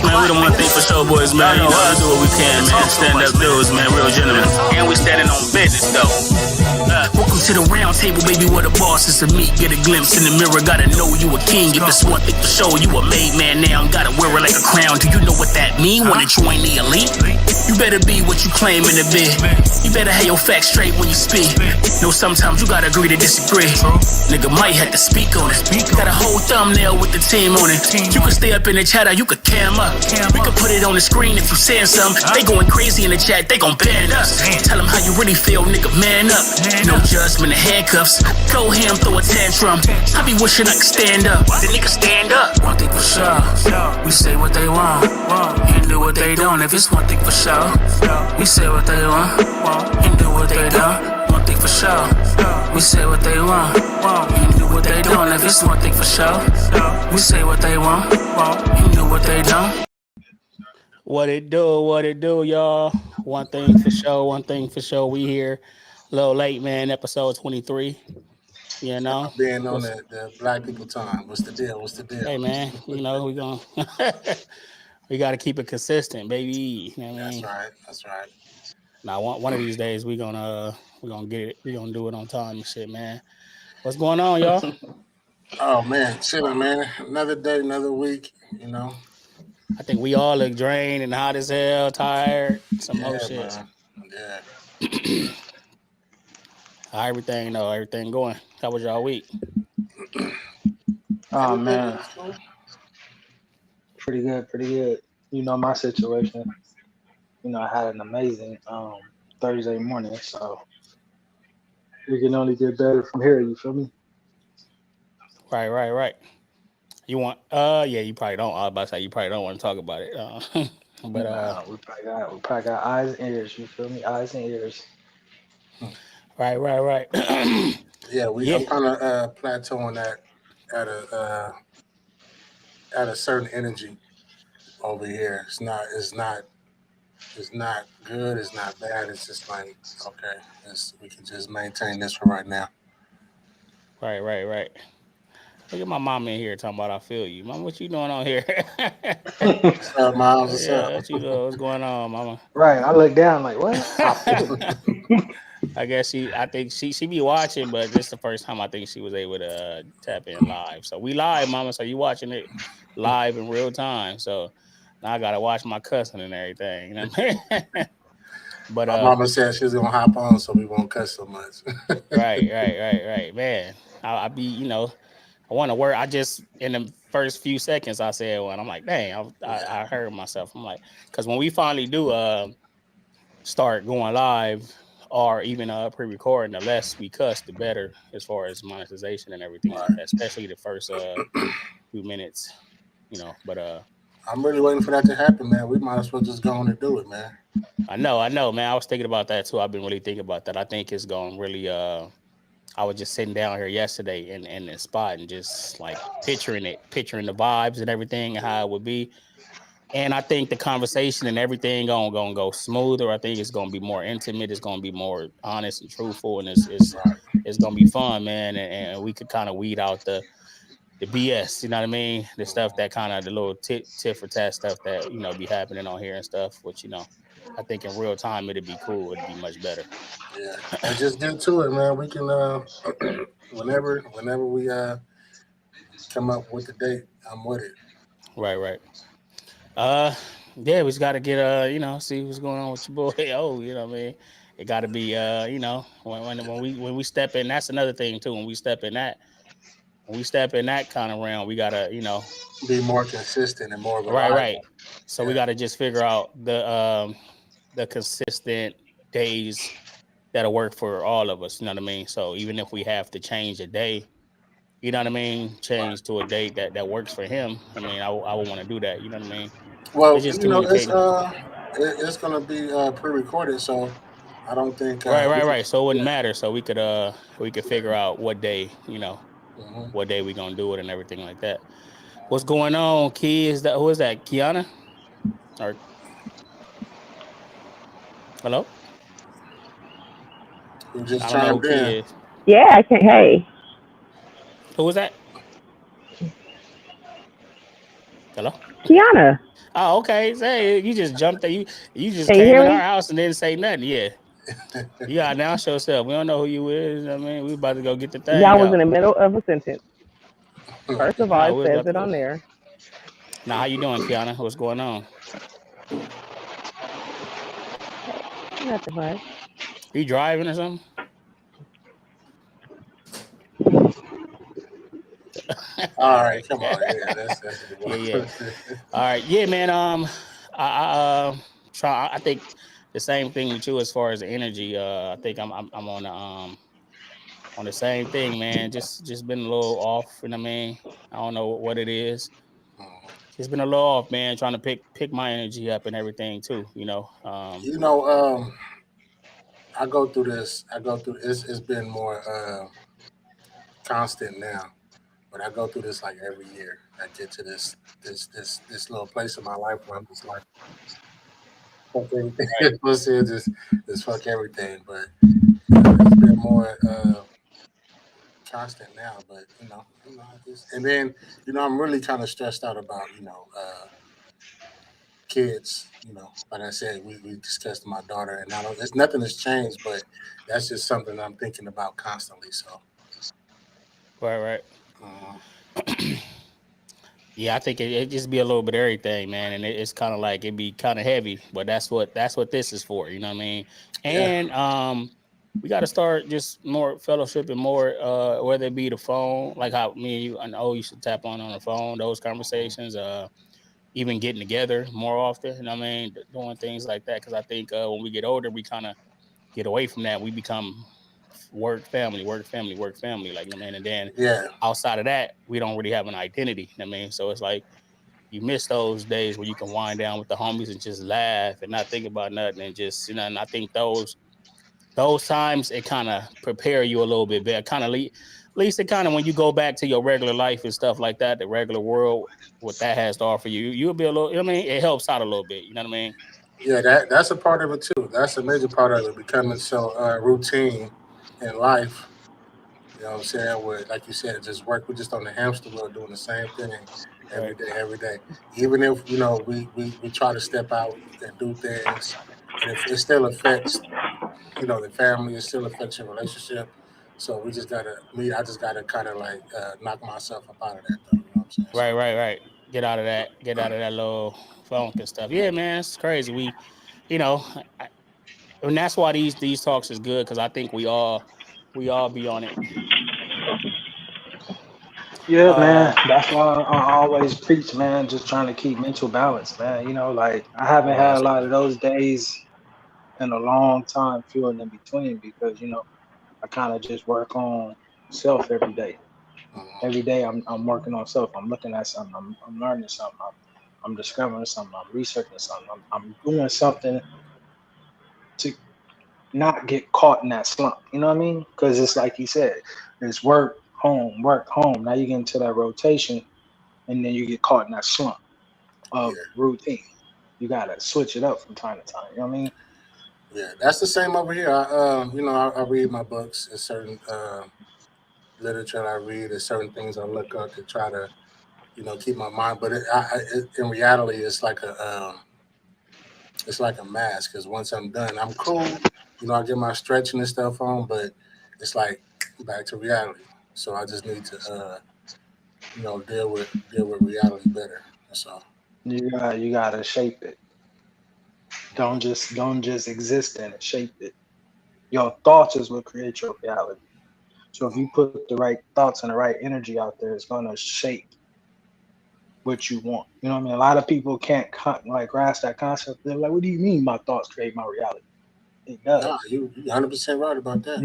Man, we don't want to think for show boys, man. You know, we do what we can, man. Stand up dudes, man. Real gentlemen. And we standing on business, though. Welcome to the round table, baby, where the boss is of me. Get a glimpse in the mirror, gotta know you a king. If it's one thing for sure, you a made man now. Gotta wear it like a crown. Do you know what that mean? Wanna join the elite? You better be what you claim in the bid. You better have your facts straight when you speak. No, sometimes you gotta agree to disagree. Nigga might have to speak on it. Got a whole thumbnail with the team on it. You can stay up in the chat or you could cam up. We could put it on the screen if you saying something. They going crazy in the chat, they gon' ban us. Tell them how you really feel, nigga, man up. No judgment and handcuffs. Go ham, throw a tantrum. I be wishing I could stand up. The nigga stand up. One thing for sure, we say what they want and do what they don't. If it's one thing for sure, we say what they want and do what they don't. One thing for sure, we say what they want and do what they don't. If it's one thing for sure, we say what they want and do what they don't. What it do, y'all? One thing for sure, we here. A little late, man. Episode 23. You know, being on the black people time. What's the deal? Hey, man. You know we gonna we gotta keep it consistent, baby. You know what I mean? That's right. Now, one of these days we gonna get it. We gonna do it on time and shit, man. What's going on, y'all? Oh man, chilling, man. Another day, another week. You know. I think we all look drained and hot as hell, tired. Some more shit. Man. Yeah. How everything going? How was y'all week? Oh man, pretty good. You know my situation. You know I had an amazing Thursday morning, so it can only get better from here. You feel me? Right. You want? Yeah. You probably don't. I was about to say you probably don't want to talk about it. But we probably got eyes and ears. You feel me? Eyes and ears. Right. I'm kind of plateauing at a certain energy over here. It's not good. It's not bad. It's just like okay, we can just maintain this for right now. Right. Look at my mom in here talking about I feel you. Mama, what you doing on here? What's up, Miles? What's up? What you doing? What's going on, mama? Right. I look down like what? I guess I think she be watching, but this is the first time I think she was able to tap in live. So we live, mama. So you watching it live in real time. So now I gotta watch my cousin and everything. You know what I mean? But my mama said she's gonna hop on so we won't cuss so much. Right, man. I be, you know, I want to work. I just in the first few seconds I said one. I'm like, dang, I heard myself. I'm like, because when we finally do start going live or even pre-recording, the less we cuss, the better as far as monetization and everything like that, especially the first few minutes, you know. But I'm really waiting for that to happen, man. We might as well just go on and do it, man. I know, man. I was thinking about that too. I've been really thinking about that. I think it's going really I was just sitting down here yesterday in the spot and just like picturing the vibes and everything and how it would be. And I think the conversation and everything gonna go smoother. I think it's gonna be more intimate. It's gonna be more honest and truthful, and it's gonna be fun, man. And we could kind of weed out the BS, you know what I mean? The stuff that kind of the little tit for tat stuff that, you know, be happening on here and stuff, which, you know, I think in real time it'd be cool. It'd be much better. Yeah, and just get to it, man. We can whenever we come up with the date, I'm with it. Right. Yeah, we just got to get you know, see what's going on with your boy. Oh, you know what I mean? It got to be you know, when we step in, that's another thing too. When we step in that kind of realm, we gotta, you know, be more consistent and more reliable. Right. So we gotta just figure out the consistent days that'll work for all of us. You know what I mean? So even if we have to change a day, you know what I mean, change to a date that works for him. I mean, I would want to do that. You know what I mean? Well, it's just, you know, it's gonna be pre-recorded, so I don't think. Right. So it wouldn't matter. So we could figure out what day, you know, what day we gonna do it and everything like that. What's going on, Key? Who is that? Kiana? Or hello? You just chimed in. Yeah, I can. Hey. Who was that? Hello? Kiana. Oh, okay. Say you just jumped there. You just Can you came hear in our me? house and didn't say nothing. Yeah. You gotta announce yourself. We don't know who you is. I mean, we about to go get the thing Y'all was in out. the middle of a sentence. First of all, Nah, it we was says about to it go. on there. Now, how you doing, Kiana? What's going on? Nothing much. You driving or something? All All right, right. come on, yeah, that's what Yeah, it yeah. was. All right. Yeah, man. I think the same thing with you as far as the energy. I think I'm on the same thing, man. Just been a little off. You know what I mean? I don't know what it is. Mhm. Just been a little off, man. Trying to pick my energy up and everything too. You know, I go through this. I go through. It's been more constant now, but I go through this like every year. I get to this little place in my life where I'm just like fuck everything. Right. Let's say just fuck everything. But it's been more constant now. But I just and then I'm really kind of stressed out about kids. Like I said, we discussed my daughter, and I don't. It's nothing has changed, but that's just something I'm thinking about constantly. So. Right. Right. Uh, Yeah, I think it just be a little bit of everything, man, and it's kind of like it be kind of heavy, but that's what this is for, you know what I mean? yeah, And we got to start just more fellowship and more, whether it be the phone, like how me and you and O used to tap on the phone, those conversations, even getting together more often, you know what I mean? Doing things like that, because I think when we get older, we kind of get away from that. We become work, family, work, family, work, family, like, you know what I mean? And then yeah, outside of that, we don't really have an identity, you know what I mean? So it's like you miss those days where you can wind down with the homies and just laugh and not think about nothing and just and I think those times it kind of prepare you a little bit better. Kind of at least it kind of when you go back to your regular life and stuff like that, the regular world, what that has to offer you, you'll be a little. I mean, it helps out a little bit. You know what I mean? yeah. That's a part of it too. That's a major part of it, becoming so routine in life. You know what I'm saying? Where, like you said, just work. We're just on the hamster wheel doing the same thing Right, every day. Even if we try to step out and do things, and if it still affects the family, it still affects your relationship. So we just gotta me. I just gotta kind of like knock myself up out of that though. You know what I'm saying? So right, right, right. Get out of that little funk and stuff. Yeah, man, it's crazy. You know, I, and that's why these talks is good because I think we all be on it. Yeah, man. Uh, That's why I always preach, man, just trying to keep mental balance, man. Like I haven't oh, had a that's lot good. of those days in a long time, feeling in between because, I kind of just work on self every day. mhm. Every day I'm working on self. I'm looking at something. I'm learning something. I'm discovering something. I'm researching something. I'm doing something to not get caught in that slump. You know what I mean? Because it's like you said, it's work, home, work, home. Now you get into that rotation, and then you get caught in that slump of Yeah, routine. You gotta switch it up from time to time. You know what I mean? yeah. That's the same over here. I read my books. There's certain literature I read. There's certain things I look up to try to keep my mind. But in reality, it's like a mask. Because once I'm done, I'm cool. I get my stretching and stuff on, but it's like back to reality. So I just need to deal with reality better. That's all. You gotta shape it. Don't just exist in it. Shape it. Your thoughts is what create your reality. So if you put the right thoughts and the right energy out there, it's gonna shape what you want. You know what I mean? A lot of people can't like grasp that concept. They're like, "What do you mean my thoughts create my reality?" It Nah, does. you 100% right about that.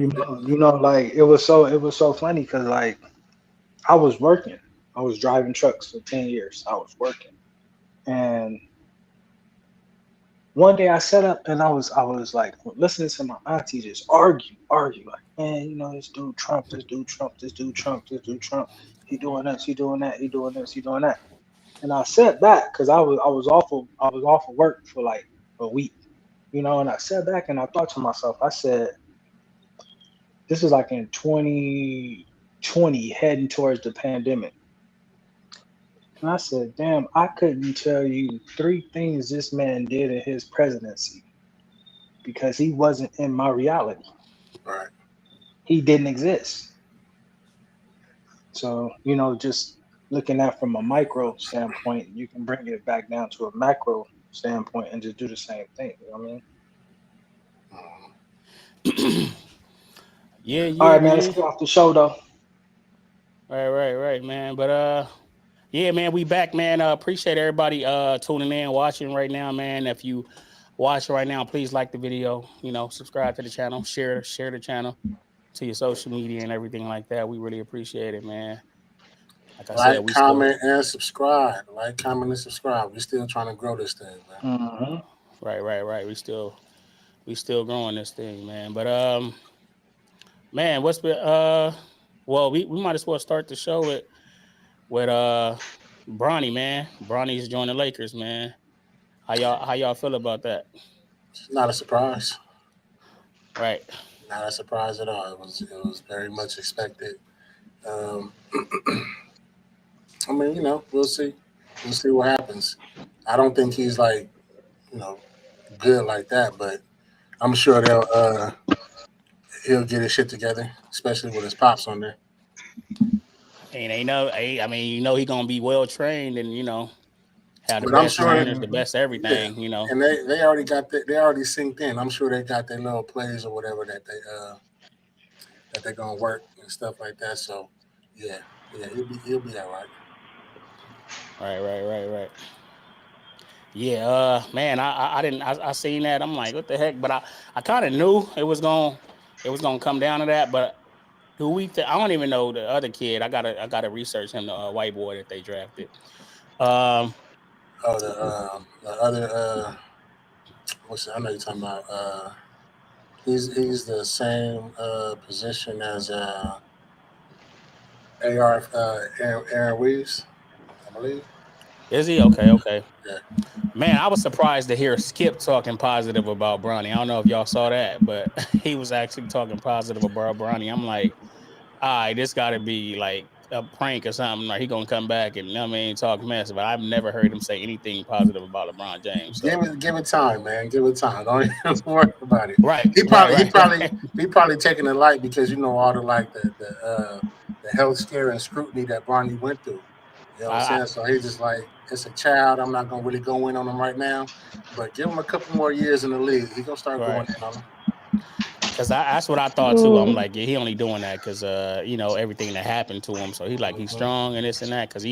Like it was so funny because like I was working. I was driving trucks for 10 years. I was working. And one day I sat up and I was like listening to my auntie just argue. Like, man, this dude Trump, this dude Trump, this dude Trump, this dude Trump. He doing this, he doing that, he doing this, he doing that. And I sat back because I was off of work for like a week, and I sat back and I thought to myself, I said, this is like in 2020, heading towards the pandemic. And I said, damn, I couldn't tell you three things this man did in his presidency because he wasn't in my reality. Right. He didn't exist. So, just looking at from a micro standpoint, you can bring it back down to a macro standpoint and just do the same thing. You know what I mean? Mhm. Yeah, All yeah, right, man, let's man. get off the show though. Right, man. But yeah, man, we back, man. Appreciate everybody tuning in, watching right now, man. If you watch right now, please like the video. Subscribe to the channel, share the channel to your social media and everything like that. We really appreciate it, man. Like I said, Like, we still comment, and subscribe. Like, comment, and subscribe. We still trying to grow this thing, man. Mm-hmm. right. We still growing this thing, man. But man, what's been well, we might as well start the show with Bronny, man. Bronny's joined the Lakers, man. How y'all feel about that? It's not a surprise. Right. Not a surprise at all. It was very much expected. Um, I mean, we'll see. We'll see what happens. I don't think he's like you know good like that, but I'm sure he'll get his shit together, especially with his pops on there. And I mean, he gonna be well trained and have the But I'm best sure, trainers, the Mm-hmm. best yeah. everything. And they already got they already synced in. I'm sure they got their little plays or whatever that they're gonna work and stuff like that. So yeah, yeah, he'll be all right. Right. Yeah, man, I didn't I seen that. I'm like, what the heck? But I kind of knew it was gonna come down to that. But I don't even know the other kid. I gotta research him, the white boy that they drafted. Um, Oh, the other I know you're talking about. He's the same position as AR Aaron Reeves, I believe. is he okay? Yeah, Man, I was surprised to hear Skip talking positive about Bronny. I don't know if y'all saw that, but he was actually talking positive about Bronny. I'm like, all right, this got to be like a prank or something. Like he gonna come back and talk mess. But I've never heard him say anything positive about LeBron James. So give it time, man. Give it time. Don't even worry about it. right, He right, probably he right, probably right. he probably taking the light because all the like the health scare and scrutiny that Barney went through. You know what I'm I, saying? So he's just like, it's a child. I'm not gonna really go in on him right now, but give him a couple more years in the league. He gonna start right. going in on him. Cause that's what I thought too. I'm Mm, like, yeah, he only doing that because everything that happened to him. So he's Hmm. strong and this and that. Cause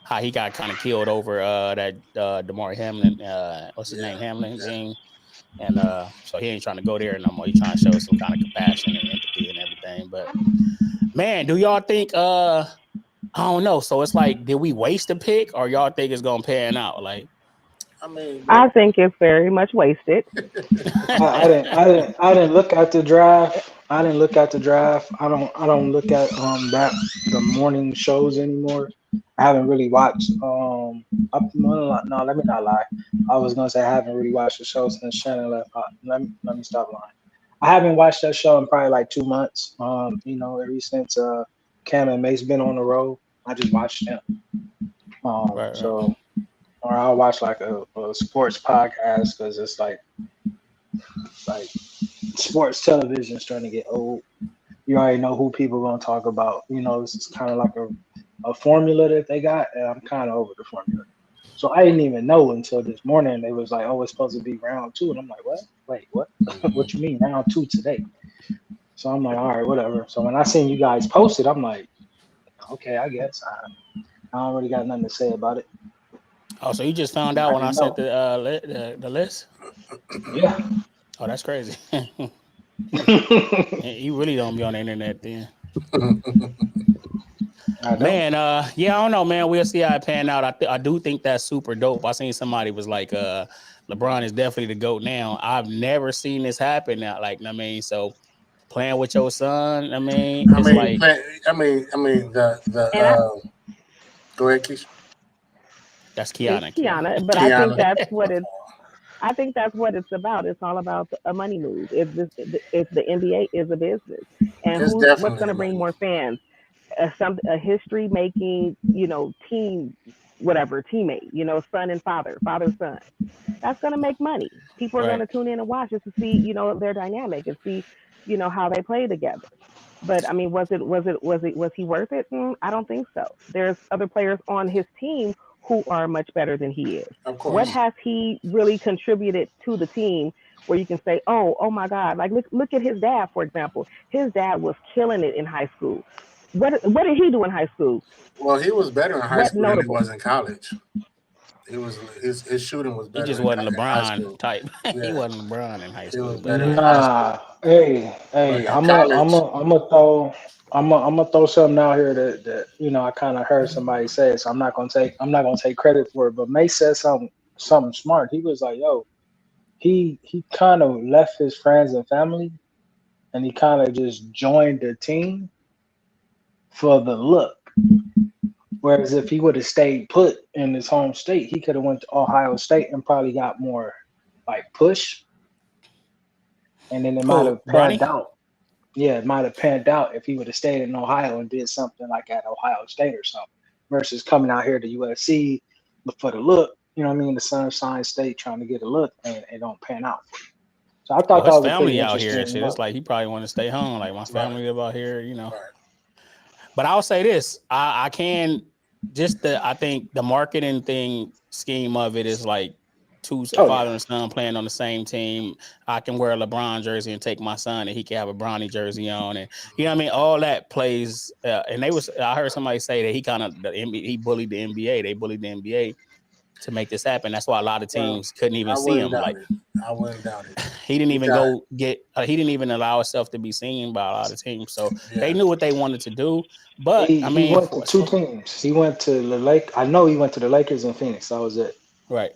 how he got kind of killed over that Damar Hamlin, what's his name, Yeah, Hamlin yeah. thing. And so he ain't trying to go there no more. He trying to show some kind of compassion and empathy and everything. But man, do y'all think I don't know. So it's like, did we waste a pick or y'all think it's gonna pan out? Like I mean, I think it's very much wasted. I didn't look at the draft. I didn't look at the draft. I don't look at that the morning shows anymore. I haven't really watched no, let me not lie. I was gonna say I haven't really watched the show since Shannon left. Let me stop lying. I haven't watched that show in probably like 2 months. Ever since Cam and Mace been on the road, I just watched them. right. So or I'll watch like a sports podcast because it's like sports television is starting to get old. You already know who people are gonna talk about. This is kind of like a formula that they got, and I'm kind of over the formula. So I didn't even know until this morning. They was like, "Oh, it's supposed to be round two," and I'm like, "What? Wait, what? mhm. What you mean round two today?" So I'm like, "All right, whatever." So when I seen you guys posted, I'm like, "Okay, I guess I don't really got nothing to say about it. Oh, so you just found out I when I didn't sent know." the list? Yeah. Oh, that's crazy. You really don't be on the internet then. I don't. Man, yeah, I don't know, man. We'll see how it pan out. I do think that's super dope. I seen somebody was like, LeBron is definitely the GOAT now. I've never seen this happen now. Like, so playing with your son, I it's mean, like the And go ahead, Keisha. that's it's Kiana. Kiana, but I think Kiana. that's what it's. I think that's what it's about. It's all about a money move. If the NBA is a business, and It's what's definitely going a to bring money. more fans? A history making team whatever teammate, son and father son. That's going to make money. People are going Right. to tune in and watch just to see, their dynamic and see, how they play together. But I mean, was he worth it? I don't think so. There's other players on his team who are much better than he is. Of What course. has he really contributed to the team where you can say, oh my God, like look at his dad, for example. His dad was killing it in high school. What did he do in high school? Well, he was better in high What school than he notable? was in college. He was his shooting was He better just in, wasn't in high LeBron school. type. He Yeah, wasn't LeBron in high he school, was but better in high school. Nah, hey, But in I'm college, a, I'm a throw, I'm gonna throw something out here that I kind of heard somebody say, so I'm not gonna take credit for it. But May said something smart. He was like, "Yo, he kind of left his friends and family, and he kind of just joined the team for the look. Whereas if he would have stayed put in his home state, he could have went to Ohio State and probably got more like push, and then it might who, have panned Bronny? out. Yeah, it might have panned out if he would have stayed in Ohio and did something like at Ohio State or something, versus coming out here to USC for the look. You know what I mean? The Sunshine State trying to get a look and it don't pan out for you. So I Well, thought that his was a pretty family out here and interesting shit. It's look. like he probably want to stay home. Like my right, family live out here. right. But I'll say this: I can just I think the marketing thing scheme of it is like two Oh father yeah, and son playing on the same team. I can wear a LeBron jersey and take my son, and he can have a Bronny jersey on, and you know what I mean. All that plays, and I heard somebody say that he bullied the NBA. They bullied the NBA to make this happen. That's why a lot of Well, teams couldn't even I see wouldn't him. doubt Like it. I wouldn't doubt it. he didn't He even got go get. He didn't even allow himself to be seen by a lot of teams. So they yeah. knew what they wanted to do. But I he mean, went to two teams. He went to the Lake. I know he went to the Lakers and Phoenix. That was it. right.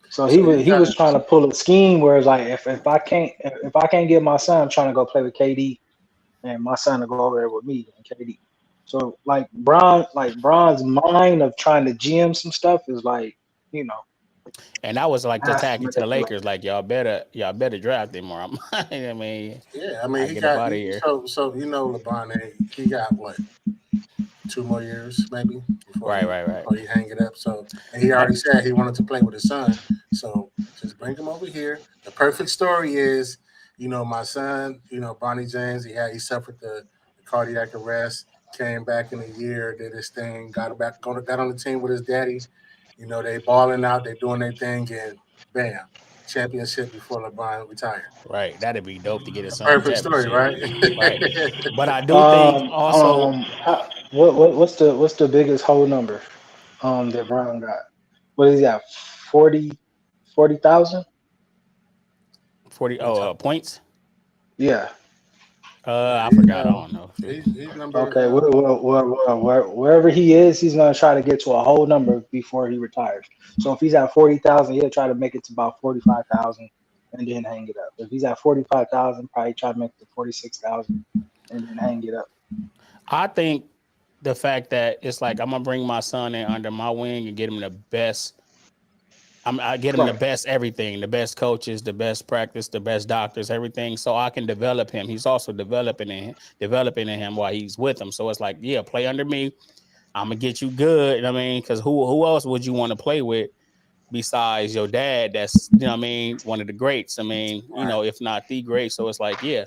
So So you he got was trying to pull a scheme where it's like if I can't get my son, I'm trying to go play with KD and my son to go over there with me and KD. So Bron's mind of trying to GM some stuff is like, you know, And that was like the that's tactic to the Lakers. manipulative. Like y'all better draft him more. I mean, yeah. I mean, I he get up got out of here. so LeBron. He got what 2 more years maybe Right, right, right. before he hang it up. So and he already That said he wanted to play with his son. So just bring him over here. The perfect story is, my son, Bonnie James. He suffered the cardiac arrest. Came back in a year, did his thing, got on the team with his daddy. They balling out, they doing their thing, and bam, championship before LeBron retired. right. That'd be dope to get his A son a perfect story, championship. right? Right. But I do think also What's the biggest whole number that Brown got? What is that? 40 40,000? 40 What you talking points. Yeah. Yeah, I forgot. I don't know. Shit. he's number Okay, wherever he is, he's gonna try to get to a whole number before he retires. So if he's at 40,000, he'll try to make it to about 45,000 and then hang it up. If he's at 45,000, probably try to make it to 46,000 and then hang it up. I think the fact that it's like I'm gonna bring my son in under my wing and get him the best. I get him the Right. best everything, the best coaches, the best practice, the best doctors, everything, so I can develop him. He's also developing in him while he's with him. So it's like, yeah, play under me. I'm gonna get you good. I mean, because who else would you want to play with besides your dad? That's one of the greats. I mean, right. if not the great. So it's like, yeah,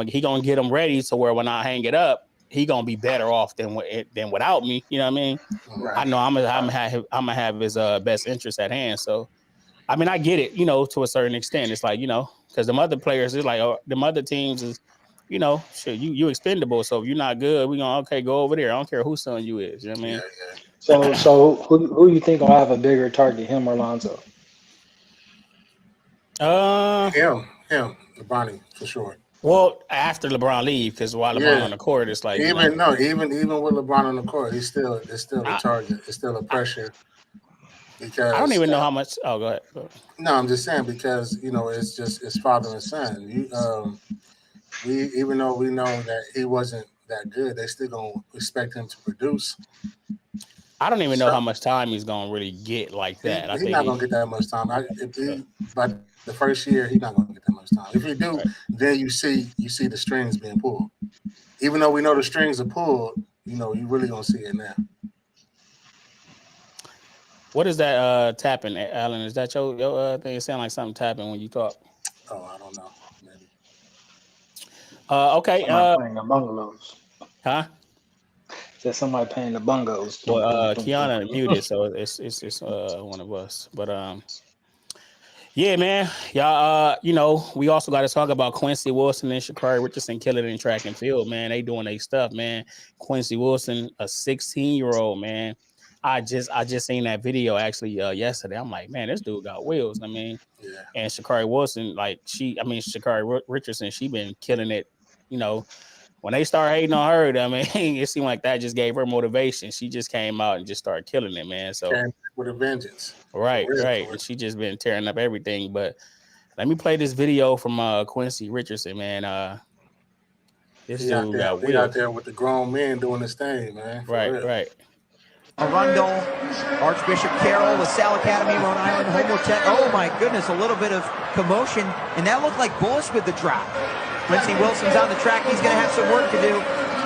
he gonna get him ready to where when I hang it up, he gonna be better off than without me. You know what I mean? Mhm. I Right. know I'm gonna have his best interest at hand. So I mean, I get it, to a certain extent. It's like, because the other players is like, the other teams is, shit, you expendable. So if you're not good, we gonna okay, go over there. I don't care whose son you is. You know what Yeah, I yeah. So who you think will have a bigger target, him or Lonzo? mean? Him, Bonnie for sure. Well, after LeBron leave, because while LeBron Yeah, on the court, it's like, even no, even with LeBron on the court, it's still a I, target. It's still a I, pressure I don't because even know how much. Oh, go ahead. Go ahead. no, I'm just saying because it's father and son. We even though we know that he wasn't that good, they still gonna expect him to produce. I don't even know So how much time he's gonna really get like that. I he's think not gonna he. get that much time. If he by the first year, he's not gonna get that much time. If he do, Right. then you see the strings being pulled. Even though we know the strings are pulled, you really gonna see it now. What is that tapping, Alan? Is that your thing? It sound like something tapping when you talk. Oh, I don't know. Maybe. Okay. Somebody playing the bungalows. Huh? Said somebody playing the bungalows. Dum, Well, dum, dum, dum. Kiana muted, so it's one of us. But yeah, man, y'all. We also got to talk about Quincy Wilson and Shakari Richardson killing in track and field. Man, they doing their stuff, man. Quincy Wilson, a 16-year-old man. I just seen that video actually yesterday. I'm like, man, this dude got wheels. I mean, Yeah. and Shakari Wilson, Shakari Richardson, she been killing it. You know, when they start hating on her, I mean, it seemed like that just gave her motivation. She just came out and just started killing it, man. So Came with a vengeance. right, For real, right, for and real. she just been tearing up everything. But let me play this video from Quincy Richardson, man. This dude got He out wheels. there with the grown men doing his thing, man. For Right, real. right. Arundel, Archbishop Carroll, LaSalle Academy, Rhode Island, Homewood Tech. Oh my goodness, a little bit of commotion, and that looked like Bullis with the drop. Quincy Wilson's on the track. He's going to have some work to do.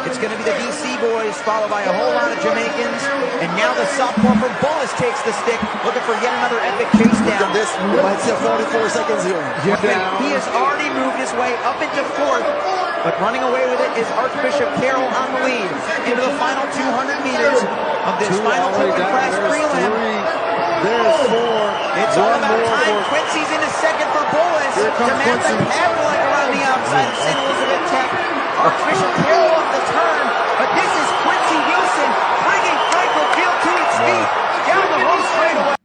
It's going to be the DC boys, followed by a whole lot of Jamaicans. And now the sophomore from Bullis takes the stick, looking for yet another epic chase down. This might see 44 seconds here. He has already moved his way up into fourth, but running away with it is Archbishop Carroll on the lead into the final 200 meters of this final open press prelim. There's 4. It's all about time. Quincy's into second for Bullis. Samantha Pavlik around the outside of St. Elizabeth Tech. Archbishop Carroll off the turn, but this is Quincy Wilson bringing Franklin Field to its feet down the home straightaway.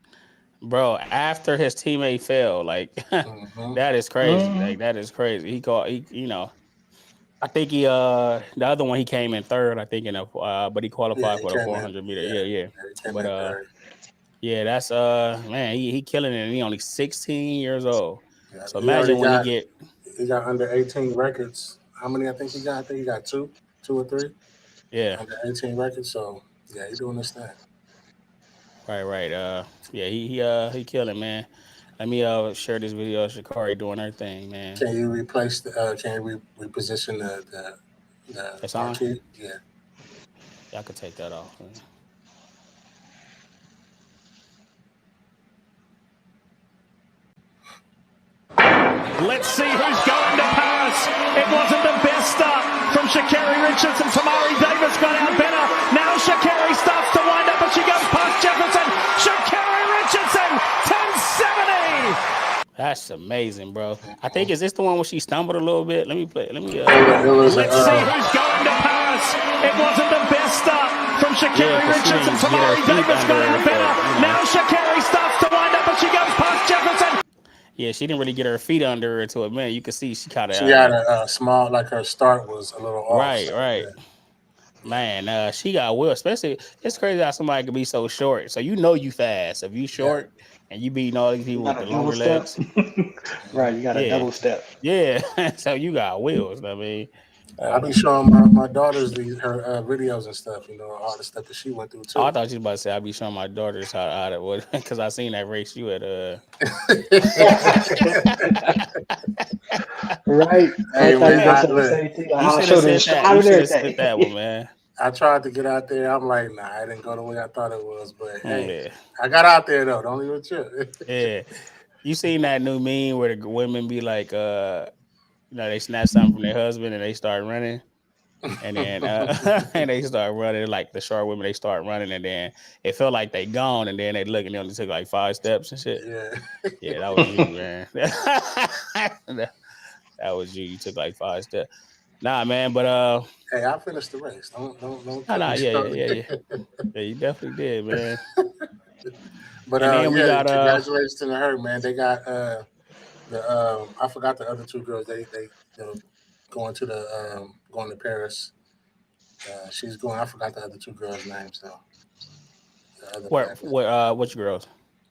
Bro, after his teammate fell, like that is crazy. Like that is crazy. I think the other one he came in third. I think but he qualified for the 400 meter. Yeah. But yeah, that's man, he killing it. And he only 16 years old. Yeah, So imagine when he got under 18 records. How many I think he got? I think he got two or three. Yeah. Under 18 records. So yeah, he's doing this thing. Right. Yeah, he killing, man. Let me share this video of Shakari doing her thing, man. Can you replace reposition the song? marquee? Yeah. Y'all could take that off. Man. Let's see who's going to Paris. It wasn't the best start from Shakari Richardson. Tamari Davis got out better. Now Shakari starts to wind up, but she goes past Jefferson. Shakari Richardson, 1070. That's amazing, bro. I think is this the one where she stumbled a little bit? Let me play. Let's see who's going to Paris. It wasn't the best start from Shakari Richardson. Tamari Davis got out better. Now Shakari starts to wind up, but she goes past Jefferson. Yeah, she didn't really get her feet under her until a minute. You could see she kind of. She had a small, like her start was a little off. Right. Yeah. Man, she got will. Especially, it's crazy how somebody could be so short. So you fast. If you short and you beating all these people with the longer legs. Right, you got a double step. Yeah, so you got wheels. I mean, I be showing my daughters her videos and stuff. You know, all the stuff that she went through too. I thought you was about to say I be showing my daughters how to what because I seen that race you at Right. Hey, man, you should have said that one, man. I tried to get out there. I'm like, nah, it didn't go the way I thought it was. But hey, I got out there though. Don't even trip. Yeah, you seen that new meme where the women be like, they snatch something from their husband and they start running, and then and they start running like the short women. They start running and then it felt like they gone, and then they look and they only took like 5 steps and shit. Yeah, that was you, man. That was you. You took like 5 steps. Nah, man, but hey, I finished the race. Don't. Yeah, you definitely did, man. But congratulations to her, man. They got I forgot the other two girls. They going to Paris. She's going. I forgot the other two girls' names though. Which girls?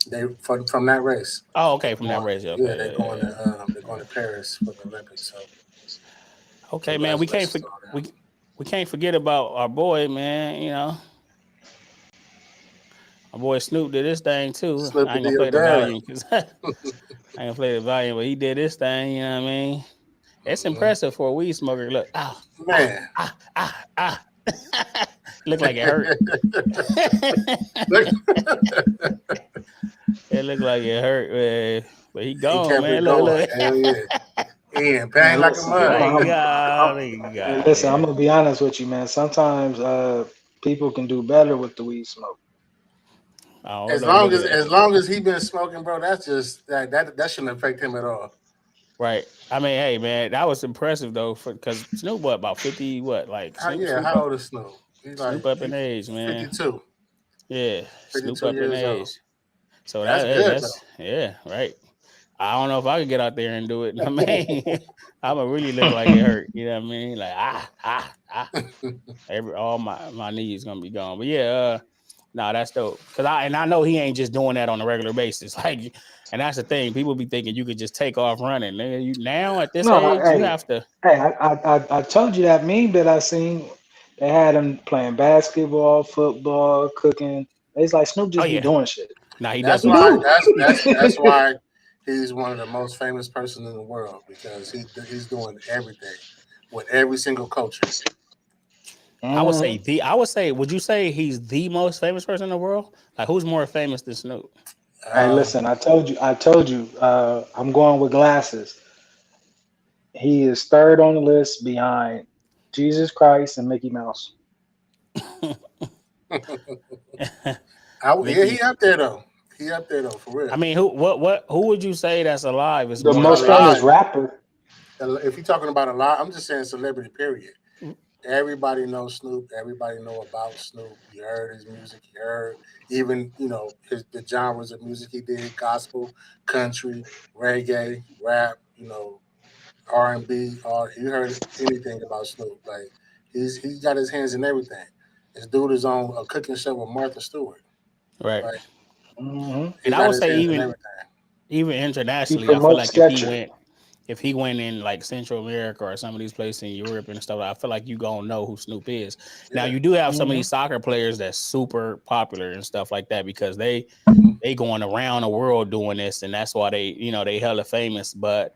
They from that race. Oh, okay, from that race. Okay. Yeah, they're going to Paris for the Olympics. So. Okay, man, we can't forget about our boy, man. You know, our boy Snoop did this thing too. I ain't gonna play the volume because I ain't gonna play the volume, but he did this thing. You know what I mean? It's impressive for a weed smoker. Look, man, Looked like it hurt. It looked like it hurt, man. But he He gone, kept man. it Look, going. look. Hell yeah. He in pain Man, like a listen, mug. Thank I'm, God. I'm, Thank hey, God, listen. I'm man. gonna be honest with you, man. Sometimes people can do better with the weed smoke. I don't As know. long Look as at as long as he been smoking, bro, that's just that shouldn't affect him at all. right. I mean, hey, man, that was impressive though, because Snoop what about 50? What like How old is Snoop? He's Snoop like up in age, man. 52, Yeah, Snoop 52 up in years old. age. So That's that hey, good that's though. yeah, right. I don't know if I could get out there and do it. I mean, I'ma really look like it hurt. You know what I mean? Like all my knees gonna be gone. But yeah, nah, that's dope. Cause I know he ain't just doing that on a regular basis. Like, and that's the thing. People be thinking you could just take off running. Nigga, you now at this No, age, you hey, have to. hey, I told you that meme that I seen. They had him playing basketball, football, cooking. It's like Snoop Oh just be yeah, doing shit. nah, he That's definitely He why do. do. that's why he's one of the most famous persons in the world because he's doing everything with every single culture. Mhm. I would say. Would you say he's the most famous person in the world? Like, who's more famous than Snoop? Hey, Um, listen, I told you, I'm going with glasses. He is third on the list behind Jesus Christ and Mickey Mouse. yeah, he Mickey. up there though. He up there though for I real. mean, who would you say that's alive is The more most famous famous Alive. than? rapper. If you're talking about a lot, I'm just saying celebrity. Period. Everybody knows Snoop. Everybody know about Snoop. You heard his music. You heard even the genres of music he did: gospel, country, reggae, rap. R&B. You heard anything about Snoop? Like he's got his hands in everything. This dude is on a cooking show with Martha Stewart. Right. Like Hmm. And he I got would his say hands in everything. even He internationally, I feel promotes like Sketcher. if he went in like Central America or some of these places in Europe and stuff, I feel like you gonna know who Snoop is. Now Yeah. you do have some of Hmm. these soccer players that's super popular and stuff like that because Mhm. they going around the world doing this, and that's why they hella famous. But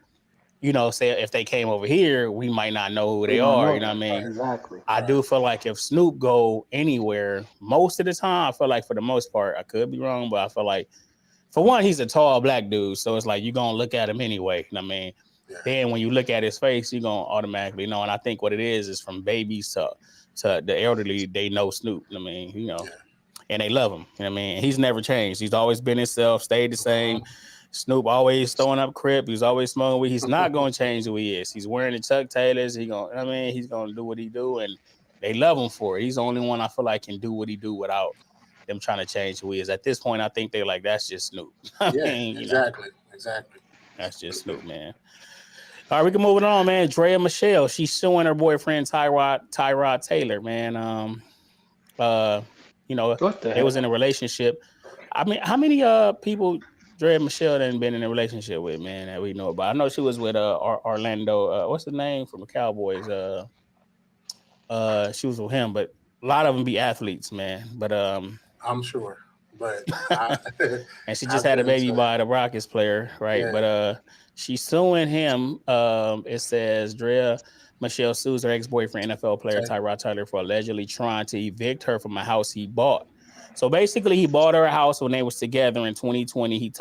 say if they came over here, we might not know who We they don't are. know You know what I them mean? exactly. I Right. do feel like if Snoop go anywhere, most of the time, I feel like for the most part, I could be wrong, but I feel like for one, he's a tall black dude, so it's like you're gonna look at him anyway. You know what I mean? Yeah. Then when you look at his face, you're gonna automatically know. And I think what it is from babies to the elderly, they know Snoop. I mean, Yeah. and they love him. You know what I mean? He's never changed. He's always been himself, stayed the same. Mhm. Snoop always throwing up crip. He's always smoking weed. He's not gonna change who he is. He's wearing the Chuck Taylors. He's gonna do what he do, and they love him for it. He's the only one I feel like can do what he do without them trying to change who he is. At this point, I think they're like, that's just Snoop. I Yeah. mean, Exactly. that's just Snoop, man. All right, we can move it on, man. Drea Michelle, she's suing her boyfriend Tyrod Taylor, man. Uh, What the they was in hell? a relationship. I mean, how many people Drea Michelle done been in a relationship with, man, that we know about? I know she was with Orlando. What's the name from the Cowboys? She was with him, but a lot of them be athletes, man. But I'm sure, but I and she I just had a couldn't baby say. by the Rockets player, right? Yeah. But she's suing him. It says Drea Michelle sues her ex-boyfriend, NFL player Taylor. Tyrod Taylor, for allegedly trying to evict her from a house he bought. So basically, he bought her a house when they was together in 2020.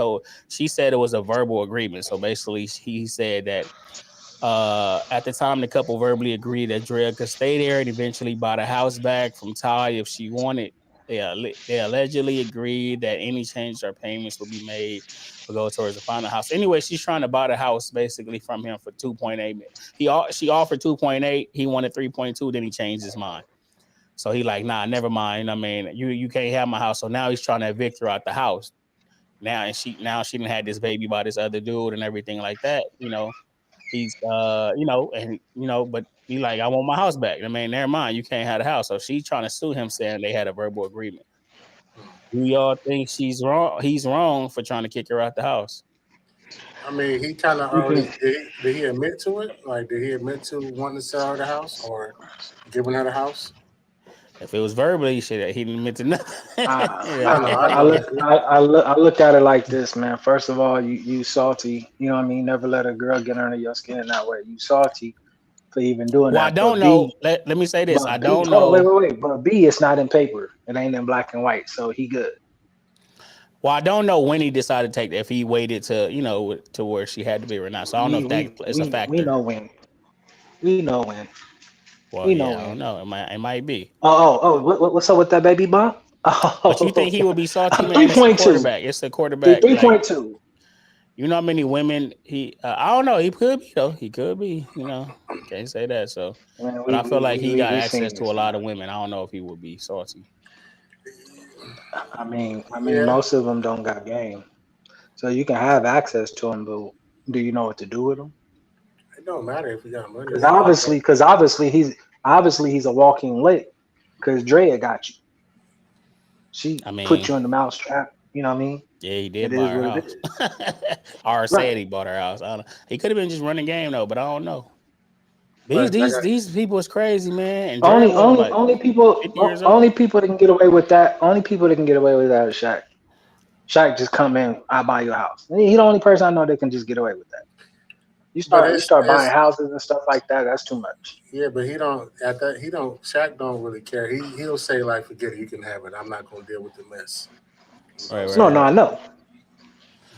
She said it was a verbal agreement. So basically, he said that at the time, the couple verbally agreed that Drea could stay there and eventually buy the house back from Ty if she wanted. They allegedly agreed that any changes or payments would be made would go towards the final house. Anyway, she's trying to buy the house basically from him for 2.8. She offered 2.8. He wanted 3.2. Then he changed his mind. So he like, nah, never mind. I mean, you can't have my house. So now he's trying to evict her out the house. Now she didn't had this baby by this other dude and everything like that. He's but he like, I want my house back. I mean, never mind, you can't have the house. So she's trying to sue him, saying they had a verbal agreement. Do y'all think she's wrong? He's wrong for trying to kick her out the house. I mean, he kind of You already can. did. He admit to it? Like, did he admit to wanting to sell her the house or giving her the house? If it was verbally, shit, he didn't admit to nothing. I know. I know. I look at it like this, man. First of all, you salty. You know what I mean. Never let a girl get under your skin that way. You salty. for even doing Well, I that. But don't know. B, Let me say this. I but B, don't hold on, know. wait. But B, it's not in paper. It ain't in black and white, so he good. Well, I don't know when he decided to take that. If he waited to where she had to be or not. So I don't know if that is a We factor. know when. We know when. Well, We know yeah, I don't when. know. It might be. What's up with that baby bump? But you think he Oh, would be salty, man? It's a 3.2. quarterback. It's a quarterback. Like 3.2. you know how many women he. I don't know. He could be though. He could be. Can't say that. So, Man, but I feel like he got we access seen to a this, lot of man. women. I don't know if he would be salty. I mean, Yeah, most of them don't got game, so you can have access to them, but do you know what to do with them? it don't matter if you got money. Because You got obviously, because obviously he's a walking lick. Because Drea got you. She I put mean, you in the mousetrap. You know what I mean? yeah, he It did buy is her what it house. is. Or said Right. he bought her house. I don't know. He could have been just running game though, but I don't know. These but like these I, these people is crazy, man. And Dre Only, was only, like only people, 50 years only old. people that can get away with that. Only people that can get away with that is Shaq. Shaq just come in, I buy your house. He the only person I know that can just get away with that. You but start, you start buying it's houses and stuff like that. That's too much. yeah, but he don't Shaq don't really care. He'll say like forget it, you can have it. I'm not gonna deal with the mess. Right, right, No, So no, I right. know.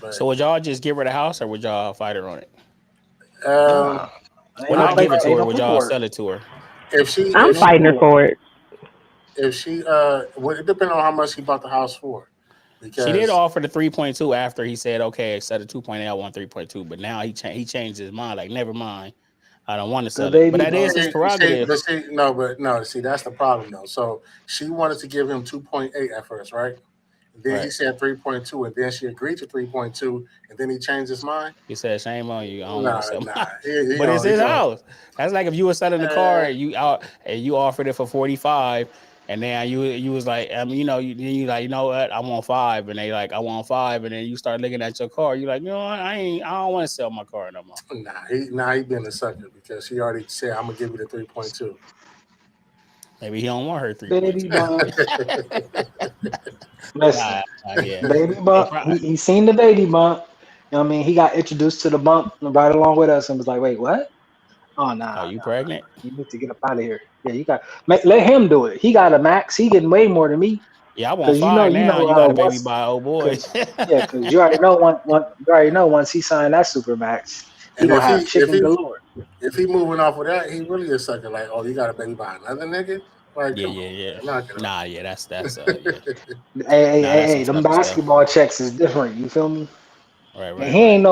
but So would y'all just give her the house or would y'all fight her on it? um Nah, Well, ain't no not give paper, it to ain't her. no Would y'all paperwork. sell it to her? if she Ain't I'm if no she fighting her paperwork. for it. if she well, it depends on how much he bought the house for. She did Because offer the 3.2 after he said, okay, instead of 2.8, I want 3.2. But now he changed his mind. Like, never mind. I don't want to The sell it. But baby that is bump. his prerogative. see that's the problem though. So she wanted to give him 2.8 at first, right? Then he Right. said 3.2, and then she agreed to 3.2, and then he changed his mind. He said, shame on you. I don't want Nah, to sell nah, mine. he But it's don't, he his don't. house. That's like if you were selling the car Uh, and you offered it for 45 and then you was like, you like, you know what, I want 5, and they like, I want 5, and then you start looking at your car, you like, you know what, I don't want to sell my car no more. he been a sucker because he already said I'm gonna give you the 3.2. Maybe he don't want her Baby 3.2. bump. Listen, Yeah. baby They bump. probably, He seen the baby bump. You know what I mean? He got introduced to the bump right along with us and was like, wait, what? Oh, oh, nah. you pregnant? You need to get up out of here. Yeah, let him do it. He got a max. He getting way more than me. Yeah, I want Cause 5 now. You got a baby once, by old boy. cause yeah, cause you already know you already know once he signed that super max, he And gonna have chicken galore. if he moving off of that, he really a sucker. Like, oh, you got a baby by another nigga? Like, Yeah, come yeah, on, yeah. man, knock it Nah, yeah, that's yeah. off. Nah, that's some Them sucker stuff. basketball checks is different. You feel me? Right, And right, right. he ain't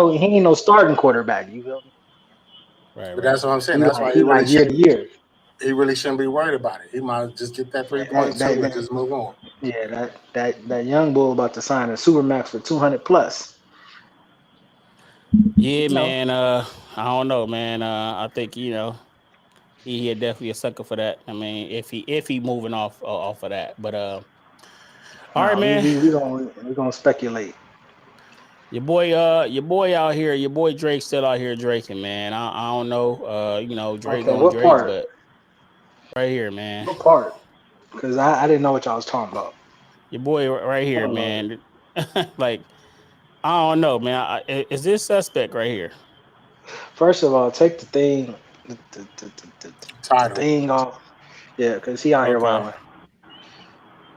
no starting quarterback. You feel me? Right, But right. that's what I'm saying. He That's like why he like year to year. he really shouldn't be worried about it. He might just get that That, 3.2 that, and that, just move on. yeah, that young bull about to sign a super max for 200 plus. Yeah, You know, man. I don't know, man. I think he definitely a sucker for that. I mean, if he moving off of that, but all right, no, man. we gonna speculate. Your boy out here, your boy Drake still out here draking, man. I don't know, Drake Okay, gonna what Drake, part? but right here, man. What part? Because I didn't know what y'all was talking about. Your boy right I here, don't know. man. Like I don't know, man. Is this suspect right here? First of all, take the Title. thing off. Yeah, because he out here Okay. wilding.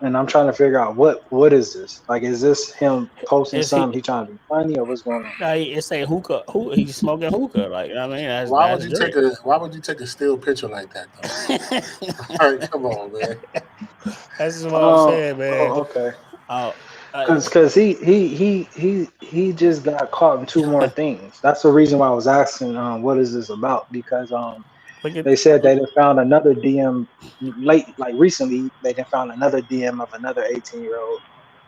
And I'm trying to figure out what is this? Like, is this him posting Is he? something? He trying to be funny or what's going on? It's a hookah. Who he's smoking hookah? Like I mean, Why would that's you take Drake. a Why would you take a still picture like that though? All right, come on, man. That's just what I'm saying, man. Oh, okay. Oh, I, Because he just got caught in two more things. That's the reason why I was asking what is this about? Because look at they said they done found another DM like recently they done found another DM of another 18-year-old.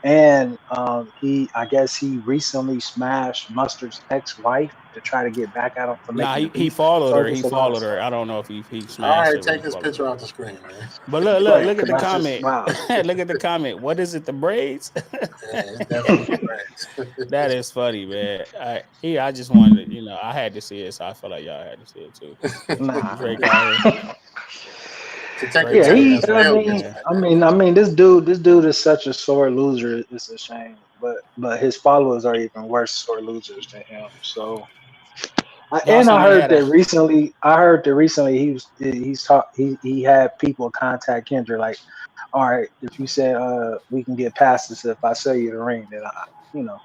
And I guess he recently smashed Mustard's ex-wife to try to get back at him for nah. making a He beat. followed So her. it's He just a lot of followed her. stuff. I don't know if he All smashed right, her, but he take his followed her. picture off the screen, man. But look, Right, look at because the that's just comment. wow. Look at the comment. What is it? The braids? Yeah, it's definitely That is funny, man. I just wanted I had to see it, so I feel like y'all had to see it too. Nah. Drake out here. to take a Drake Yeah, out here take a he. having I still fun, mean, picture man. like I that. mean, I mean, this dude is such a sore loser. It's a shame, but his followers are even worse sore losers than him. So Y'all seen I they heard had a that recently. He had people contact Kendrick like, all right, if you said we can get past this, if I sell you the ring, then you know.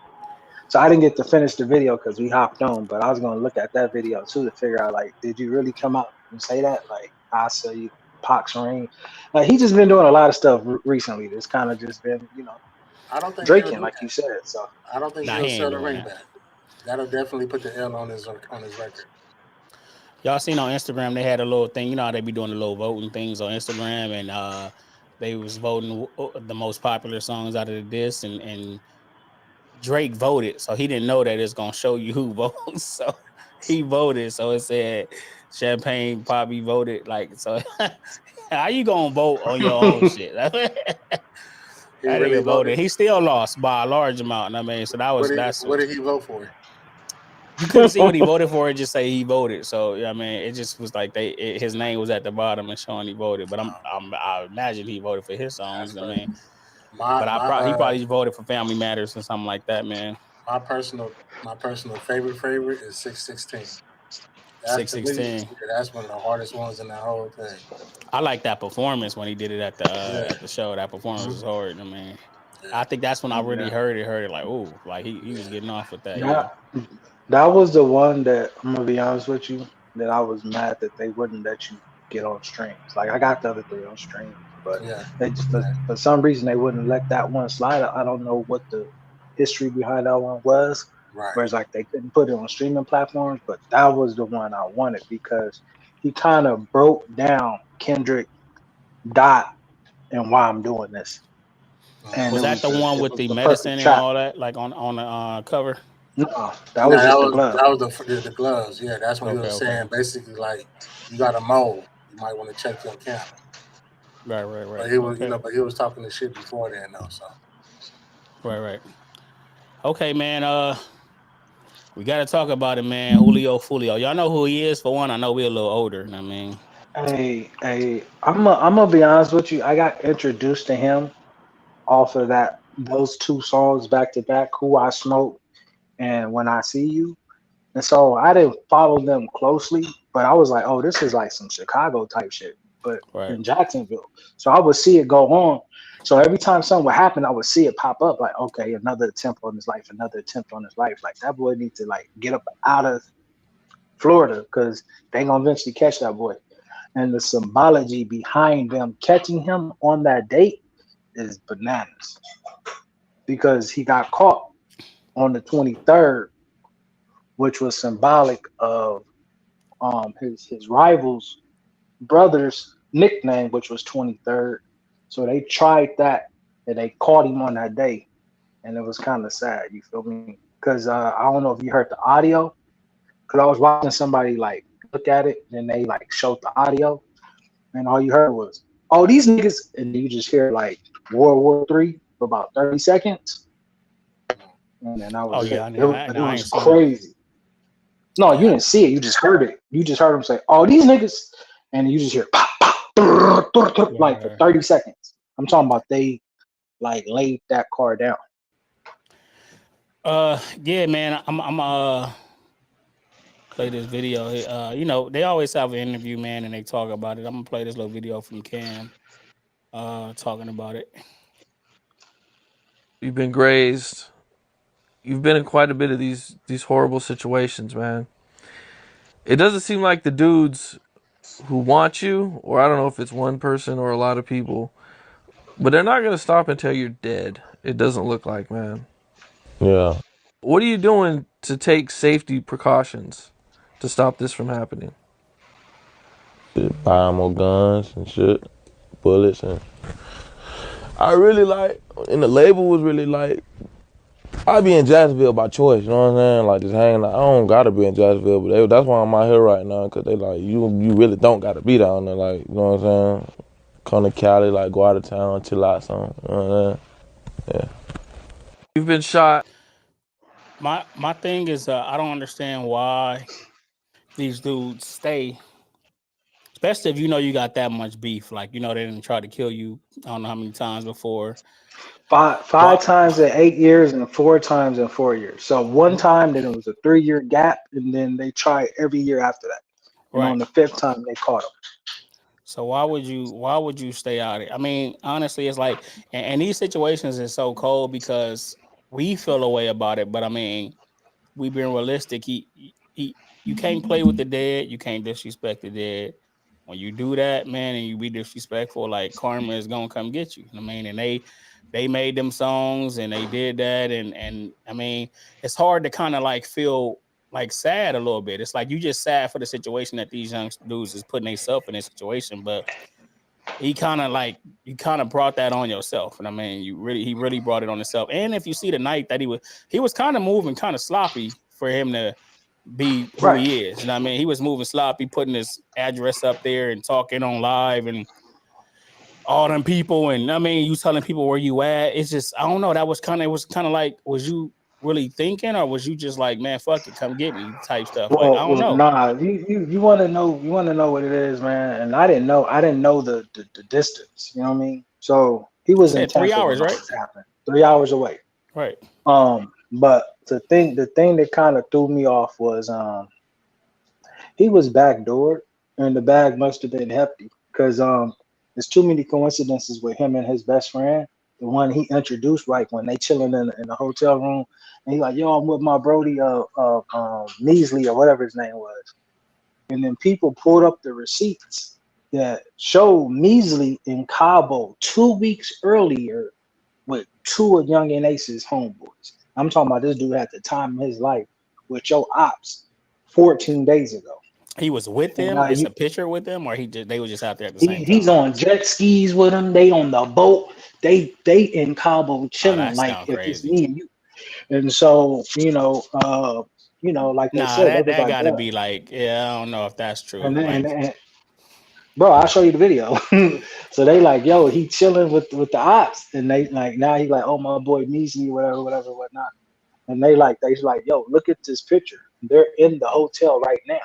So I didn't get to finish the video because we hopped on, but I was gonna look at that video too to figure out like, did you really come out and say that? Like, I sell you Pac's ring. Like he just been doing a lot of stuff recently. That's kind of just been, I don't think he'll Draking, do like you that. said. So I don't think Nah, he he'll ain't sell the doing ring that. back. That'll definitely put the L on his record. Y'all seen on Instagram they had a little thing. You know how they be doing the little voting things on Instagram, and they was voting the most popular songs out of the disc, and Drake voted, so he didn't know that it's gonna show you who votes. So he voted, so it said Champagne Poppy voted. Like, so how you gonna vote on your own shit? That He really nigga voted. voted. He still lost by a large amount. I mean, so that's What did he vote for? you couldn't see what he voted for. It just say he voted. So I mean, it just was like his name was at the bottom and showing he voted. But I imagine he voted for his That's songs. I crazy. mean, My but he probably voted for Family Matters or something like that, man. my personal my personal favorite is 616. That's Six to me, sixteen. yeah, that's one of the hardest ones in that whole thing. I like that performance when he did it Yeah. at the show. That performance Mhm. was hard. I mean, Yeah. I think that's when I really yeah, heard it like, oh, like he was Yeah. getting off with that. that Yeah. that was the one that I'm gonna be honest with you that I was mad that they wouldn't let you get on streams. Like I got the other three on streams, but Yeah. they just Yeah. for some reason they wouldn't let that one slide. I don't know what the history behind that one was. Right. Whereas like they couldn't put it on streaming platforms, but that was the one I wanted because he kind of broke down Kendrick Dot and why I'm doing this, and Mhm. Was that the one it with was the the perfect medicine and track. all that, like on the cover? No, that No, was just the glove. that was the gloves. Yeah, that's when he Okay, was okay. saying basically like you got a mole. You might want to check your account. Right. But he was, Okay. but he was talking the shit before then though. So Right. Okay, man. We gotta talk about it, man. Julio Fulio. Y'all know who he is for one. I know we're a little older. I mean, I'm gonna be honest with you. I got introduced to him off of those two songs back to back, "Who I Smoke" and "When I See You." And so I didn't follow them closely, but I was like, "Oh, this is like some Chicago type shit," but right. in Jacksonville. So I would see it go on. So every time something would happen, I would see it pop up. Like, okay, another attempt on his life, another attempt on his life. Like that boy needs to like get up out of Florida because they gonna eventually catch that boy. And the symbology behind them catching him on that date is bananas because he got caught on the 23rd, which was symbolic of his rival's brother's nickname, which was 23rd. So they tried that and they caught him on that day, and it was kind of sad. You feel me? Because I don't know if you heard the audio. Because I was watching somebody like look at it, and they like showed the audio, and all you heard was, "Oh, these niggas," and you just hear like World War III for about 30 seconds, and then that Oh was yeah, it. It I was ain't seen it. crazy. No, you Yeah. didn't see it. You just heard it. You just heard him say, "Oh, these niggas," and you just hear pop, pop, like for Right. 30 seconds. I'm talking about they like laid that car down. Yeah, man. I'm play this video. You know, they always have an interview, man, and they talk about it. I'm gonna play this little video from Cam, talking about it. You've been grazed. You've been in quite a bit of these horrible situations, man. It doesn't seem like the dudes who want you, or I don't know if it's one person or a lot of people, but they're not gonna stop until you're dead. It doesn't look like, man. Yeah. What are you doing to take safety precautions to stop this from happening? Buy more guns and shit, bullets, and I really like. And the label was really like. I be in Jacksonville by choice, you know what I'm saying? Like just hanging out. I don't gotta be in Jacksonville, but that's why I'm out here right now, cause they like you really don't gotta be down there, like you know what I'm saying? Come to Cali, like go out of town, chill out some, you know what I'm saying? Yeah. You've been shot. My thing is, I don't understand why these dudes stay, especially if you know you got that much beef. Like, you know, they didn't try to kill you. I don't know how many times before. Five times in 8 years and 4 times in 4 years. So one time, then it was a 3-year gap, and then they tried every year after that. And Right. on the 5th time, they caught him. So why would you stay out of it? I mean, honestly, it's like, and these situations is so cold because we feel a way about it, but I mean, we being realistic. You can't play with the dead. You can't disrespect the dead. When you do that, man, and you be disrespectful, like karma is gonna come get you. I mean, and they made them songs and they did that, and I mean, it's hard to kind of like feel like sad a little bit. It's like you just sad for the situation that these young dudes is putting themselves in this situation, but he kind of like you kind of brought that on yourself, and I mean, he really brought it on himself. And if you see the night that he was kind of moving kind of sloppy for him to be who Right. he is. And I mean, he was moving sloppy, putting his address up there and talking on live and all them people. And I mean, you telling people where you at. It's just, I don't know. It was kind of like, was you really thinking, or was you just like, man, fuck it, come get me type stuff? Like, I don't know. Nah. You want to know? You want to know what it is, man? And I didn't know. I didn't know the distance. You know what I mean? So he You was in said 3 Tampa hours, when all right? this happened. 3 hours away. Right. But the thing that kind of threw me off was he was backdoored, and the bag must have been hefty because there's too many coincidences with him and his best friend, the one he introduced right when they chilling in the hotel room, and he like, yo, I'm with my Brody Measley or whatever his name was, and then people pulled up the receipts that showed Measley in Cabo 2 weeks earlier with two of Young and Ace's homeboys. I'm talking about this dude had the time of his life with your ops 14 days ago. He was with And them. It's a picture with them, or they were just out there at the same he's time. on jet skis with him. They on the boat. They in Cabo Oh, chilling that like sound if it's crazy. me and you. And so like they Nah, said, they was that like, gotta yeah. be like, yeah, I don't know if that's true. And then, Like, bro, I'll show you the video. So they like, yo, he chilling with the ops, and they like now he like, oh my boy Measley, whatever, whatnot. And they like, yo, look at this picture. They're in the hotel right now.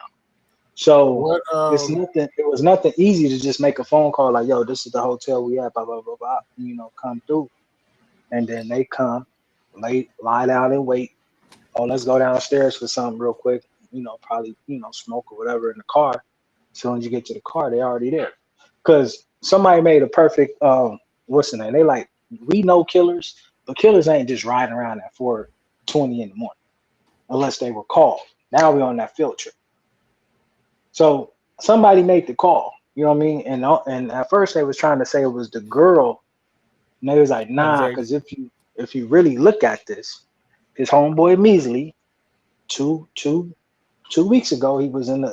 So What it's nothing. It was nothing easy to just make a phone call like, "Yo, this is the hotel we at." Blah blah blah blah. Come through, and then they come, lie down and wait. Oh, let's go downstairs for something real quick. Probably smoke or whatever in the car. As soon as you get to the car, they already there. Cause somebody made a perfect what's the name? They like we know killers, but killers ain't just riding around at 4:20 in the morning unless they were called. Now we're on that field trip. So somebody made the call, you know what I mean? And at first they was trying to say it was the girl, and they was like, that's nah, very because if you really look at this, his homeboy Measley, two weeks ago, he was in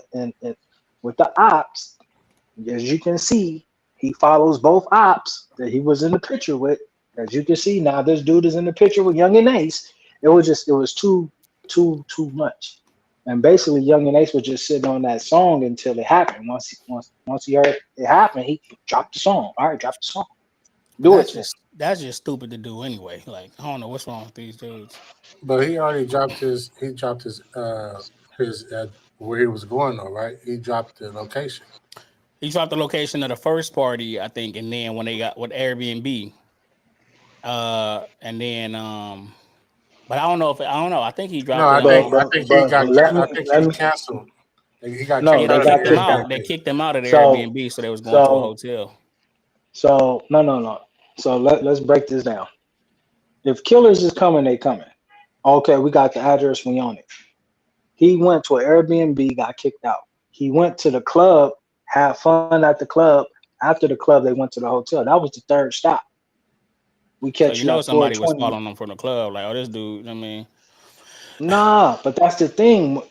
with the ops. As you can see, he follows both ops that he was in the picture with. As you can see now, this dude is in the picture with Young and Ace. It was too much. And basically, Young and Ace was just sitting on that song until it happened. Once he heard it happen, he dropped the song. All right, drop the song. But Do it for him. that's just stupid to do anyway. Like, I don't know what's wrong with these dudes. but he already dropped his where he was going though, right? He dropped the location. He dropped the location of the first party, I think, and then when they got with Airbnb, and then but I don't know. I think he No, dropped it I But think on. I but think he but got but let I me think let he me. canceled. He got No, Yeah, kicked they they out of got kicked the him kicked out. out. They Airbnb. kicked him out of the So Airbnb, so they was going to a so hotel. so no. So let's break this down. If killers is coming, they coming. Okay, we got the address. We on it. He went to an Airbnb, got kicked out. He went to the club, had fun at the club. After the club, they went to the hotel. That was the third stop. We So catch you you know at somebody was 4:20. following them from the club. Like, oh, this dude. I mean, Nah, but that's the thing.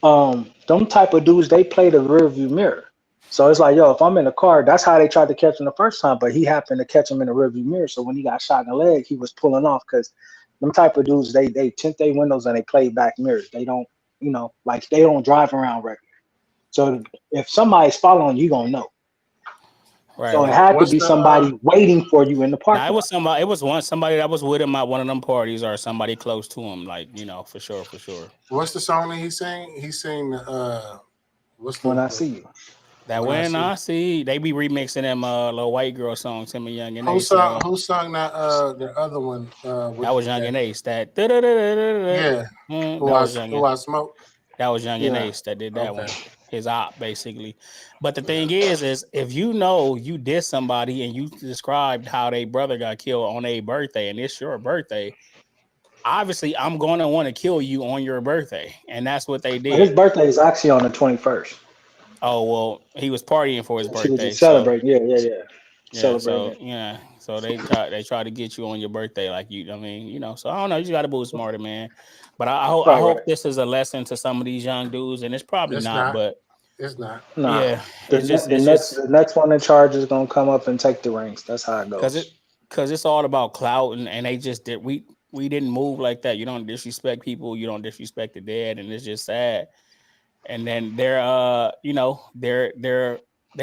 Them type of dudes, they play the rear view mirror. So it's like, yo, if I'm in the car, that's how they tried to catch him the first time, but he happened to catch him in the rear view mirror. So when he got shot in the leg, he was pulling off because them type of dudes, they tint their windows and they play back mirrors. They don't, like they don't drive around regular. So if somebody's following you, gonna know. So it right. had to What's be the somebody waiting for you in the Now it parking was lot. somebody. It was somebody that was with him at one of them parties, or somebody close to him. Like, for sure, for sure. what's the song that he sang? He sang what's When I the see you, That when I see they be remixing them little white girl songs, him and Young and Ace. Who sung that the other one with That was Young that? and Ace. That Yeah. that was Young Who and I smoke? that was Young and Yeah. Ace that did that Okay. one. His op basically. But the thing is if you know you diss somebody and you described how their brother got killed on a birthday and it's your birthday, obviously I'm gonna want to kill you on your birthday. And that's what they But his did. birthday is actually on the 21st. Oh well, he was partying for his He was birthday, just so celebrating. Yeah. yeah, Celebrating so it. yeah, so they try to get you on your birthday, like you. I mean, so I don't know. You just got to move smarter, man. But I Right, hope right. this is a lesson to some of these young dudes, and it's probably It's not, not. but It's not. Nah. yeah, it's just The it's next just the next one in charge is gonna come up and take the rings. That's how it because goes. it's all about clout, and they just did we didn't move like that. You don't disrespect people, you don't disrespect the dead, and it's just sad. And then they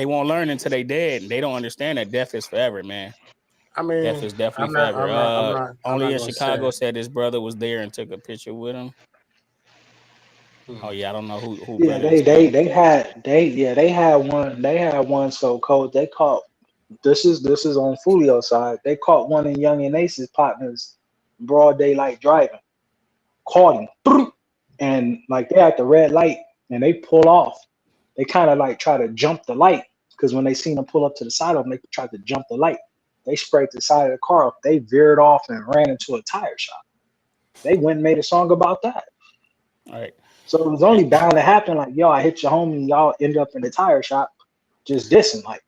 won't learn until they dead, and they don't understand that death is forever, man. I Death mean, is definitely forever. I'm Only not in gonna say. Chicago said his brother was there and took a picture with him. Oh Hmm. yeah, I don't know who Yeah, brother this was. they had one so cold they caught this is on Fulio side. They caught one of Young and Ace's partners broad daylight driving. Caught him. And like they at the red light and they pull off. They kind of like try to jump the light because when they seen him pull up to the side of them, they tried to jump the light. They sprayed the side of the car up. They veered off and ran into a tire shop. They went and made a song about that. All right. So it was only bound to happen. Like, yo, I hit your homie, y'all end up in the tire shop, just dissing. Like,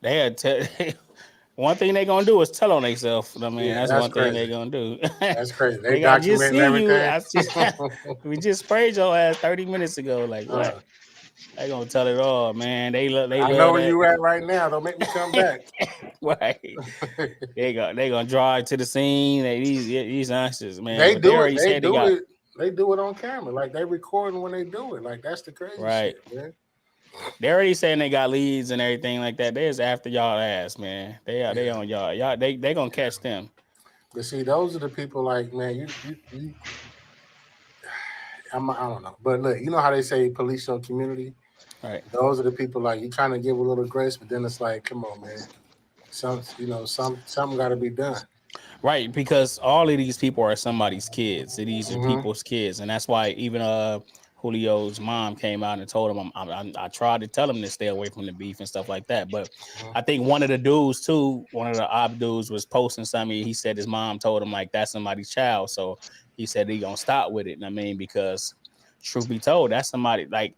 They had one thing they gonna do is tell on themselves. I mean, Yeah, that's that's one thing they crazy. gonna do. That's crazy. They Nigga, I just documenting seen you. everything. We just sprayed your ass 30 minutes ago. Like what? Uh, They gonna tell it all, man. They I know love where that. you at right now. Don't make me come back. Right. They gonna drive to the scene. These youngsters, man. They But they do it. already They said they do got it. They do it on camera. Like they recording when they do it. Like that's the crazy right. shit, man. They already saying they got leads and everything like that. They is after y'all ass, man. They Yeah. on y'all. They gonna catch them. But see, those are the people. Like, man, I don't know. But look, you know how they say police your community. Right. Those are the people. Like you trying to give a little grace, but then it's like, come on, man. Something got to be done. Right, because all of these people are somebody's kids. These are Hmm. people's kids, and that's why even Julio's mom came out and told him I tried to tell him to stay away from the beef and stuff like that. But I think one of the dudes too, one of the op dudes was posting something. He said his mom told him like that's somebody's child, so he said he gonna stop with it. And I mean, because truth be told, that's somebody like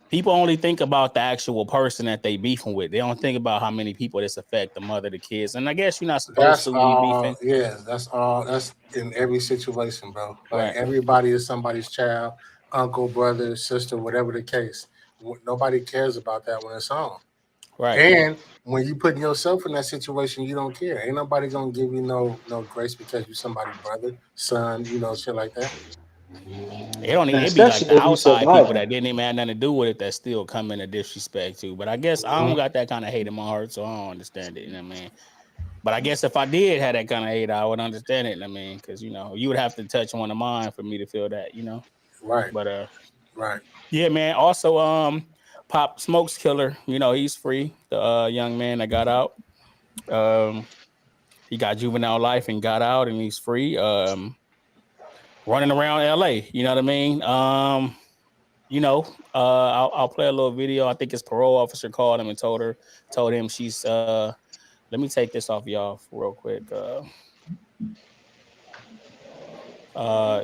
people only think about the actual person that they beefing with. They don't think about how many people this affect, the mother, the kids. And I guess you're not supposed That's to when you all. beefing. Yeah, that's all. That's in every situation, bro. Like Right. everybody is somebody's child, uncle, brother, sister, whatever the case. Nobody cares about that when it's on. Right. And when you putting yourself in that situation, you don't care. Ain't nobody gonna give you no grace because you somebody brother, son, shit like that. It don't and it be like especially the if you outside people surviving. that didn't even have nothing to do with it that still come in a disrespect too. But I guess I don't Hmm. got that kind of hate in my heart, so I don't understand it. You know what I mean? But I guess if I did have that kind of hate, I would understand it. I mean, because you would have to touch one of mine for me to feel that. Right, But right. yeah, man. Also, Pop Smoke's killer. He's free. The young man that got out. Um, he got juvenile life and got out, and he's free. Running around L.A. You know what I mean? I'll play a little video. I think his parole officer called him and told him she's. Let me take this off y'all real quick.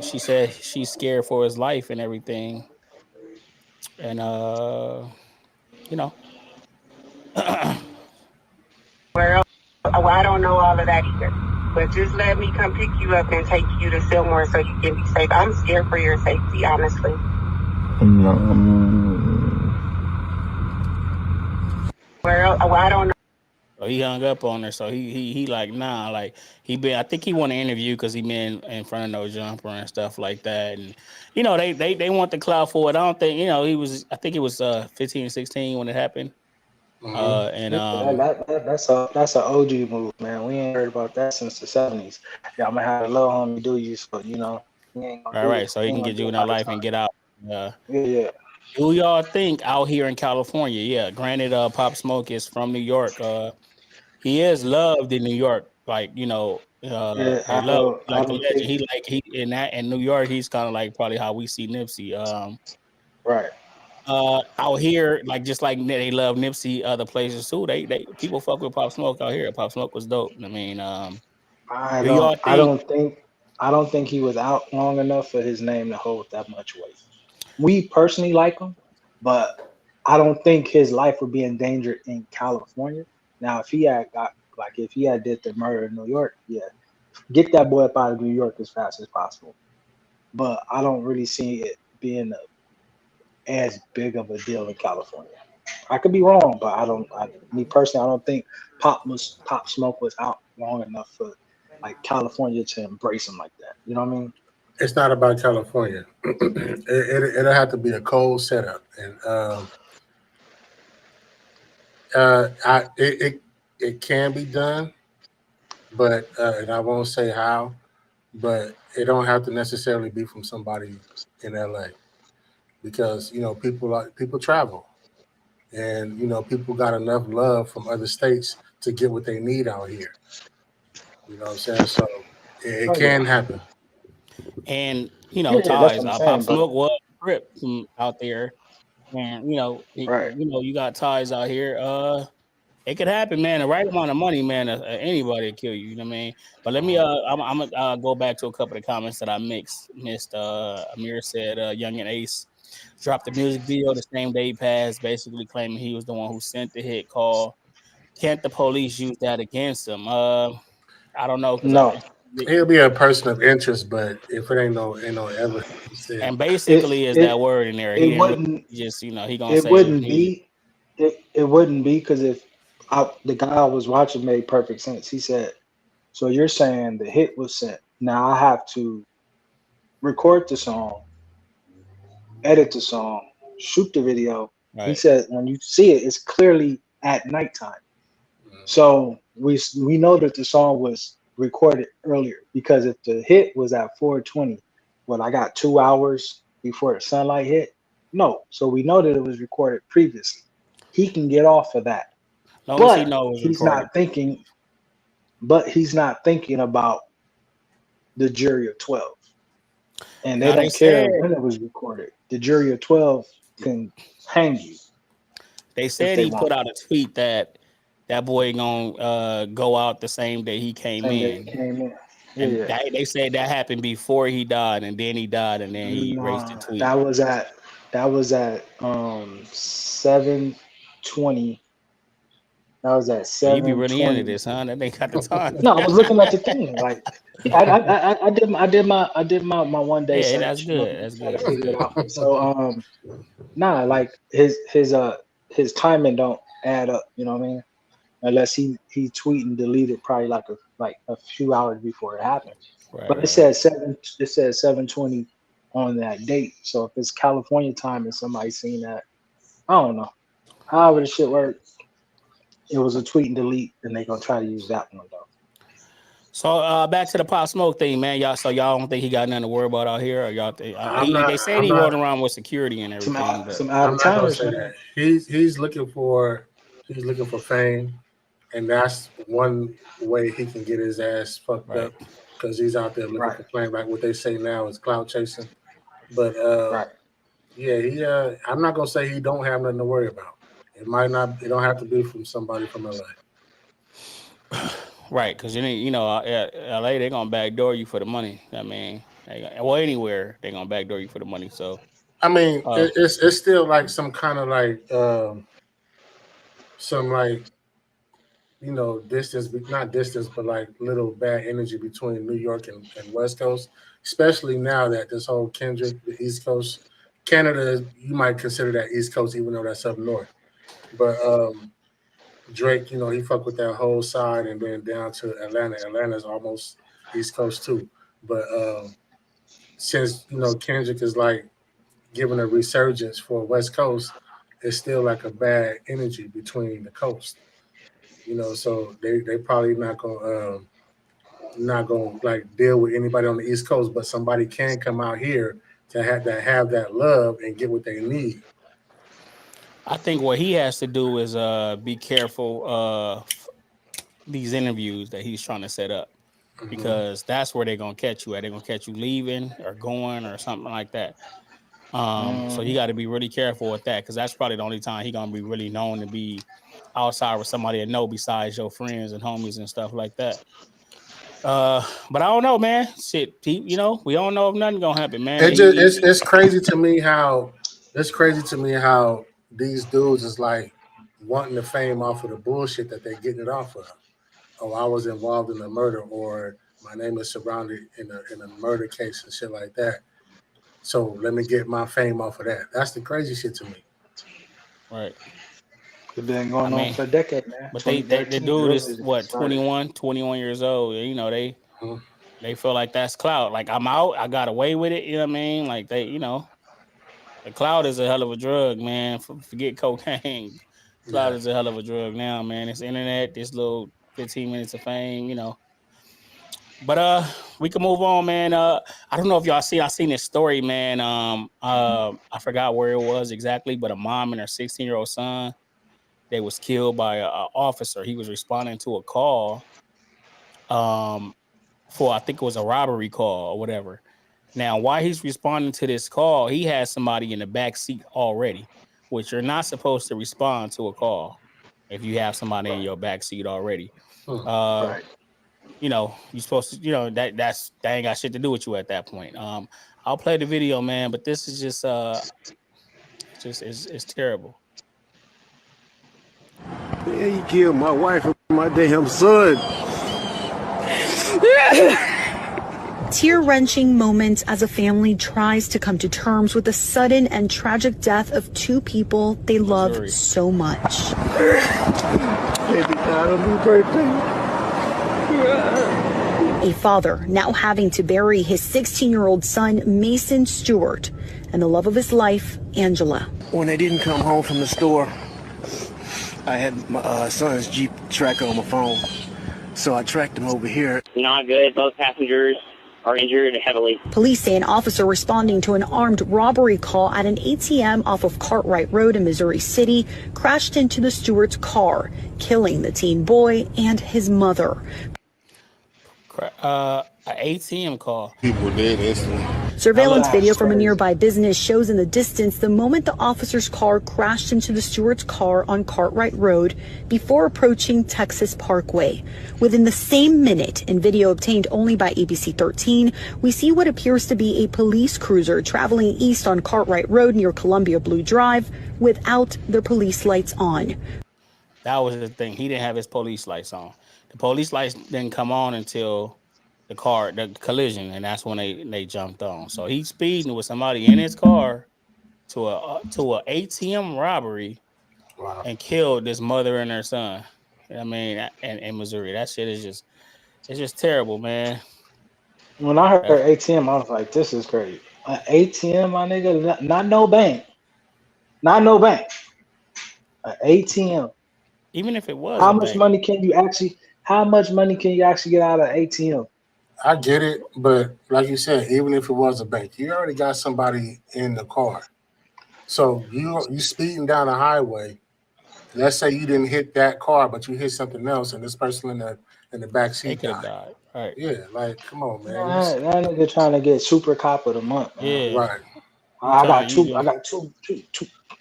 She said she's scared for his life and everything, and you know. Well, I don't know all of that either. But just let me come pick you up and take you to Silmore so you can be safe. I'm scared for your safety, honestly. Well, I don't know. So he hung up on her. So he like nah, like he been. I think he want to interview because he been in front of no jumper and stuff like that. And they want the clout for it. I don't think he was. I think it was 15, 16 when it happened. Hmm. And Yeah, that's a OG move, man. We ain't heard about that since the 70s. Yeah, I'm gonna have a little homie do you, so we ain't gonna right, do right. it. So We he ain't can gonna get do it juvenile by the life and time. get out. Uh, Yeah. Who y'all think out here in California? Yeah, granted, Pop Smoke is from New York. He is loved in New York, like Yeah, they love I like the don't legend. think He in New York. He's kind of like probably how we see Nipsey. right. Out here, like just like they love Nipsey, other places too. They people fuck with Pop Smoke out here. Pop Smoke was dope. I mean, I do don't y'all I think? don't think I don't think he was out long enough for his name to hold that much weight. We personally like him, but I don't think his life would be endangered in California. Now, if he had got like if he had did the murder in New York, yeah, get that boy up out of New York as fast as possible. But I don't really see it being as big of a deal in California. I could be wrong, but me personally, I don't think Pop Smoke was out long enough for like California to embrace him like that. You know what I mean? It's not about California. It'll have to be a cold setup, and it can be done, but and I won't say how, but it don't have to necessarily be from somebody in LA because people travel, and people got enough love from other states to get what they need out here. You know what I'm saying? So it Oh yeah, can happen. And yeah, that's ties. what I'm Pop saying. But Smoke was Crip from out there, and right, you got ties out here. It could happen, man. The right amount of money, man. Anybody will kill you. You know what I mean? But let me. I'm gonna go back to a couple of comments that I missed. Amir said, "Young and Ace dropped the music video the same day he passed, basically claiming he was the one who sent the hit call. Can't the police use that against him? I don't know because no, He'll be a person of interest, but if it ain't no evidence, then and it basically is that it word in there. He it didn't really wouldn't he just he gonna it say it was wouldn't music, be it wouldn't be because if the guy I was watching made perfect sense. He said, "So you're saying the hit was sent? Now I have to record the song, edit the song, shoot the video." He right? said, "When you see it, it's clearly at nighttime." So we know that the song was recorded earlier because if the hit was at 4:20, well, I got 2 hours before the sunlight hit. No, so we know that it was recorded previously. He can get off of that, As long as he but knows it was he's recorded. not thinking. But he's not thinking about the jury of 12, and they Now don't care when it was recorded. The jury of 12 can hang you they if said they he want. put out a tweet that that boy gonna go out the same day he came Same day he in, came in. Yeah, and yeah. they said that happened before he died, and then he died, and then he erased the Nah, tweet. that was at 7:20. That was at So you be seven really into twenty. this, huh? That they got the time. No, I was looking at the thing. Like, yeah, I did my one day Yeah, that's search. You know, good. That's try to good. That's figure it good. out. So nah, like his timing don't add up. You know what I mean? Unless he tweet and deleted probably like a few hours before it happened. Right, But it right, right. says 7:20 on that date. So if it's California time and somebody seen that, I don't know. However the shit works, it was a tweet and delete, and they gonna try to use that one though. So back to the Pop Smoke thing, man. Y'all don't think he got nothing to worry about out here, or y'all think I'm not. they said I'm he not. rolling around with security and Some everything, out but some out I'm of not gonna towners, say man. that. He's looking for fame, and that's one way he can get his ass fucked right. up because he's out there looking Right, for fame, like what they say now is clout chasing. But right. yeah, he. I'm not gonna say he don't have nothing to worry about. It might not. It don't have to be from somebody from LA. Right, because LA they're gonna backdoor you for the money. I mean, well anywhere they're gonna backdoor you for the money. So, I mean, uh, it's still like some kind of like some like distance, not distance, but like little bad energy between New York and West Coast, especially now that this whole Kendrick, the East Coast, Canada, you might consider that East Coast, even though that's up north. But Drake, he fucked with that whole side and then down to Atlanta. Atlanta's almost East Coast too. But since Kendrick is like giving a resurgence for West Coast, it's still like a bad energy between the coast. So they probably not gonna like deal with anybody on the East Coast, but somebody can come out here to have that love and get what they need. I think what he has to do is be careful of these interviews that he's trying to set up, Mm-hmm. because that's where they're gonna catch you at. They're gonna catch you leaving or going or something like that. So you got to be really careful with that, because that's probably the only time he gonna be really known to be outside with somebody that know besides your friends and homies and stuff like that. But I don't know, man. Shit, you know, we don't know if nothing gonna happen, man. It just it's crazy to me how these dudes is like wanting the fame off of the bullshit that they getting it off of. Oh, I was involved in a murder, or my name is surrounded in a murder case and shit like that. So let me get my fame off of that. That's the crazy shit to me. Right. It's been I going on mean, for a decade, man. but the 2013, dude really, is it what, started. 21 years old. You know, Mhm. they feel like that's clout. Like, I'm out, I got away with it. You know what I mean? Like, the clout is a hell of a drug, man. Forget cocaine. Clout Yeah. is a hell of a drug now, man. It's internet, this little 15 minutes of fame, you know. But we can move on, man. I don't know if y'all I seen this story, man. I forgot where it was exactly, but a mom and her 16-year-old son, they was killed by a officer. He was responding to a call um for, I think it was a robbery call or whatever. Now, while he's responding to this call, he has somebody in the back seat already, which you're not supposed to respond to a call if you have somebody in your back seat already. Hmm. Uh, Right. you know, you're supposed to, you know, that ain't got shit to do with you at that point. I'll play the video, man, but this is just it's terrible. Yeah, he killed my wife and my damn son. Tear-wrenching moments as a family tries to come to terms with the sudden and tragic death of two people they love Missouri. so much. Baby died on my birthday. A father now having to bury his 16-year-old son, Mason Stewart, and the love of his life, Angela. When they didn't come home from the store, I had my son's Jeep tracker on my phone. So I tracked him over here. Not good. Both passengers are injured heavily. Police say an officer responding to an armed robbery call at an ATM off of Cartwright Road in Missouri City crashed into the Stewart's car, killing the teen boy and his mother. An ATM call. People dead instantly. Surveillance That's video from a crazy. nearby business shows in the distance the moment the officer's car crashed into the Stewart's car on Cartwright Road before approaching Texas Parkway. Within the same minute, in video obtained only by ABC 13, we see what appears to be a police cruiser traveling east on Cartwright Road near Columbia Blue Drive without the police lights on. That was the thing. He didn't have his police lights on. The police lights didn't come on until the collision, and that's when they jumped on. So he's speeding with somebody in his car to a ATM robbery Wow. and killed this mother and her son. I mean, in Missouri, that shit is just terrible, man. When I heard Uh, ATM, I was like, this is crazy. An ATM, my nigga, not no bank. Not no bank. An ATM. Even if it was How a much bank, money can you actually get out of ATM? I get it, but like you said, even if it was a bank, you already got somebody in the car. So you speeding down the highway. Let's say you didn't hit that car, but you hit something else, and this person in the back they seat could have died. died. Right. Yeah, like come on, man. That nigga trying to get super cop of the month, man. Yeah. Right. You I trying got to you two. I going got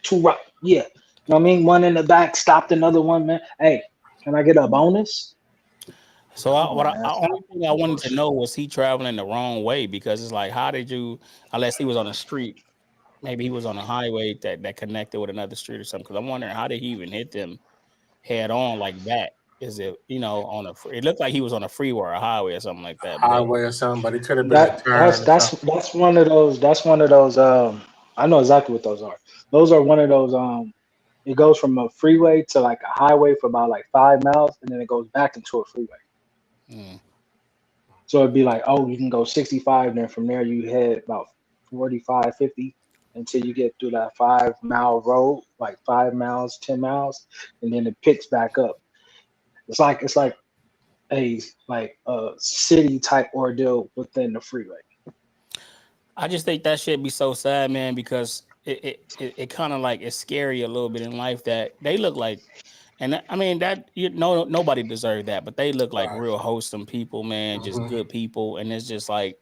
two right. Yeah. You know what I mean? One in the back stopped another one, man. Hey, can I get a bonus? So Come on, man. only Stop thing I wanted to bullshit. know was he traveling the wrong way, because it's like, how did you, unless he was on a street, maybe he was on a highway that connected with another street or something. Because I'm wondering, how did he even hit them head on like that? Is it, on it looked like he was on a freeway or a highway or something like that. But Highway or something, but it could have been a That turn or something. that's one of those. That's one of those. I know exactly what those are. Those are one of those. It goes from a freeway to like a highway for about like 5 miles, and then it goes back into a freeway. mm, So it'd be like, oh, you can go 65, then from there you head about 45, 50 until you get through that 5 mile road, like 5 miles, 10 miles, and then it picks back up. It's like a city type ordeal within the freeway. I just think that shit be so sad, man, because it kind of like it's scary a little bit in life that they look like, and I mean that nobody deserved that, but they look like Right. real wholesome people, man, just Mm-hmm. good people, and it's just like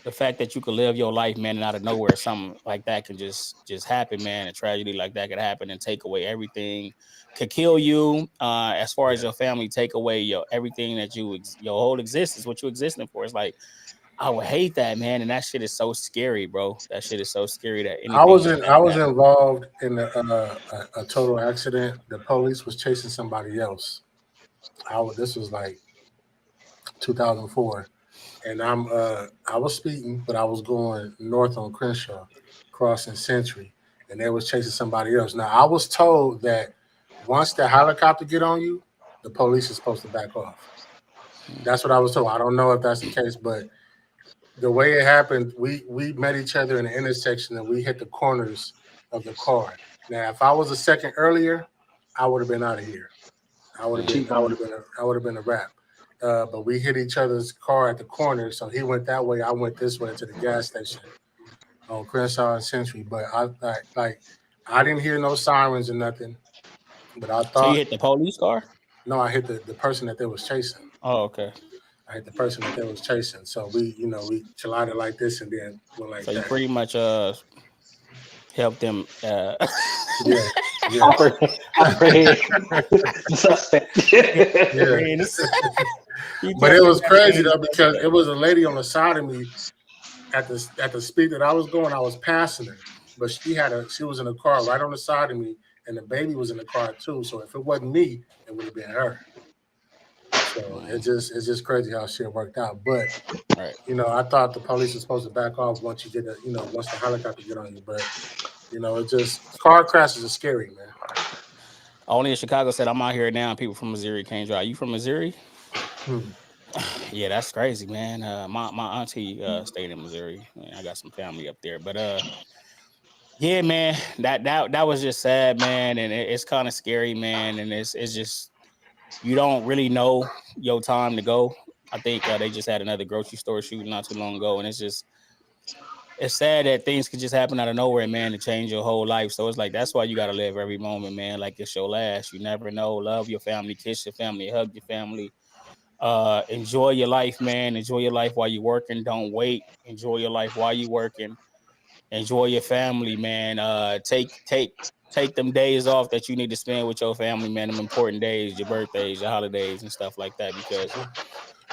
the fact that you could live your life, man, and out of nowhere something like that can just happen, man. A tragedy like that could happen and take away everything, could kill you. As far as Yeah. your family, take away your everything that your whole existence, what you existing for. It's like I would hate that, man, and that shit is so scary, bro. That shit is so scary that anything like that I could was happen. involved in a total accident. The police was chasing somebody else. This was like 2004, and I was speeding, but I was going north on Crenshaw, crossing Century, and they was chasing somebody else. Now I was told that once the helicopter get on you, the police is supposed to back off. That's what I was told. I don't know if that's the case, but the way it happened, we met each other in the intersection and we hit the corners of the car. Now, if I was a second earlier, I would have been out of here. T-bone. I would have been a wrap. But we hit each other's car at the corner, so he went that way, I went this way to the gas station on Crenshaw and Century. But I didn't hear no sirens or nothing. But I So you thought hit the police car? no, I hit the person that they was chasing. Oh, okay. I hit the person that they was chasing. So we collided like this and then went like So you that. pretty much helped them. Yeah, yeah. Apprehend the suspect. Yeah. You But it was definitely crazy got though because it was a lady on the side of me at the speed that I was going. I was passing her, but she was in a car right on the side of me, and the baby was in the car too. So if it wasn't me, it would have been her. So it's just crazy how shit worked out. But right. I thought the police was supposed to back off once you get once the helicopter get on you. But it just car crashes are scary, man. Only in Chicago said I'm out here now. And people from Missouri can't drive. You from Missouri? Hmm. Yeah, that's crazy, man. My auntie stayed in Missouri. I got some family up there, but yeah, man, that was just sad, man, and it's kind of scary, man, and it's just you don't really know your time to go. I think they just had another grocery store shooting not too long ago, and it's sad that things could just happen out of nowhere, man, to change your whole life. So it's like that's why you gotta live every moment, man, like it's your last. You never know. Love your family, kiss your family, hug your family. Enjoy your life, man. Enjoy your life while you're working. Don't wait. Enjoy your life while you're working. Enjoy your family, man. Take them days off that you need to spend with your family, man. Them important days, your birthdays, your holidays, and stuff like that, because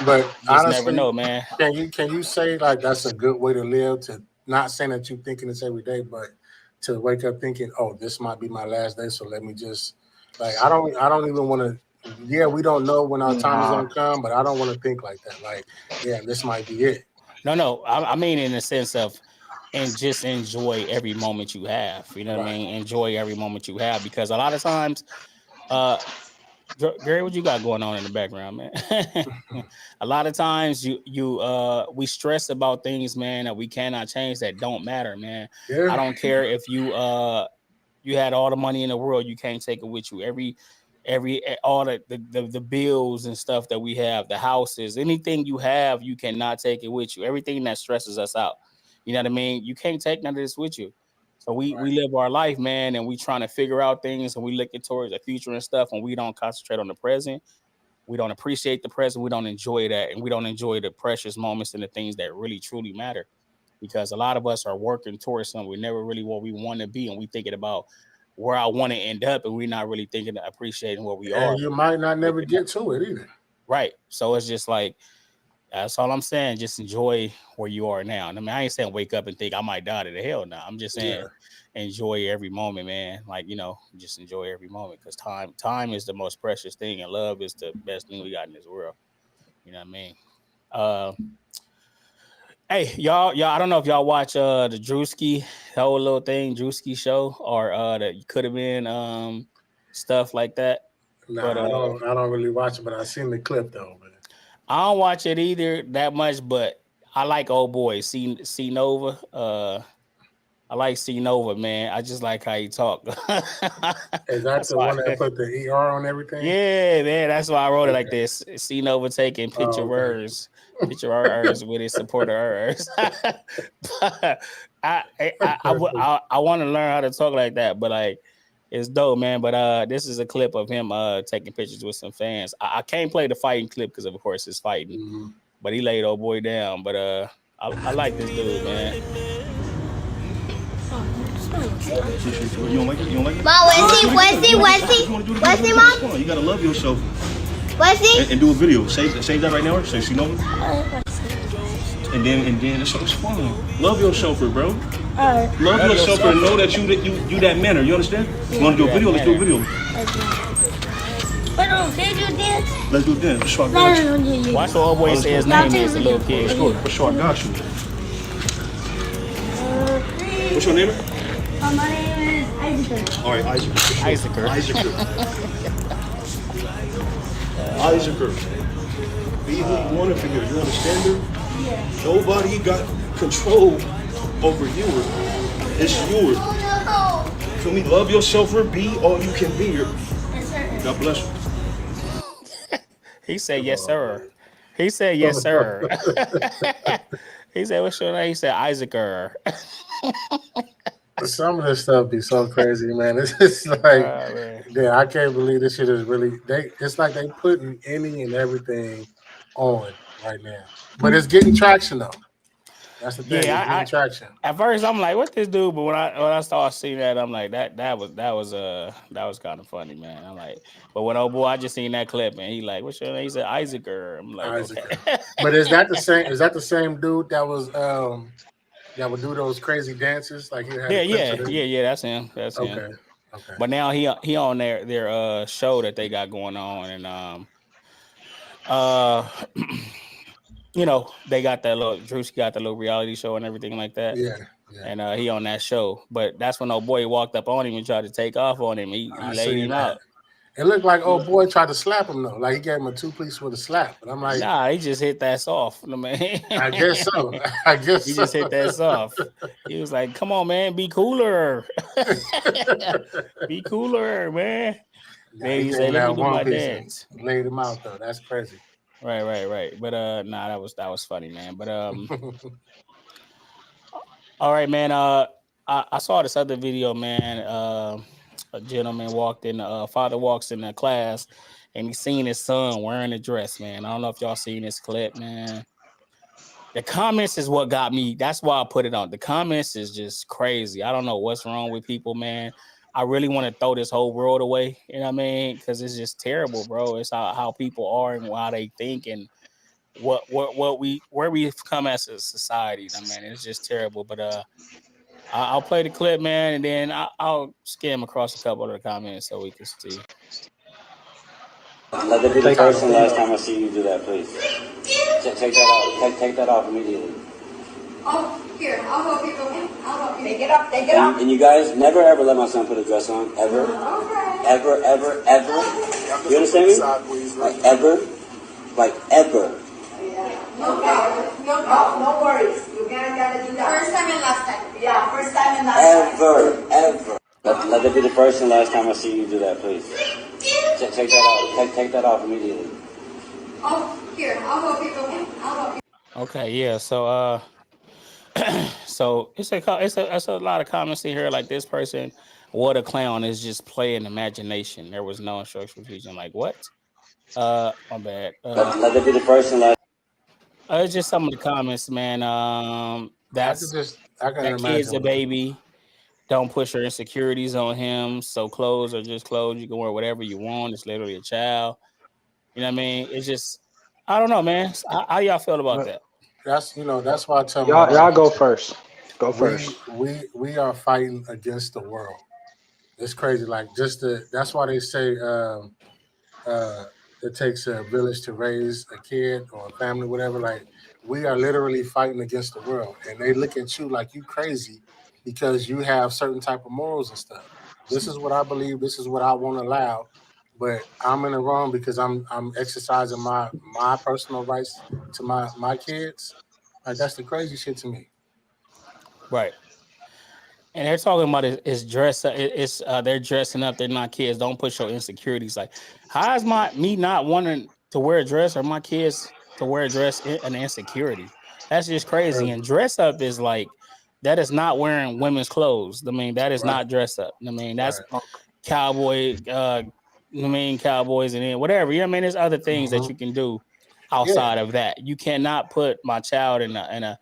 But you just never honestly, know, man. can you say like that's a good way to live? To not saying that you're thinking this every day, but to wake up thinking, oh, this might be my last day, so let me just like I don't even want to. Yeah, we don't know when our time is Nah. gonna come, but I don't want to think like that. Like, damn, this might be it. No. I mean in the sense of and just enjoy every moment you have. You know what I Right. mean? Enjoy every moment you have because a lot of times, uh, Gary, what you got going on in the background, man? A lot of times we stress about things, man, that we cannot change that don't matter, man. I Yeah. don't care if you had all the money in the world, you can't take it with you. All the bills and stuff that we have, the houses, anything you have, you cannot take it with you. Everything that stresses us out. You know what I mean? You can't take none of this with you. So we live our life, man, and we trying to figure out things and we looking towards the future and stuff, and we don't concentrate on the present. We don't appreciate the present. We don't enjoy that, and we don't enjoy the precious moments and the things that really truly matter. Because a lot of us are working towards something we never really what we want to be, and we thinking about where I want to end up, and we're not really thinking appreciating where we are. And you might not never Looking up. get to it either. Right. So it's just like that's all I'm saying. Just enjoy where you are now. And I mean, I ain't saying wake up and think I might die to the hell now. I'm just saying Yeah. enjoy every moment, man. Like, just enjoy every moment because time is the most precious thing, and love is the best thing we got in this world. You know what I mean? Uh, hey, y'all, I don't know if y'all watch the Drewski whole little thing, Drewski show, or that could have been stuff like that. But Nah, I don't really watch it, but I seen the clip though, man. I don't watch it either that much, but I like old boy C Nova. I like C-Nova, man. I just like how he talk. Is that the one that put the ER on everything? Yeah, man. That's why I wrote it like this. C-Nova taking picture words with his supporters. I want to learn how to talk like that, but like it's dope, man. But this is a clip of him taking pictures with some fans. I can't play the fighting clip because of course it's fighting, but he laid old boy down. But I like this dude, man. You don't like it? You don't like it? Mom, Wesley, Mom? You gotta love yourself. Wesley? And do a video. Save that right now. Say, you know. And then the show's fun. Love yourself, bro. Love yourself and know that you that manner. You understand? You wanna do a video? Let's do a video. Let's do a dance. For sure, I got you. Watch the old boy say his name is a little kid. For sure, I got you. What's your name? My name is Isaac. All right, Isaac. Isaac. Be who you want to be. You understand her? Yeah. Nobody got control over you. It's yours. Feel me? Love yourself or be all you can be. God bless you. He said, yes, sir. He said, yes, sir. He said, what's your name? He said, Isaac. Some of this stuff be so crazy, man. It's just like, yeah, I can't believe this shit is really. It's like they putting any and everything on right now, but it's getting traction though. That's the thing. Yeah, it's getting traction. At first, I'm like, "What this dude?" But when I started seeing that, I'm like, "That was kind of funny, man." I'm like, but when old boy, I just seen that clip, and he like, "What's your name?" He said, "Isaac." I'm like, Isaac. Okay. But is that the same? Is that the same dude that was that would do those crazy dances? Like he had yeah. That's him. That's him. Okay. But now he on their show that they got going on, and you know, they got that little Drewski got the little reality show and everything like that. Yeah. And he on that show. But that's when old boy walked up on him and tried to take off on him. He laid him out. It looked like old boy tried to slap him though. Like he gave him a 2-piece with a slap. But I'm like, nah, he just hit that soft, man. I guess so. He just hit that soft. He was like, come on, man, be cooler. Be cooler, man. Then he said, let me do my dance. Laid him out though. That's crazy. Right. But nah, that was funny, man. But all right, man. I saw this other video, man. A gentleman walked in. Father walks in the class, and he seen his son wearing a dress, man. I don't know if y'all seen this clip, man. The comments is what got me. That's why I put it on. The comments is just crazy. I don't know what's wrong with people, man. I really want to throw this whole world away. You know what I mean? Because it's just terrible, bro. It's how people are and how they think and where we've come as a society. I mean, it's just terrible. But I'll play the clip, man, and then I'll skim across a couple of the comments so we can see. Let that be the first and last time I see you do that, please. Take that off. Take that off immediately. Oh, here, I'll help you. I'll help you. Take it up. And you guys never ever let my son put a dress on, ever. Okay. Ever. You understand me? Like ever. No worries. You gotta do that. First time and last time. Yeah, first time and last time. Ever. Let that be the first and last time I see you do that, please. Take that off. Take that off immediately. Oh, here, I'll help you. Okay, yeah. So so it's a lot of comments in here. Like this person, what a clown is just playing imagination. There was no instructional teaching. Like what? My bad. Let that be the first and last. It's just some of the comments, man. That kid's a baby. Don't push your insecurities on him. So clothes are just clothes. You can wear whatever you want. It's literally a child. You know what I mean? It's just, I don't know, man. How y'all feel about that? That's why I tell y'all go first. Go first. We are fighting against the world. It's crazy. Like that's why they say it takes a village to raise a kid or a family, whatever. Like we are literally fighting against the world, and they look at you like you crazy because you have certain type of morals and stuff. This is what I believe. This is what I want to allow, but I'm in the wrong because I'm exercising my personal rights to my kids. Like that's the crazy shit to me. Right. And they're talking about it's dress. It's they're dressing up. They're not kids. Don't push your insecurities. Like, how is me not wanting to wear a dress or my kids to wear a dress an insecurity? That's just crazy. And dress up is like that is not wearing women's clothes. I mean, that is Right. not dress up. I mean, that's Right. cowboy. I mean, cowboys and then whatever. You know what I mean? There's other things that Mm-hmm. you can do Yeah. outside of that. You cannot put my child in a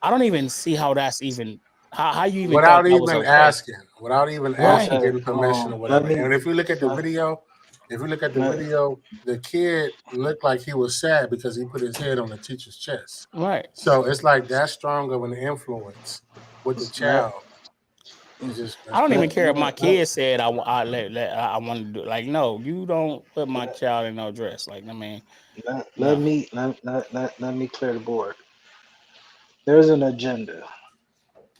I don't even see how that's even how you even thought Without that was even okay. asking, without even asking, Right. Okay. getting permission or Let whatever. me And if we look at the let, video, let, the kid looked like he was sad because he put his head on the teacher's chest. Right. So it's like that's strong of an influence with the let, child. It's just I that's don't even let, crazy. care if my let, let, kid said I want to do like no, you don't put my child in no dress. Like I mean, let no. me let me clear the board. There's an agenda.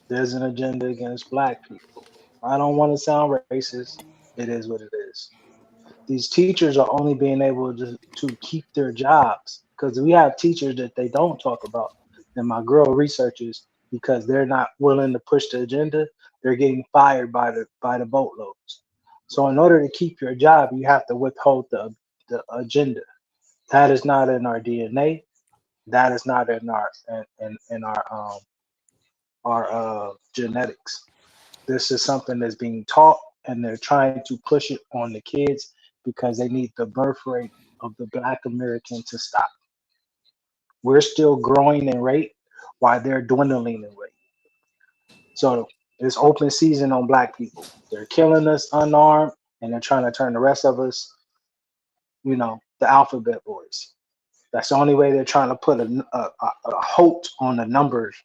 There's an agenda against black people. I don't want to sound racist. It is what it is. These teachers are only being able to keep their jobs because we have teachers that they don't talk about. And my girl researchers, because they're not willing to push the agenda, they're getting fired by the boatloads. So in order to keep your job, you have to withhold the agenda. That is not in our DNA. That is not in our genetics. This is something that's being taught, and they're trying to push it on the kids because they need the birth rate of the Black American to stop. We're still growing in rate while they're dwindling in rate. So it's open season on Black people. They're killing us unarmed, and they're trying to turn the rest of us, the alphabet boys. That's the only way they're trying to put a halt on the numbers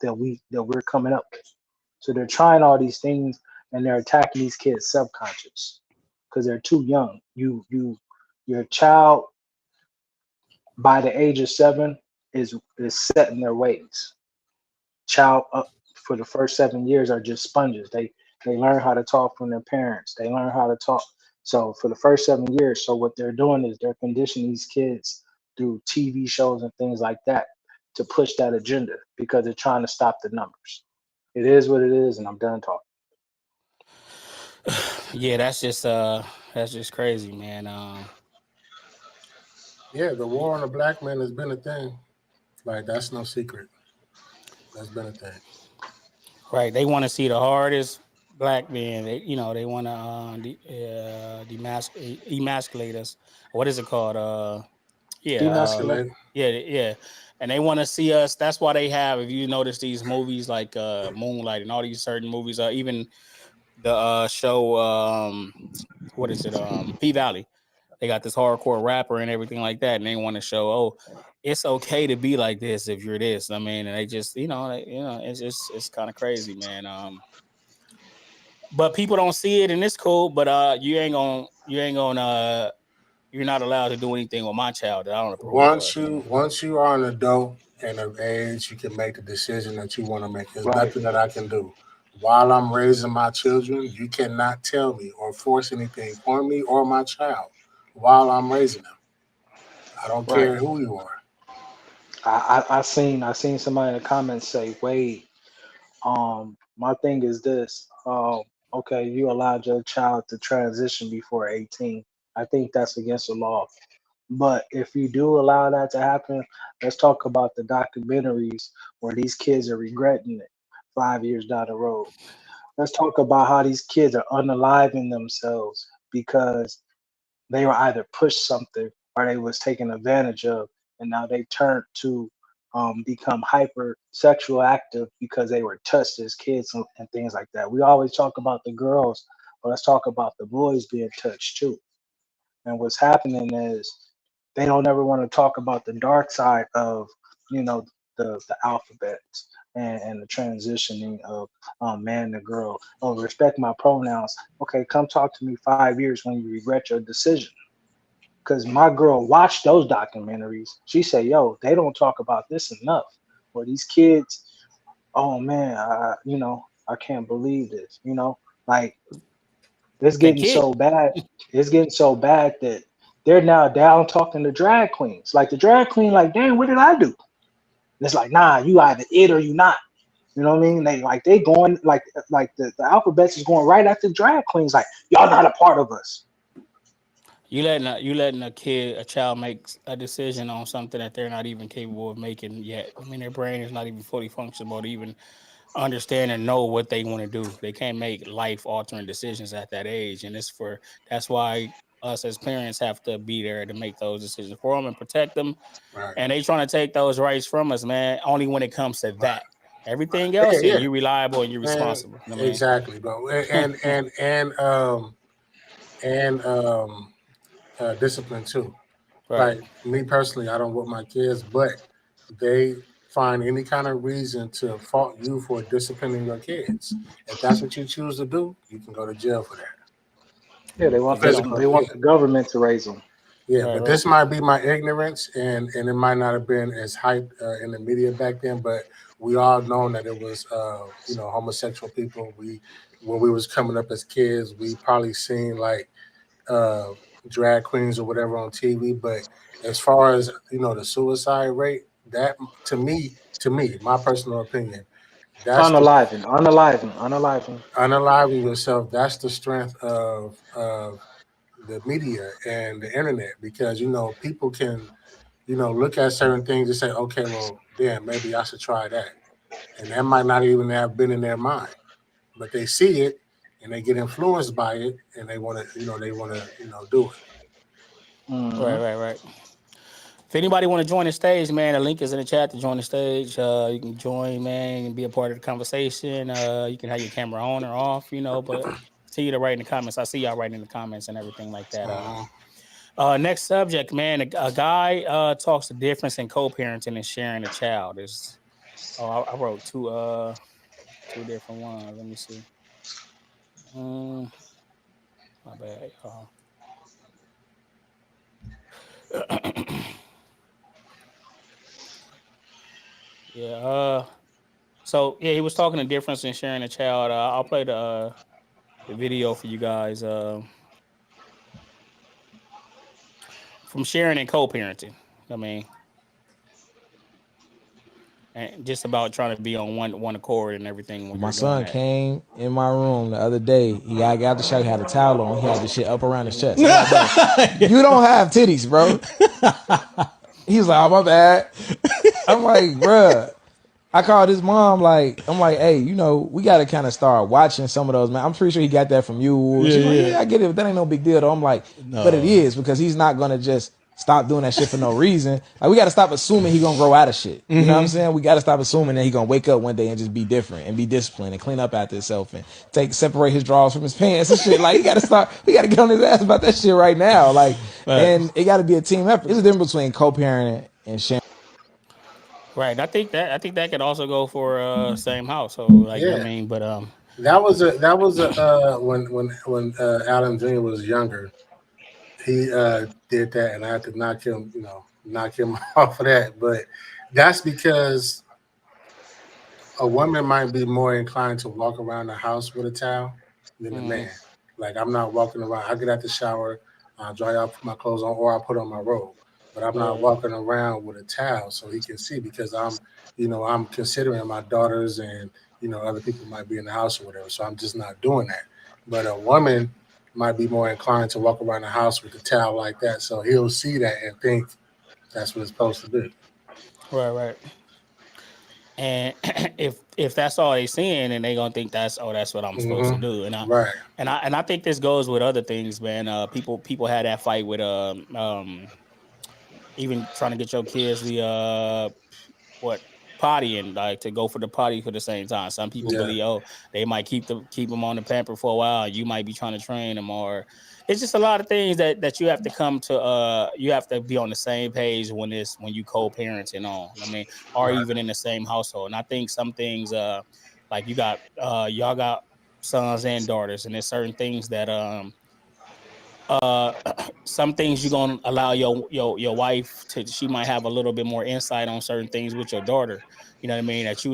that we're coming up with. So they're trying all these things and they're attacking these kids subconscious because they're too young. Your child by the age of 7 is set in their ways. Child up for the first 7 years are just sponges. They learn how to talk from their parents. They learn how to talk. So for the first 7 years, so what they're doing is they're conditioning these kids through TV shows and things like that to push that agenda because they're trying to stop the numbers. It is what it is, and I'm done talking. Yeah, that's just crazy, man. Yeah, the war on the black man has been a thing. Like that's no secret. That's been a thing. Right. They want to see the hardest black men. They want to emasculate us. What is it called? Yeah, Demasculate. Emasculate. yeah. And they want to see us. That's why they have. If you notice these movies like Moonlight and all these certain movies, even the show, what is it? P Valley. They got this hardcore rapper and everything like that, and they want to show, oh, it's okay to be like this if you're this. I mean, and they just, it's kind of crazy, man. But people don't see it, and it's cool. But you're not allowed to do anything with my child that I don't approve of. Once you are an adult and of age, you can make the decision that you want to make. There's Right. nothing that I can do. While I'm raising my children, you cannot tell me or force anything on me or my child while I'm raising them. I don't Right. care who you are. I seen somebody in the comments say, Wade, my thing is this. Okay, you allowed your child to transition before 18. I think that's against the law. But if you do allow that to happen, let's talk about the documentaries where these kids are regretting it 5 years down the road. Let's talk about how these kids are unaliving themselves because they were either pushed something or they was taken advantage of, and now they turned to become hyper sexual active because they were touched as kids and things like that. We always talk about the girls, but let's talk about the boys being touched too. And what's happening is they don't ever want to talk about the dark side of you know the alphabets and the transitioning of man to girl. Oh, respect my pronouns. Okay, come talk to me 5 years when you regret your decision. Because my girl watched those documentaries. She said, "Yo, they don't talk about this enough. Or these kids, oh man, I can't believe this. Like it's They getting kid. so bad. It's getting so bad that they're now down talking to drag queens. Like the drag queen, like, damn, what did I do? And it's like, nah, you either it or you not. You know what I mean? They going like the alphabets is going right after drag queens. Like y'all not a part of us. You letting a child make a decision on something that they're not even capable of making yet. I mean, their brain is not even fully functional to even understand and know what they want to do. They can't make life altering decisions at that age, and that's why us as parents have to be there to make those decisions for them and protect them. Right. And they trying to take those rights from us, man. Only when it comes to Right. that. Everything Yeah, else, yeah, yeah. you reliable and you're And responsible. You know what exactly, bro. I And discipline too. right. Like me personally, I don't whip my kids, but they find any kind of reason to fault you for disciplining your kids. If that's what you choose to do, you can go to jail for that. Yeah, Because they don't. they Physical, want yeah. the government to raise them. Yeah, Right, but right. this might be my ignorance, and it might not have been as hyped in the media back then. But we all known that it was, homosexual people. We when we was coming up as kids, we probably seen like uh, drag queens or whatever on TV. But as far as the suicide rate, that to me, my personal opinion, that's the Unaliving. unaliving yourself. That's the strength of the media and the internet because people can look at certain things and say, okay, well, damn, maybe I should try that, and that might not even have been in their mind, but they see it and they get influenced by it, and they want to do it. Right, Hmm. right, right. If anybody want to join the stage, man, the link is in the chat to join the stage. You can join, man, and be a part of the conversation. You can have your camera on or off, but continue to write in the comments. I see y'all writing in the comments and everything like that. Uh-huh. Next subject, man. A guy talks the difference in co-parenting and sharing a child. I wrote two different ones. Let me see. Mm, my bad, y'all. Yeah. So yeah, he was talking the difference in sharing a child. I'll play the video for you guys from sharing and co-parenting. I mean, and just about trying to be on one accord and everything when My you're doing son that. came in my room the other day. He got out the shower, he had a towel on, he had the shit up around his chest. I'm like, bro, you don't have titties, bro. He was like, oh, my bad. I'm like, bruh. I called his mom, I'm like, hey, we got to kind of start watching some of those, man. I'm pretty sure he got that from you. She's like, yeah, I get it, but that ain't no big deal, though. I'm like, but it is, because he's not going to just stop doing that shit for no reason. Like, we got to stop assuming he going to grow out of shit. You know what I'm saying? We got to stop assuming that he going to wake up one day and just be different and be disciplined and clean up after himself and separate his drawers from his pants and shit. Like, we got to get on his ass about that shit right now. Like, and it got to be a team effort. There's a difference between co-parenting and sharing. Right. I think that could also go for same household. Like I Yeah, mean, but that was a when Alan Jr. was younger. He did that, and I had to knock him off of that. But that's because a woman might be more inclined to walk around the house with a towel than a mm, man. Like I'm not walking around. I get out the shower, I dry off, put my clothes on, or I put on my robe. But I'm not right, walking around with a towel so he can see because I'm considering my daughters and other people might be in the house or whatever. So I'm just not doing that. But a woman might be more inclined to walk around the house with a towel like that, so he'll see that and think that's what it's supposed to be. right, right. And if that's all they seeing, then they gonna think that's what I'm supposed to Hmm. do. And I Right. and I and I think this goes with other things, man. People had that fight with even trying to get your kids the what potty and like to go for the potty for the same time. Some people Yeah. believe, oh, they might keep them on the pamper for a while. You might be trying to train them, or it's just a lot of things that you have to come to. You have to be on the same page when you co-parenting on. I mean, or Right. even in the same household. And I think some things, like y'all got sons and daughters, and there's certain things that uh some things you're gonna allow your wife to she might have a little bit more insight on certain things with your daughter. You know what I mean? That you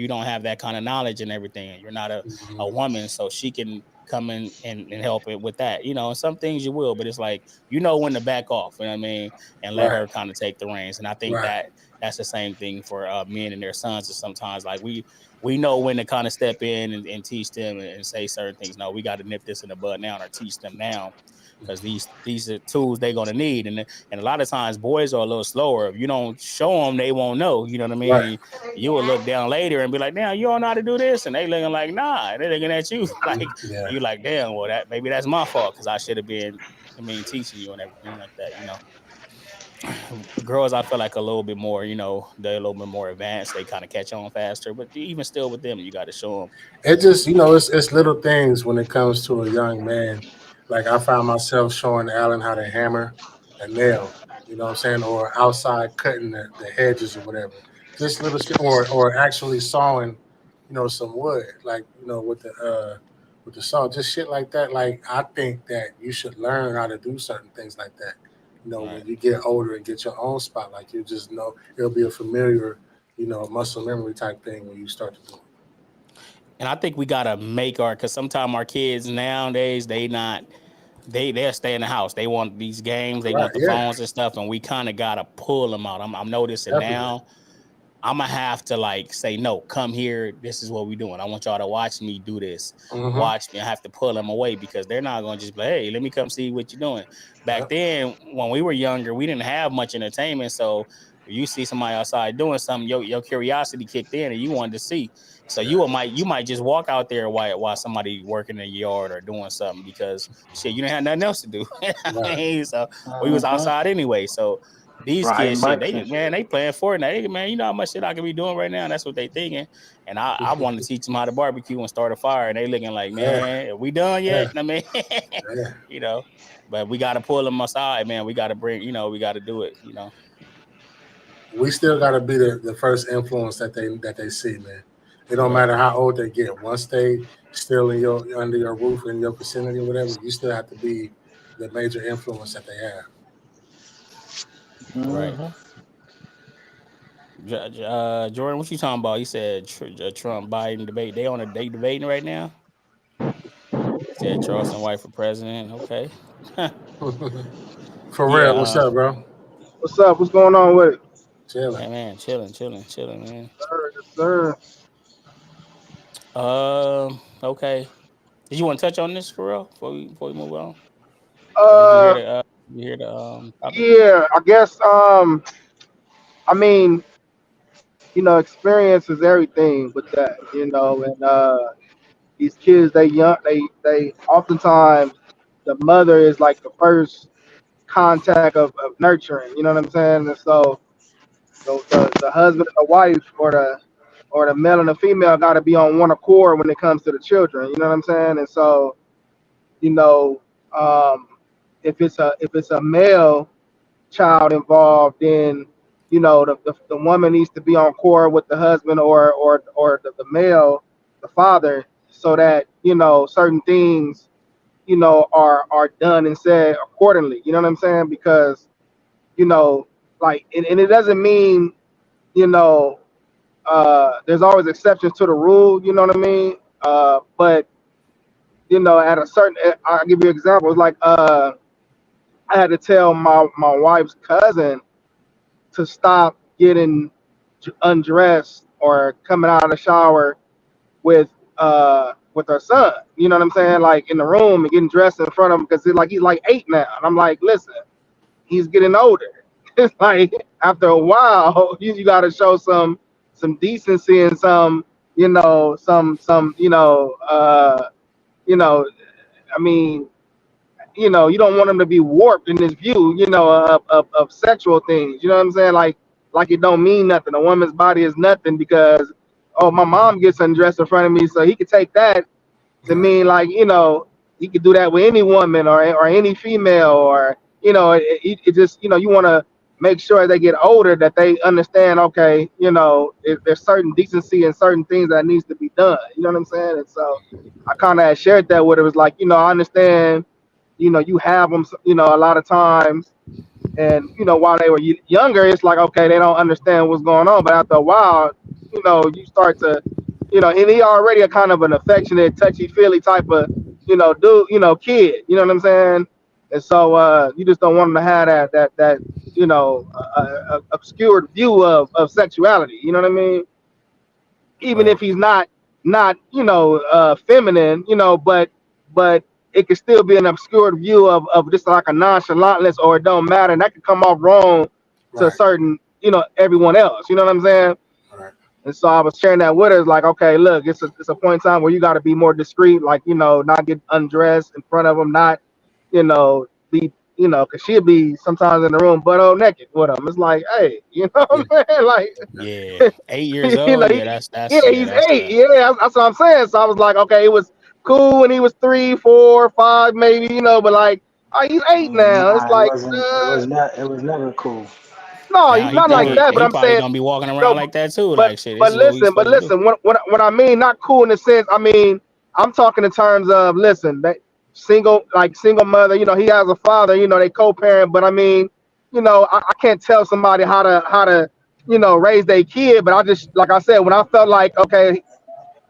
don't have that kind of knowledge and everything. You're not Mhm. a woman, so she can come in and help it with that. And some things you will, but it's like when to back off, you know what I mean, and let Right. her kind of take the reins. And I think Right. that's the same thing for men and their sons. Is sometimes like we know when to kind of step in and teach them and say certain things. No, we got to nip this in the bud now or teach them now because these are tools they're gonna need. And a lot of times boys are a little slower. If you don't show them, they won't know. You know what I Right. mean? You will look down later and be like, "Damn, you don't know how to do this," and they looking like, "Nah," and they looking at you like Yeah. you like, "Damn, well that maybe that's my fault because I should have been." I mean, teaching you and everything like that. Girls, I feel like a little bit more. They're a little bit more advanced. They kind of catch on faster. But even still, with them, you got to show them. It just, it's little things when it comes to a young man. Like I found myself showing Alan how to hammer a nail, you know what I'm saying, or outside cutting the hedges or whatever. Just little shit, or actually sawing, some wood, like with the saw, just shit like that. Like I think that you should learn how to do certain things like that. When Right. you get older and get your own spot, like you just know it'll be a familiar, muscle memory type thing when you start to do it. And I think we gotta make because sometimes our kids nowadays they'll stay in the house. They want these games, they Right? want the Yeah, phones and stuff, and we kind of gotta pull them out. I'm noticing definitely. now I'm gonna have to like say no. Come here. This is what we doing. I want y'all to watch me do this. Mm-hmm. Watch me. I have to pull them away because they're not gonna just be like, hey, let me come see what you're doing. Back Yep. then, when we were younger, we didn't have much entertainment, so you see somebody outside doing something, your curiosity kicked in and you wanted to see. So Yeah. you might just walk out there while somebody working in the yard or doing something because shit, you didn't have nothing else to do. Right. So we was outside anyway. So these Riding kids, shit, bikes they and shit. man, they playing Fortnite. Hey, man, you know how much shit I could be doing right now. And that's what they thinking. And I want to teach them how to barbecue and start a fire. And they looking like, Yeah. man, are we done Yeah. yet? I mean, Yeah. you know, but we got to pull them aside, man. We got to bring, we got to do it. We still got to be the first influence that they see, man. It don't Right. matter how old they get. Once they still in your under your roof in your vicinity or whatever, you still have to be the major influence that they have. Right. Hmm. Jordan, what you talking about? He said Trump Biden debate. They debating right now. He said Charleston White for president. Okay. For Yeah. real, what's up, bro? What's up? What's going on with it? Chilling. Hey man, chilling, man. Sir, yes, sir. Okay. Did you want to touch on this for real before we move on, or did you hear Uh, the topic? yeah, I guess. I mean, experience is everything with that, and these kids, they oftentimes the mother is like the first contact of nurturing. You know what I'm saying? And so the husband and the wife or the male and the female got to be on one accord when it comes to the children. You know what I'm saying? And so you know, um, if it's a male child involved, then the woman needs to be on court with the husband or the male, the father, so that certain things are done and said accordingly. You know what I'm saying? Because you know, and it doesn't mean you know there's always exceptions to the rule. You know what I mean? But at a certain, I'll give you examples. Like, I had to tell my wife's cousin to stop getting undressed or coming out of the shower with her son. You know what I'm saying? Like in the room and getting dressed in front of him because he's like 8 now, and I'm like, listen, he's getting older. It's like after a while, you got to show some decency and some you know. I mean, you don't want them to be warped in this view, of sexual things. You know what I'm saying? Like it don't mean nothing. A woman's body is nothing because, oh, my mom gets undressed in front of me, so he could take that to Right. mean like, he could do that with any woman or any female or, it just, you want to make sure they get older that they understand, okay, there's certain decency and certain things that needs to be done. You know what I'm saying? And so I kind of shared that with it. It was like, I understand you have them, a lot of times. And, while they were younger, it's like, okay, they don't understand what's going on. But after a while, you start to, and he already a kind of an affectionate, touchy feely type of, dude, kid, you know what I'm saying? And so you just don't want them to have that obscured view of sexuality. You know what I mean? even if he's not feminine, but it could still be an obscured view of just like a nonchalantness, or it don't matter, and that could come off wrong to Right. certain everyone else. You know what I'm saying? Right. And so I was sharing that with her. It's like, okay, look, it's a point in time where you got to be more discreet, like not get undressed in front of them, not be because she'll be sometimes in the room butt naked with him. It's like, hey, what Yeah. I'm saying? Like, Yeah, 8 years old. Yeah, yeah, yeah, he's that's 8. Yeah, that's what I'm saying. So I was like, okay, it was cool when he was 3, 4, 5, maybe, but like, he's 8 now. It's Nah, it like, wasn't. It was not. It was never cool. no, now he's he not think like Never that. But he cool. I'm probably saying, gonna be walking no, around like that too. but Like shit, this but is what we listen, supposed to do. what I mean, not cool in the sense. I mean, I'm talking in terms of listen, that single mother. He has a father. They co-parent. But I mean, I can't tell somebody how to raise their kid. But I just, like I said, when I felt like, okay,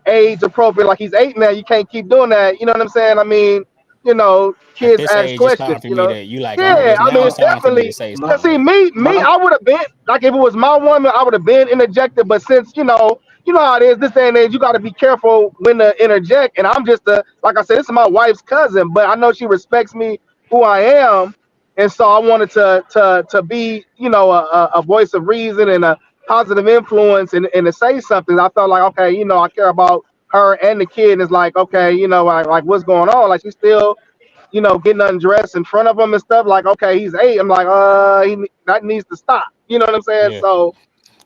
age appropriate, like he's 8 now, you can't keep doing that. You know what I'm saying? I mean, At kids this ask age, it's questions. time for me to. You like Yeah, I now? mean, It's time for me to definitely. say My, Cause something. see, Yeah. me, my. I would have been like, if it was my woman, I would have been interjected. But since how it is this day and age, you got to be careful when to interject. And I'm just like I said, this is my wife's cousin, but I know she respects me, who I am, and so I wanted to be, a voice of reason and a positive influence, and to say something. I felt like, okay, I care about her and the kid. And it's like, okay, like what's going on? Like she's still, getting undressed in front of him and stuff. Like, okay, he's 8. I'm like, that needs to stop. You know what I'm saying? Yeah. So,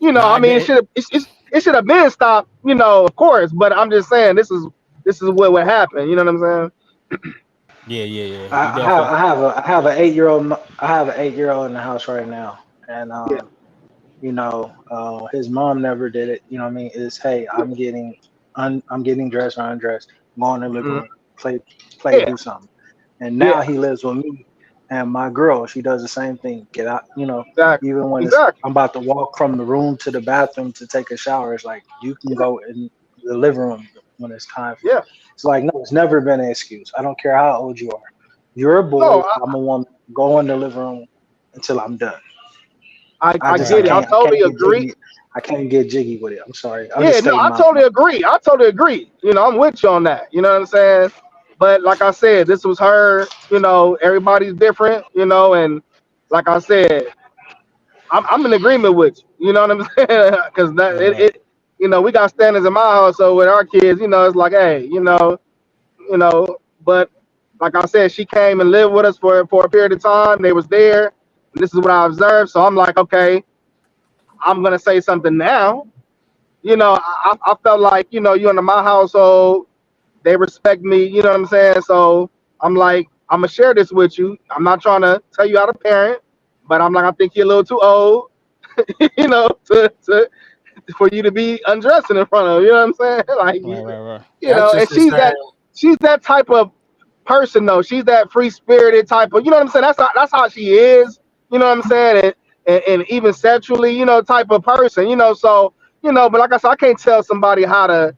No, I I mean, did. it should have been stopped. Of course. But I'm just saying, this is what would happen. You know what I'm Yeah, yeah, yeah. I, You I have. definitely. I have an 8-year-old. I have an 8-year-old in the house right now, and saying? his mom never did it. You know what I mean? Is hey, I'm getting dressed or undressed, go in the living Yeah. room, play, Yeah. do something. And now Yeah. he lives with me, and my girl, she does the same thing. Get out, Exactly. even when Exactly. I'm about to walk from the room to the bathroom to take a shower, it's like you can go in the living room when it's time for. Yeah. It's like no, it's never been an excuse. I don't care how old you are. You're a boy. No, I'm a woman. Go in the living room until I'm done. I I just I get it. Right, I can't I totally can't get agree. jiggy. I can't get jiggy with it. I'm sorry. I'm just Yeah, no, stating I my totally agree. I totally agree. I'm with you on that. You know what I'm saying? But like I said, this was her. Everybody's different. And like I said, I'm in agreement with you. You know what I'm saying? Because that right, right. we got standards in my household with our kids. It's like, hey, but like I said, she came and lived with us for a period of time. They was there. And this is what I observed. So I'm like, okay, I'm gonna say something now. I felt like, you under my household, they respect me, you know what I'm saying? So I'm like, I'm gonna share this with you. I'm not trying to tell you how to parent, but I'm like, I think you're a little too old, for you to be undressing in front of, you know what I'm saying? Like, Right, right, right. That's and just the same. she's that type of person though. She's that free spirited type of, you know what I'm saying? That's how she is, you know what I'm saying? And even sexually, type of person, so, but like I said, I can't tell somebody how to,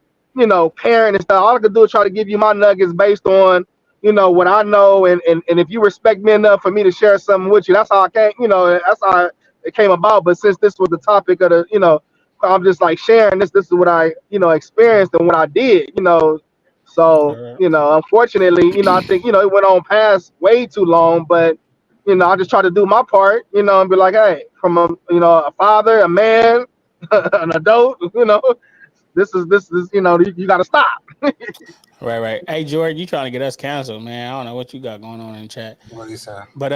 parent and stuff. All I can do is try to give you my nuggets based on, what I know, and if you respect me enough for me to share something with you, that's how I came, that's how it came about. But since this was the topic of the, I'm just like sharing this is what I, experienced and what I did, All so, right. unfortunately, I think, it went on past way too long, but, I just try to do my part, and be like, hey, from a father, a man, an adult, this is, you got to stop. Right, right. Hey, Jordan, you trying to get us canceled, man? I don't know what you got going on in chat, What he say? but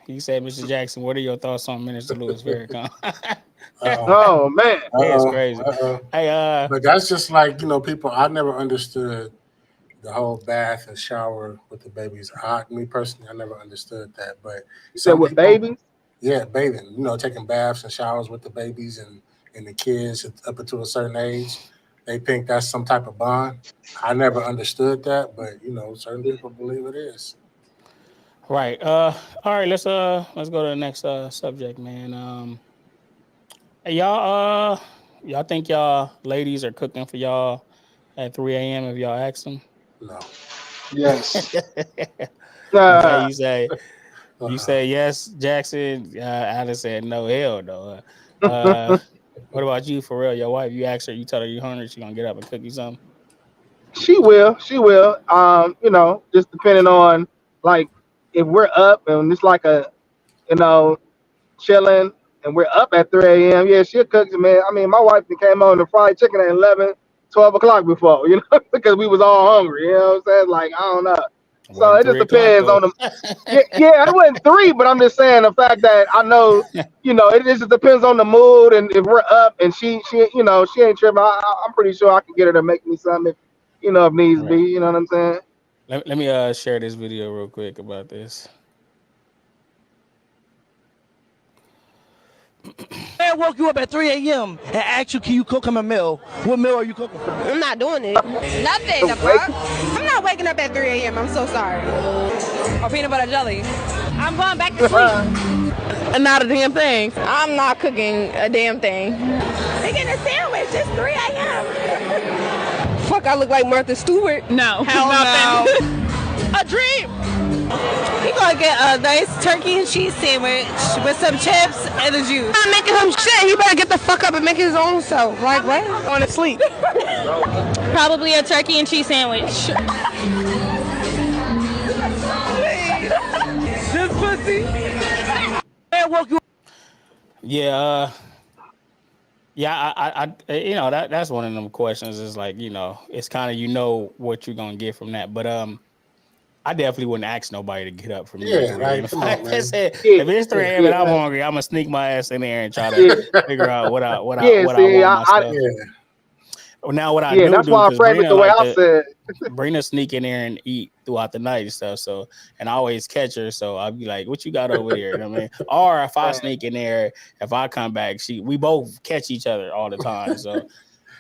he said, Mr. Jackson, what are your thoughts on Minister Louis Farrakhan? Uh-oh. Oh, man. It's Uh-oh. crazy. Uh-oh. Hey, But that's just like, people, I never understood the whole bath and shower with the babies. Me personally, I never understood that. But You said some with people, babies? yeah, bathing, taking baths and showers with the babies and the kids up until a certain age, they think that's some type of bond. I never understood that, but certain people believe it is. right. All right. Let's go to the next subject, man. Hey, y'all think y'all ladies are cooking for y'all at 3 a.m. if y'all ask them? No. yes. Okay, Uh, you Uh-uh. say yes, Jackson. I just said no, hell no. Uh, What about you, for real? Your wife, you ask her, you tell her you hungry, she gonna get up and cook you something. She will. She will. Just depending on like if we're up and it's like a you know chilling and we're up at 3 a.m. Yeah, she'll cook. Man, I mean, my wife came on the fried chicken at 11, 12 o'clock before, because we was all hungry. You know what I'm saying? Like I don't know. So Wasn't it just 3 o'clock depends though. on the. Yeah, yeah, it wasn't three, but I'm just saying the fact that I know, it just depends on the mood and if we're up and she ain't tripping. I'm pretty sure I can get her to make me something if needs be. Right. You know what I'm saying? Let me share this video real quick about this. I woke you up at 3 a.m. and asked you, can you cook him a meal? What meal are you cooking for me? I'm not doing it. Nothing. The fuck? I'm not waking up at 3 a.m. I'm so sorry. Or peanut butter jelly. I'm going back to sleep. Not a damn thing. I'm not cooking a damn thing. Making a sandwich. It's 3 a.m. Fuck, I look like Martha Stewart. No. Hell no. A dream. He gonna get a nice turkey and cheese sandwich with some chips and a juice. I'm making him shit. He better get the fuck up and make his own self. Like what? Going to sleep. Probably a turkey and cheese sandwich. This pussy. I woke you Yeah, that's one of them questions. Is like it's kind of what you're gonna get from that, but I definitely wouldn't ask nobody to get up for me at Yeah, 3 a.m. like come on, man. If Yeah, it's 3 a.m. and I'm hungry, I'm gonna sneak my ass in there and try yeah, to figure out what I yeah. See, want myself. Yeah, Now what I yeah. do That's why I because framed it the way I said. Brina sneak in there and eat throughout the night and stuff. So, and I always catch her. So I'll be like, "What you got over there?" You know what I mean? Or if I sneak in there, if I come back, we both catch each other all the time. So,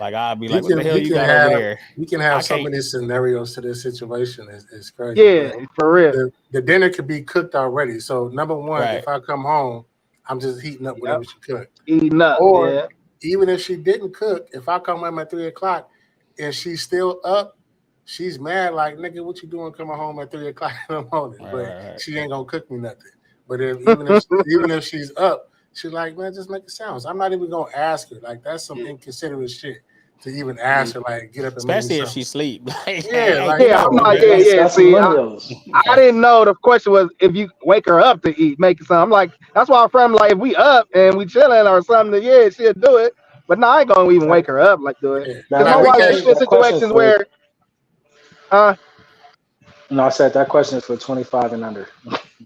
like I'll be like, "What the hell you got over there?" You can have I so can't. many scenarios to this situation. It's crazy. Yeah, for real. The dinner could be cooked already. So number one, Right. if I come home, I'm just heating up whatever she cooked. Eating up, Or yeah. even if she didn't cook, if I come home at 3 o'clock and she's still up, she's mad. Like, nigga, what you doing coming home at 3 o'clock in the morning? But she ain't gonna cook me nothing. But even if she's up, she's like, man, just make it sounds. I'm not even gonna ask her. Like, that's some inconsiderate shit to even ask her. Like, get up and especially make me if she sleep. yeah, like Yeah, I'm like, yeah. See, I didn't know the question was if you wake her up to eat, make something. I'm like, that's why I'm from. Like, if we up and we chilling or something, yeah, she'll do it. But no, I ain't gonna even wake her up like do it. Because my wife has been situations where, No, I said that question is for 25 and under.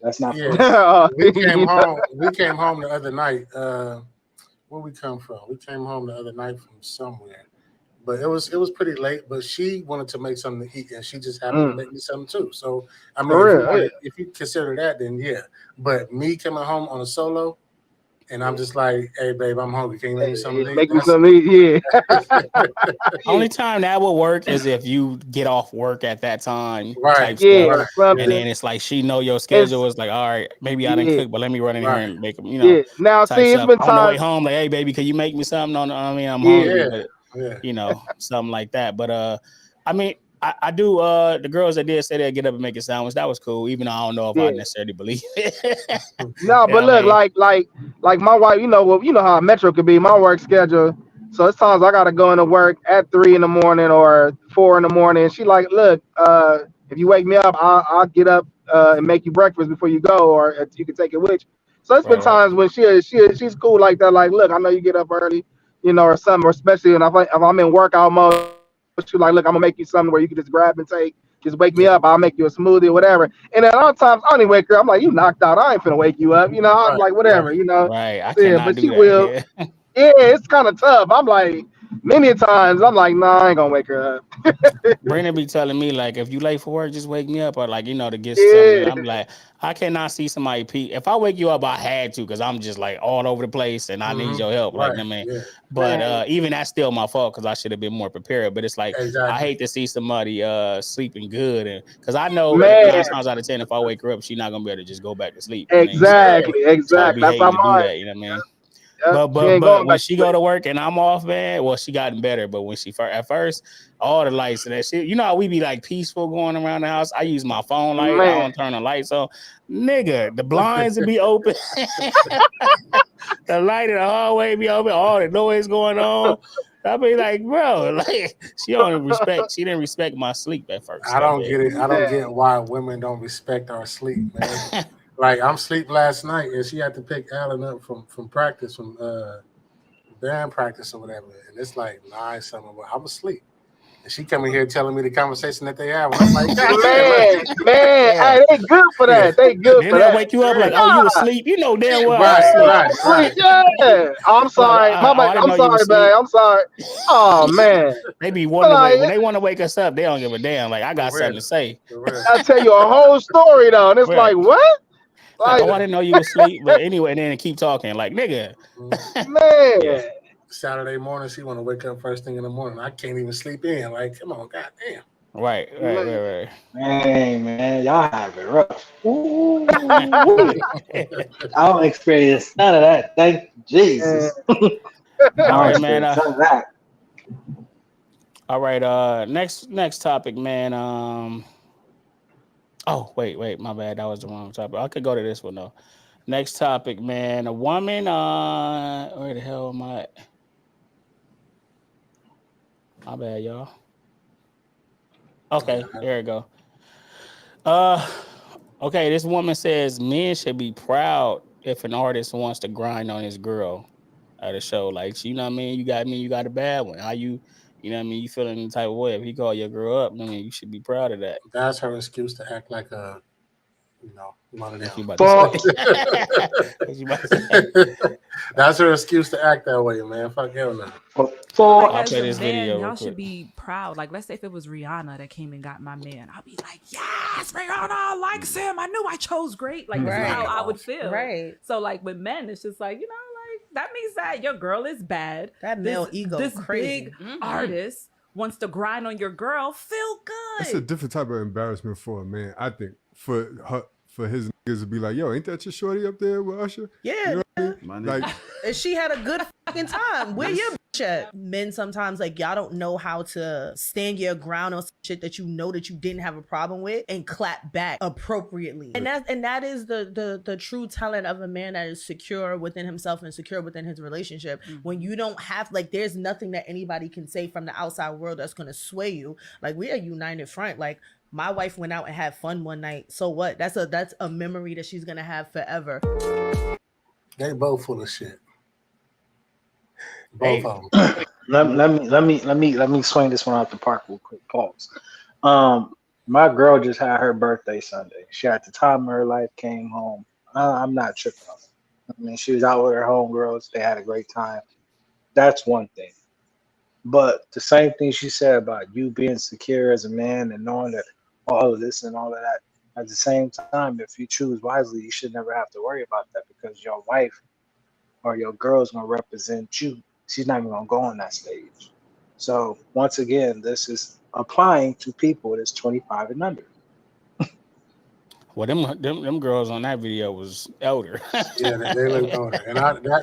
That's not for yeah. us. We came home the other night. Where we come from? We came home the other night from somewhere. But it was pretty late. But she wanted to make something to eat, and she just happened to make me something too. So I mean, if you consider that, then yeah. But me coming home on a solo, and I'm just like, hey, babe, I'm hungry. Can you make me something to eat? Make me something to eat, yeah. Only time that would work is if you get off work at that time, right? Type Yeah, stuff, and then it's like she know your schedule. It's like, all right, maybe I didn't yeah, cook, but let me run in here and make them, yeah. Now, type see, it's stuff. been On the way times, home, like, hey, baby, can you make me something? No, I mean, I'm yeah, hungry, but yeah. Something like that. But I mean, I do. The girls that did say they'd get up and make a sandwich, that was cool. Even though I don't know if I yeah. necessarily believe it. No, but look, like my wife, you know how Metro could be. My work schedule. So it's times I gotta go into work at 3 in the morning or 4 in the morning. She like, look, if you wake me up, I'll get up and make you breakfast before you go, or you can take it with you. So it's been times when she's cool like that. Like, look, I know you get up early, or something, or especially if I'm in workout mode. She like, look, I'm gonna make you something where you can just grab and take. Just wake me up. I'll make you a smoothie or whatever. And then a lot of times I only wake her. I'm like, you knocked out. I ain't finna wake you up. I'm like, whatever. Right. I Yeah, cannot but do she that. will. Yeah. Yeah, it's kind of tough. I'm like, many times I'm like, nah, I ain't gonna wake her up. Brandon be telling me like, if you late for work, just wake me up, or like to get something. Yeah. I'm like, I cannot see somebody pee. If I wake you up, I had to because I'm just like all over the place and I need your help. Like, I mean, but even that's still my fault because I should have been more prepared. But it's like I hate to see somebody sleeping good, and because I know Man. 9 times out of 10, if I wake her up, she's not gonna be able to just go back to sleep. I mean, Exactly. so I be That's how hating to do mine. that. You know what I mean? Yep. She ain't But going when back to she sleep. go to work and I'm off, man, well, she gotten better. But when she at first, all the lights and that shit, how we be like peaceful going around the house. I use my phone light. I Man. don't turn the lights on. Nigga, the blinds would be open. The light in the hallway be open, all the noise going on. I be like, bro, like she didn't respect my sleep at first. I don't get it. I don't get why women don't respect our sleep, man. Like I'm asleep last night, and she had to pick Alan up from practice, from band practice or whatever, and it's like 9 something. But I'm asleep, and she coming here telling me the conversation that they have, and I'm like, God man, hey, they good for that. They good Then for they'll that. wake you up like, oh, you asleep? You know damn well right. Sleep, yeah. I'm sorry, I didn't I'm know you sorry, was babe. asleep. I'm sorry. Oh man, They be but wanting to wake when they want to wake us up. They don't give a damn. Like I got something to say. I tell you a whole story though, and it's Right. like what? Like, oh, I didn't know you was asleep. But anyway, and then keep talking. Like, nigga. Man. Yeah. Saturday morning, she want to wake up first thing in the morning. I can't even sleep in. Like, come on, goddamn. Right. Man, y'all have it rough. Ooh, I don't experience none of that. Thank Jesus. I All right, don't man. experience none of that. All right. Next topic, man. Oh, wait, my bad. That was the wrong topic. I could go to this one though. Next topic, man. A woman. Where the hell am I at? My bad, y'all. Okay, there we go. Okay. This woman says men should be proud if an artist wants to grind on his girl at a show. Like, you know what I mean? You got a bad one. How you know what I mean? You feeling the type of way. If he call your girl up, I mean, you should be proud of that. That's her excuse to act like a, one of them. What you about to say? What you about to say? That's her excuse to act that way, man. Fuck hell no. Like, I'll as play a this man, video real y'all quick. should be proud. Like, let's say if it was Rihanna that came and got my man, I'll be like, yes, Rihanna likes him. I knew I chose great. Like, this is how I would feel. Right. So, like, with men, it's just like, like, that means that your girl is bad. That male ego This crazy. big artist wants to grind on your girl. Feel good. It's a different type of embarrassment for a man, I think. For his niggas to be like, yo, ain't that your shorty up there with Usher? Yeah. You know what I mean? Like, And she had a good fucking time. Where your bitch at? Men sometimes, like, y'all don't know how to stand your ground on shit that you know that you didn't have a problem with and clap back appropriately. And that is the true talent of a man that is secure within himself and secure within his relationship. When you don't have, like, there's nothing that anybody can say from the outside world that's gonna sway you. Like, we are united front. Like, my wife went out and had fun one night. So what? That's a memory that she's gonna have forever. They both full of shit. Both of them. Let me swing this one out the park real quick. Pause. My girl just had her birthday Sunday. She at the time of her life came home. I'm not tripping on it. I mean, she was out with her homegirls. They had a great time. That's one thing. But the same thing she said about you being secure as a man and knowing that all of this and all of that, at the same time, if you choose wisely, you should never have to worry about that because your wife or your girl is going to represent you. She's not even going to go on that stage. So once again, this is applying to people that's 25 and under. Well, them girls on that video was elder. Yeah, they look older, and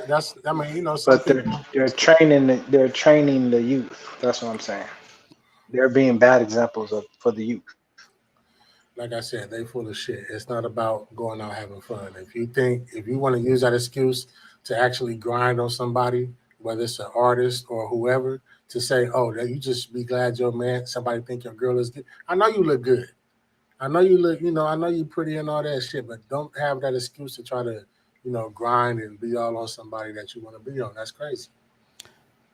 that's I mean, But they're training the youth. That's what I'm saying. They're being bad examples for the youth. Like I said, they full of shit. It's not about going out having fun. If you want to use that excuse to actually grind on somebody, whether it's an artist or whoever, to say, oh, that you just be glad your man, somebody think your girl is good. I know you look good. I know you look, I know you pretty and all that shit, but don't have that excuse to try to, grind and be all on somebody that you want to be on. That's crazy.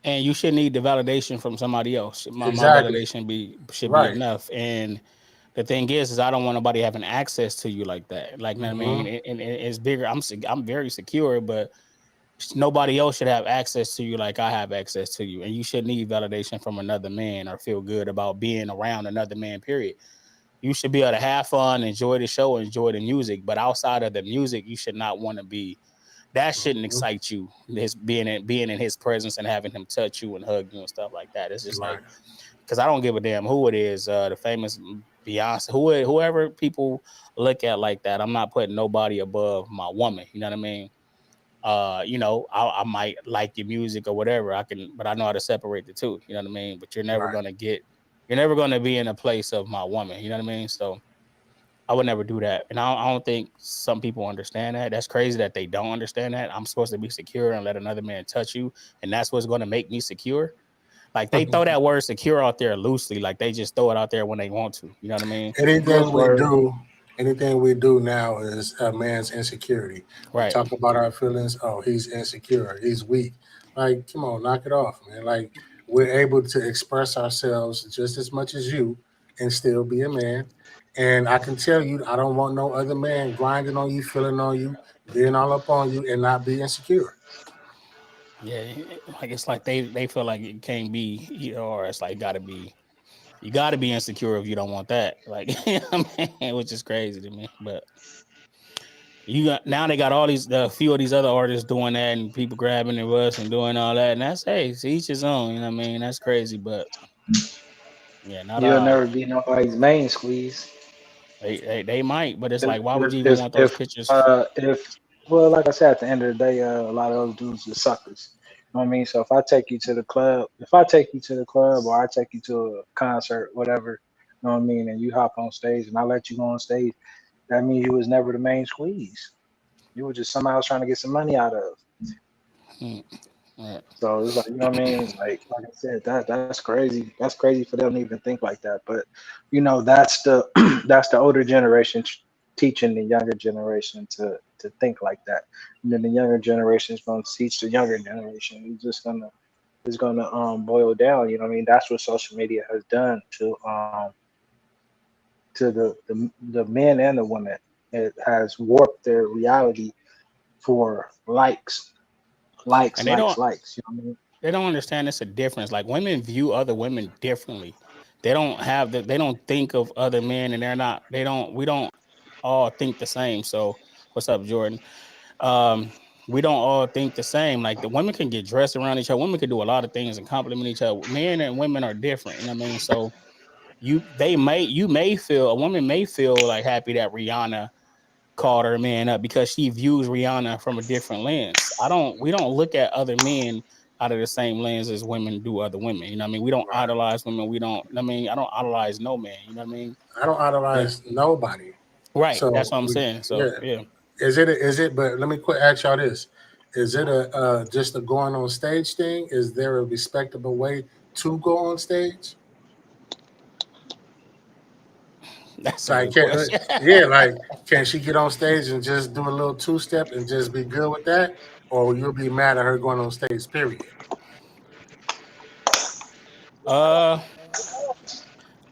And you shouldn't need the validation from somebody else. My validation should be enough. And the thing is I don't want nobody having access to you like that. Like, you know what I mean? And it's bigger. I'm very secure, but nobody else should have access to you like I have access to you. And you shouldn't need validation from another man or feel good about being around another man, period. You should be able to have fun, enjoy the show, enjoy the music. But outside of the music, you should not want to be. That shouldn't excite you. His being in his presence and having him touch you and hug you and stuff like that. It's just like, because I don't give a damn who it is. The famous Beyonce, whoever people look at like that. I'm not putting nobody above my woman. You know what I mean? I might like your music or whatever. But I know how to separate the two. You know what I mean? But you're never gonna be in a place of my woman. You know what I mean? So I would never do that. And I don't think some people understand that. That's crazy that they don't understand that. I'm supposed to be secure and let another man touch you. And that's what's going to make me secure. Like they throw that word secure out there loosely. Like they just throw it out there when they want to. You know what I mean? Anything we do now is a man's insecurity. We Right. talk about our feelings. Oh, he's insecure. He's weak. Like, come on, knock it off, man. Like, we're able to express ourselves just as much as you and still be a man. And I can tell you, I don't want no other man grinding on you, feeling on you, being all up on you, and not be insecure. Yeah. Like it's like they feel like it can't be either or. It's like you gotta be insecure if you don't want that. Like you know what I mean? Which is crazy to me. But you got now they got all these a few of these other artists doing that and people grabbing their bus and doing all that. And that's hey, to each his own, you know what I mean? That's crazy. But yeah, not You'll never be nobody's main squeeze. they might, but it's If like why would you even want those pictures? if well, like I said, at the end of the day, a lot of those dudes are suckers. You know what I mean? So if I take you to the club, or I take you to a concert, whatever, you know what I mean, and you hop on stage and I let you go on stage, that means you was never the main squeeze. You were just somehow trying to get some money out of. Right. So it's like, you know what I mean? It's like I said, that's crazy. That's crazy for them to even think like that. But you know, that's the that's the older generation teaching the younger generation to think like that. And then the younger generation is going to teach the younger generation. It's gonna boil down. You know what I mean? That's what social media has done to the men and the women. It has warped their reality for likes. And they don't You know what I mean? they don't understand it's a difference. Like women view other women differently. They don't have they don't think of other men and we don't all think the same. So what's up, Jordan? Um, we don't all think the same. Like the women can get dressed around each other. Women can do a lot of things and compliment each other. Men and women are different. You know what I mean? So you may feel a woman may feel like happy that Rihanna called her man up because she views Rihanna from a different lens. We don't look at other men out of the same lens as women do other women. You know what I mean? We don't idolize women. We don't I mean I don't idolize no man. You know what I mean? I don't Yeah. idolize nobody. Right. That's So what I'm saying. So yeah, yeah. is it? But let me ask y'all this: is it a just a going on stage thing? Is there a respectable way to go on stage? That's a Like, good question. yeah, like, can she get on stage and just do a little two step and just be good with that, or you'll be mad at her going on stage? Period. uh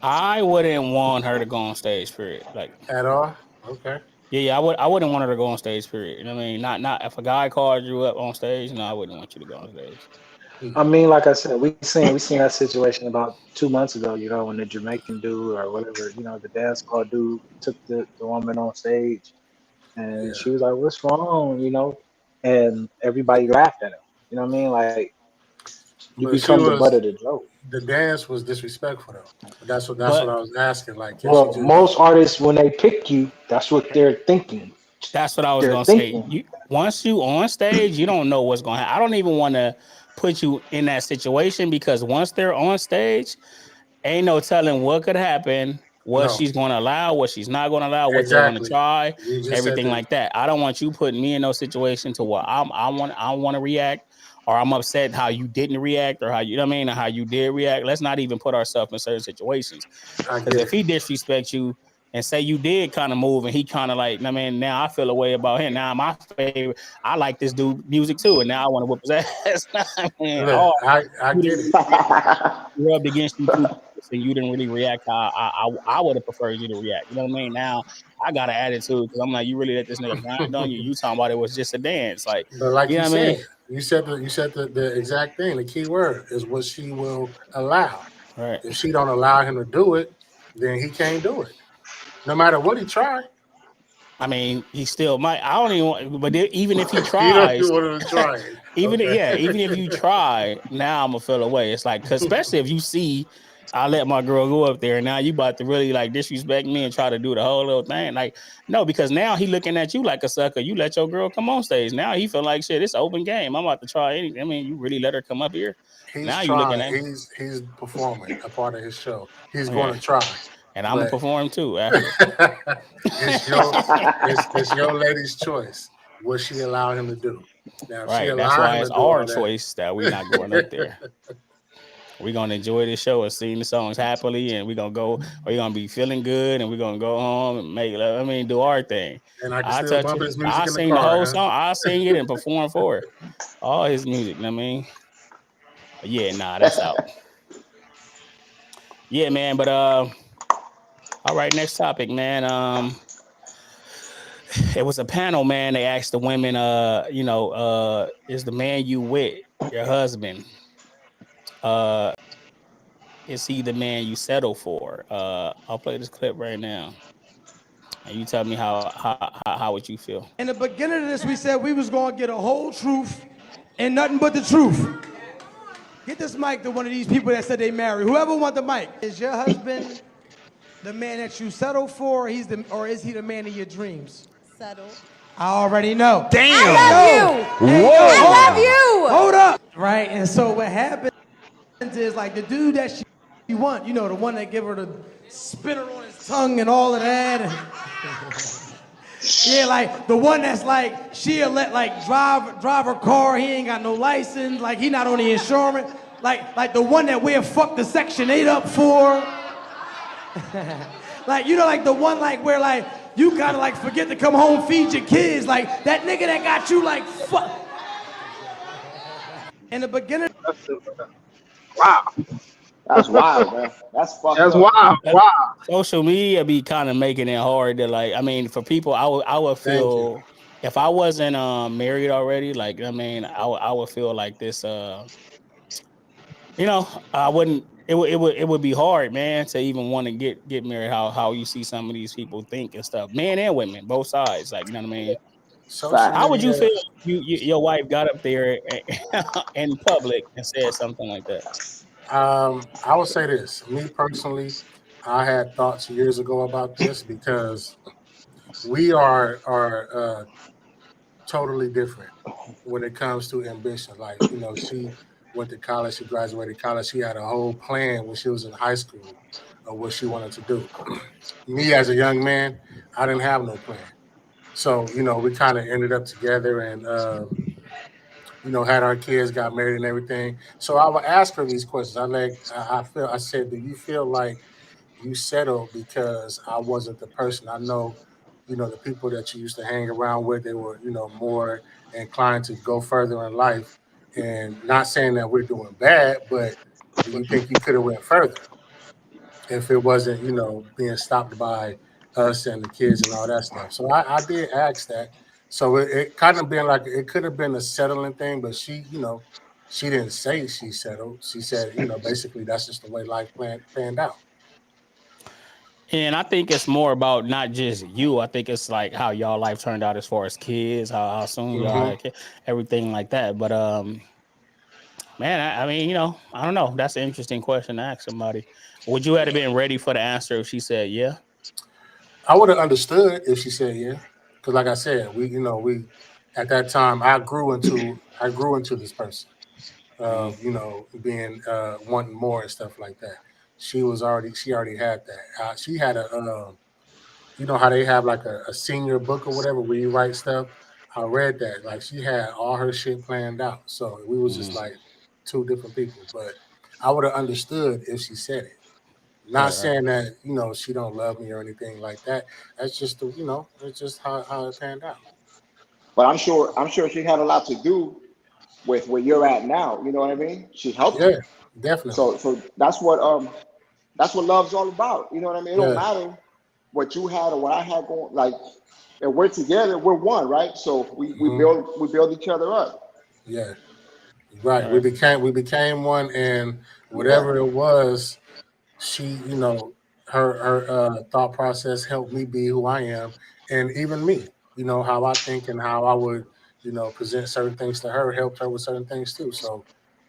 I wouldn't want her to go on stage, period. Like At all? Okay. yeah, I wouldn't want her to go on stage, period. You know what I mean? Not if a guy called you up on stage, no, I wouldn't want you to go on stage. I mean, like I said, we seen that situation about 2 months ago. You know, when the Jamaican dude or whatever, you know, the dance hall dude took the woman on stage, and Yeah. she was like, "What's wrong?" You know, and everybody laughed at him. You know what I mean? Like you But she become the butt was of the joke. the dance was disrespectful though. But that's what But I was asking. Like, can she Well, just? most artists when they pick you, that's what they're thinking. that's what I was They're gonna say. thinking. You once you on stage, you don't know what's gonna happen. I don't even want to put you in that situation because once they're on stage, ain't no telling what could happen, what No, she's going to allow, what she's not going to allow, what they're going to exactly. try, You just said everything that. like that. I don't want you putting me in no situation to where I want to react or I'm upset how you didn't react or how you know what I mean or how you did react. Let's not even put ourselves in certain situations I because get if it. he disrespects you. And say you did kind of move, and he kind of like, I mean, now I feel a way about him. Now my favorite, I like this dude music too, and now I want to whoop his ass. I mean, Look, oh, I you get didn't it. rubbed against you too close and you didn't really react how I would have preferred you to react. You know what I mean? Now I got an attitude because I'm like, you really let this nigga grind on you. You talking about it was just a dance. Like, But like you you know what I said, mean? you said the exact thing. The key word is what she will allow. Right. If she don't allow him to do it, then he can't do it. No matter what he try, I mean, he still might. I don't even want, but even if he he don't tries, even want to try it. Okay. even if you try, now I'm gonna feel away. It's like, cause especially if you see, I let my girl go up there, and now you about to really like disrespect me and try to do the whole little thing. Like, no, because now he looking at you like a sucker. You let your girl come on stage. Now he feel like shit. It's open game. I'm about to try anything. I mean, you really let her come up here. He's Now you looking trying. at me. He's performing a part of his show. He's going Yeah. to try. And I'm gonna But perform too after. it's your lady's choice. What she allow him to do. Now, if she Right. That's allow why him it's to do our all that, choice that we're not going up there. We're gonna enjoy the show and sing the songs happily, and we're gonna go. We're gonna be feeling good, and we're gonna go home and make love. I mean, do our thing. and I can I still touch bump it. his music I in the sing the car, whole huh? song. I sing it and perform for her. All his music. I mean, but yeah, nah, that's out. Yeah, man. But all right. Next topic, man. It was a panel, man. They asked the women, is the man you with your husband? Uh, is he the man you settle for? I'll play this clip right now, and you tell me how would you feel? In the beginning of this, we said we was gonna get a whole truth and nothing but the truth. Get this mic to one of these people that said they married. Whoever want the mic. Is your husband the man that you settle for, or is he the man of your dreams? Settle. I already know. Damn. I love you. Hey, Whoa. I love you. Hold up. Right, and so what happens is like the dude that she want, the one that give her the spinner on his tongue and all of that. Yeah, like the one that's like she'll let like drive her car. He ain't got no license. Like he not on the insurance. Like the one that we'll fuck the Section 8 up for. Like like the one like where like you kind of like forget to come home feed your kids. Like that nigga that got you like fuck. In the beginning. Wow. That's wild, man. That's fucked That's up. wild. Wow. Social media be kind of making it hard to like. I mean, for people, I would Thank you. feel if I wasn't married already. Like I mean, I would feel like this. I wouldn't. It would be hard, man, to even want to get married. How you see some of these people think and stuff, men and women, both sides. Like you know what I mean. Social How would you media. feel if your wife got up there in public and said something like that? I would say this. Me personally, I had thoughts years ago about this because we are totally different when it comes to ambition. Like, she went to college, she graduated college, she had a whole plan when she was in high school of what she wanted to do. Me as a young man, I didn't have no plan. So, we kind of ended up together and had our kids, got married and everything. So I would ask her these questions. I said, do you feel like you settled because I wasn't the person? I know, the people that you used to hang around with, they were, more inclined to go further in life. And not saying that we're doing bad, but do you think you could have went further if it wasn't, being stopped by us and the kids and all that stuff? So I did ask that. So it kind of been like it could have been a settling thing, but she, she didn't say she settled. She said, basically that's just the way life panned out. And I think it's more about not just you. I think it's like how y'all life turned out as far as kids, how soon y'all Hmm. had kids, everything like that. But man, I mean, I don't know. That's an interesting question to ask somebody. Would you have been ready for the answer if she said yeah? I would have understood if she said yeah, because like I said, we at that time I grew into this person of being wanting more and stuff like that. She already had that. She had how they have like a senior book or whatever where you write stuff. I read that, like, she had all her shit planned out. So we was just like two different people. But I would have understood if she said it. Not Right, right. saying that she don't love me or anything like that. That's just it's just how it panned out. But I'm sure she had a lot to do with where you're at now. You know what I mean? She helped Yeah, you. definitely. So that's what love's all about. You know what I mean? It don't Yeah. matter what you had or what I had going. Like, and we're together, we're one, right? So we Hmm. build each other up. Yeah. Right. We Right. became one, and Yeah, whatever it was, she, her thought process helped me be who I am, and even me, how I think and how I would, present certain things to her helped her with certain things too. So,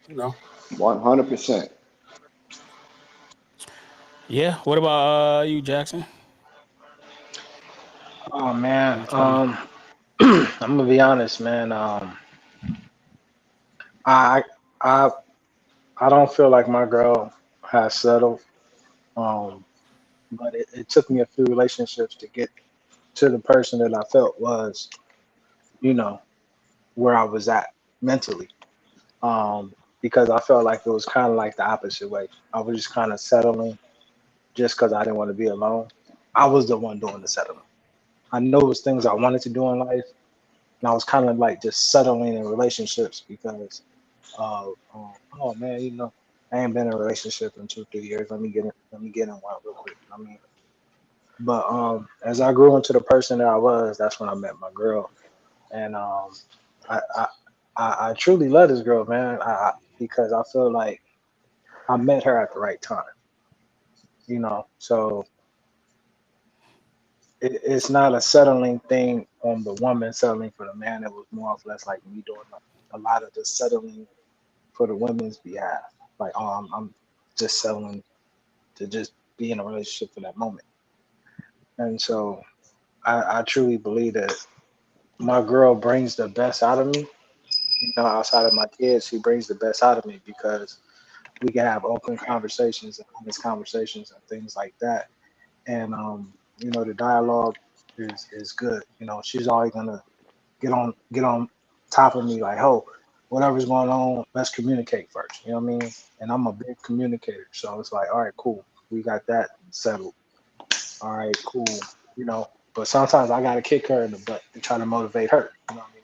you know, 100%. Yeah. What about you, Jackson? Oh man, You tell me. I'm gonna be honest, man. I I I don't feel like my girl has settled. Um, but it took me a few relationships to get to the person that I felt was, you know, where I was at mentally. Because I felt like it was kind of like the opposite way. I was just kind of settling just because I didn't want to be alone. I was the one doing the settling. I know it was things I wanted to do in life, and I was kind of like just settling in relationships because oh man, I ain't been in a relationship in 2 3 years. Let me get in one real quick. I mean, but as I grew into the person that I was, that's when I met my girl, and I I, I truly love this girl, man. Because I feel like I met her at the right time, So it's not a settling thing on the woman settling for the man. It was more or less like me doing a lot of the settling for the women's behalf. Like, oh, I'm just settling to just be in a relationship for that moment. And so I truly believe that my girl brings the best out of me. Outside of my kids, she brings the best out of me because we can have open conversations and honest conversations and things like that. And the dialogue is good. She's always gonna get on top of me like, oh, whatever's going on, let's communicate first. You know what I mean? And I'm a big communicator, so it's like, all right, cool, we got that settled. All right, cool. But sometimes I gotta kick her in the butt and try to motivate her. You know what I mean?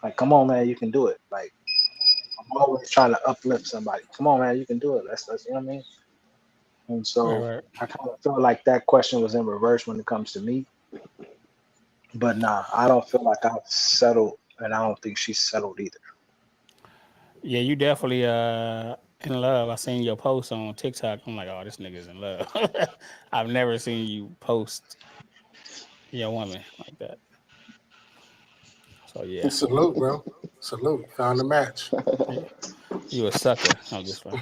Like, come on, man, you can do it. Like, I'm always trying to uplift somebody. Come on, man, you can do it. That's you know what I mean? And so Right. I kind of feel like that question was in reverse when it comes to me. But nah, I don't feel like I've settled, and I don't think she's settled either. Yeah, you definitely in love. I seen your post on TikTok. I'm like, oh, this nigga's in love. I've never seen you post your woman like that. So yeah. Salute, bro. Salute. Found a match. You a sucker. I'm just fine.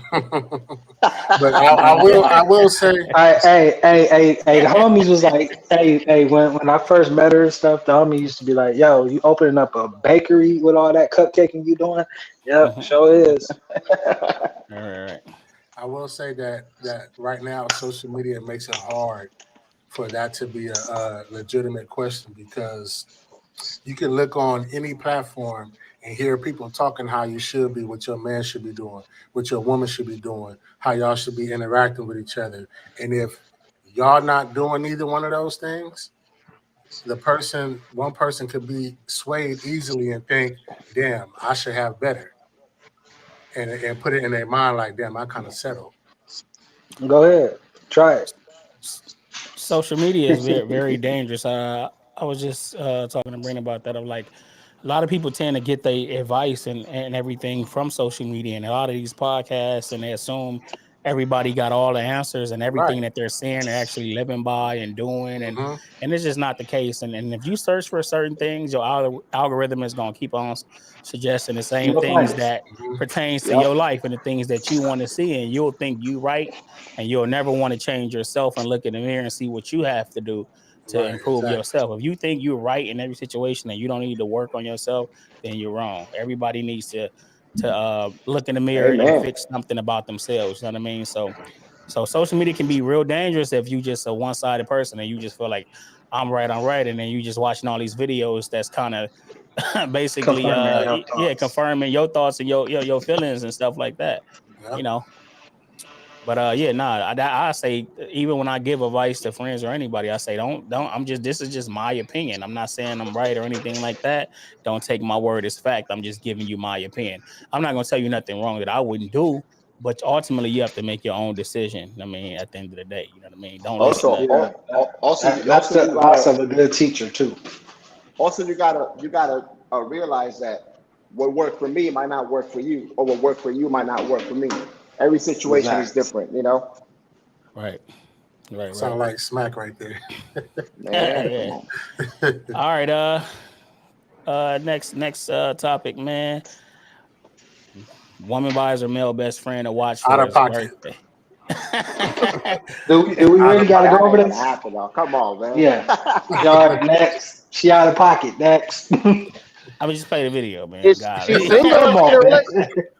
But I will say, Hey, the homies was like, hey, when I first met her and stuff, the homie used to be like, yo, you opening up a bakery with all that cupcaking you doing? Yep, sure is. All right. I will say that right now social media makes it hard for that to be a legitimate question because you can look on any platform and hear people talking how you should be, what your man should be doing, what your woman should be doing, how y'all should be interacting with each other. And if y'all not doing either one of those things, one person could be swayed easily and think, damn, I should have better. And put it in their mind like, damn, I kind of settled. Go ahead, try it. Social media is very, very dangerous. I was just talking to Brandon about that. I'm like, a lot of people tend to get their advice and everything from social media and a lot of these podcasts, and they assume everybody got all the answers and everything Right. that they're saying they're actually living by and doing, Mm-hmm. and it's just not the case. And if you search for certain things, your algorithm is going to keep on suggesting the same You'll find things it. that Mm-hmm. pertains to Yep. your life and the things that you want to see, and you'll think you right, and you'll never want to change yourself and look in the mirror and see what you have to do to Right. improve Exactly. yourself. If you think you're right in every situation and you don't need to work on yourself, then you're wrong. Everybody needs to look in the mirror and Amen. fix something about themselves. You know what I mean? So social media can be real dangerous if you just a one-sided person and you just feel like I'm right, and then you just watching all these videos that's kind of basically Confirming your thoughts. confirming your thoughts and your feelings and stuff like that. Yep. You know. But yeah, nah, I say even when I give advice to friends or anybody, I say don't. This is just my opinion. I'm not saying I'm right or anything like that. Don't take my word as fact. I'm just giving you my opinion. I'm not gonna tell you nothing wrong that I wouldn't do, but ultimately you have to make your own decision. I mean, at the end of the day, you know what I mean. Don't listen Also, to. Yeah, also, that's also the you loss gotta, of a good teacher too. you gotta realize that what worked for me might not work for you, or what worked for you might not work for me. Every situation is Exactly. different, you know. Right, right. Sound like smack right there. Man, come Yeah. on. All right. Next topic, man. Woman buys her male best friend a watch Out for of his pocket. birthday. Do we Out really of got to pocket. go That over ain't gonna this? happen, though. Come on, man. Yeah. Y'all next. She out of pocket. Next. I mean, just play the video, man. Is God, she single or Come in on, a man. relationship?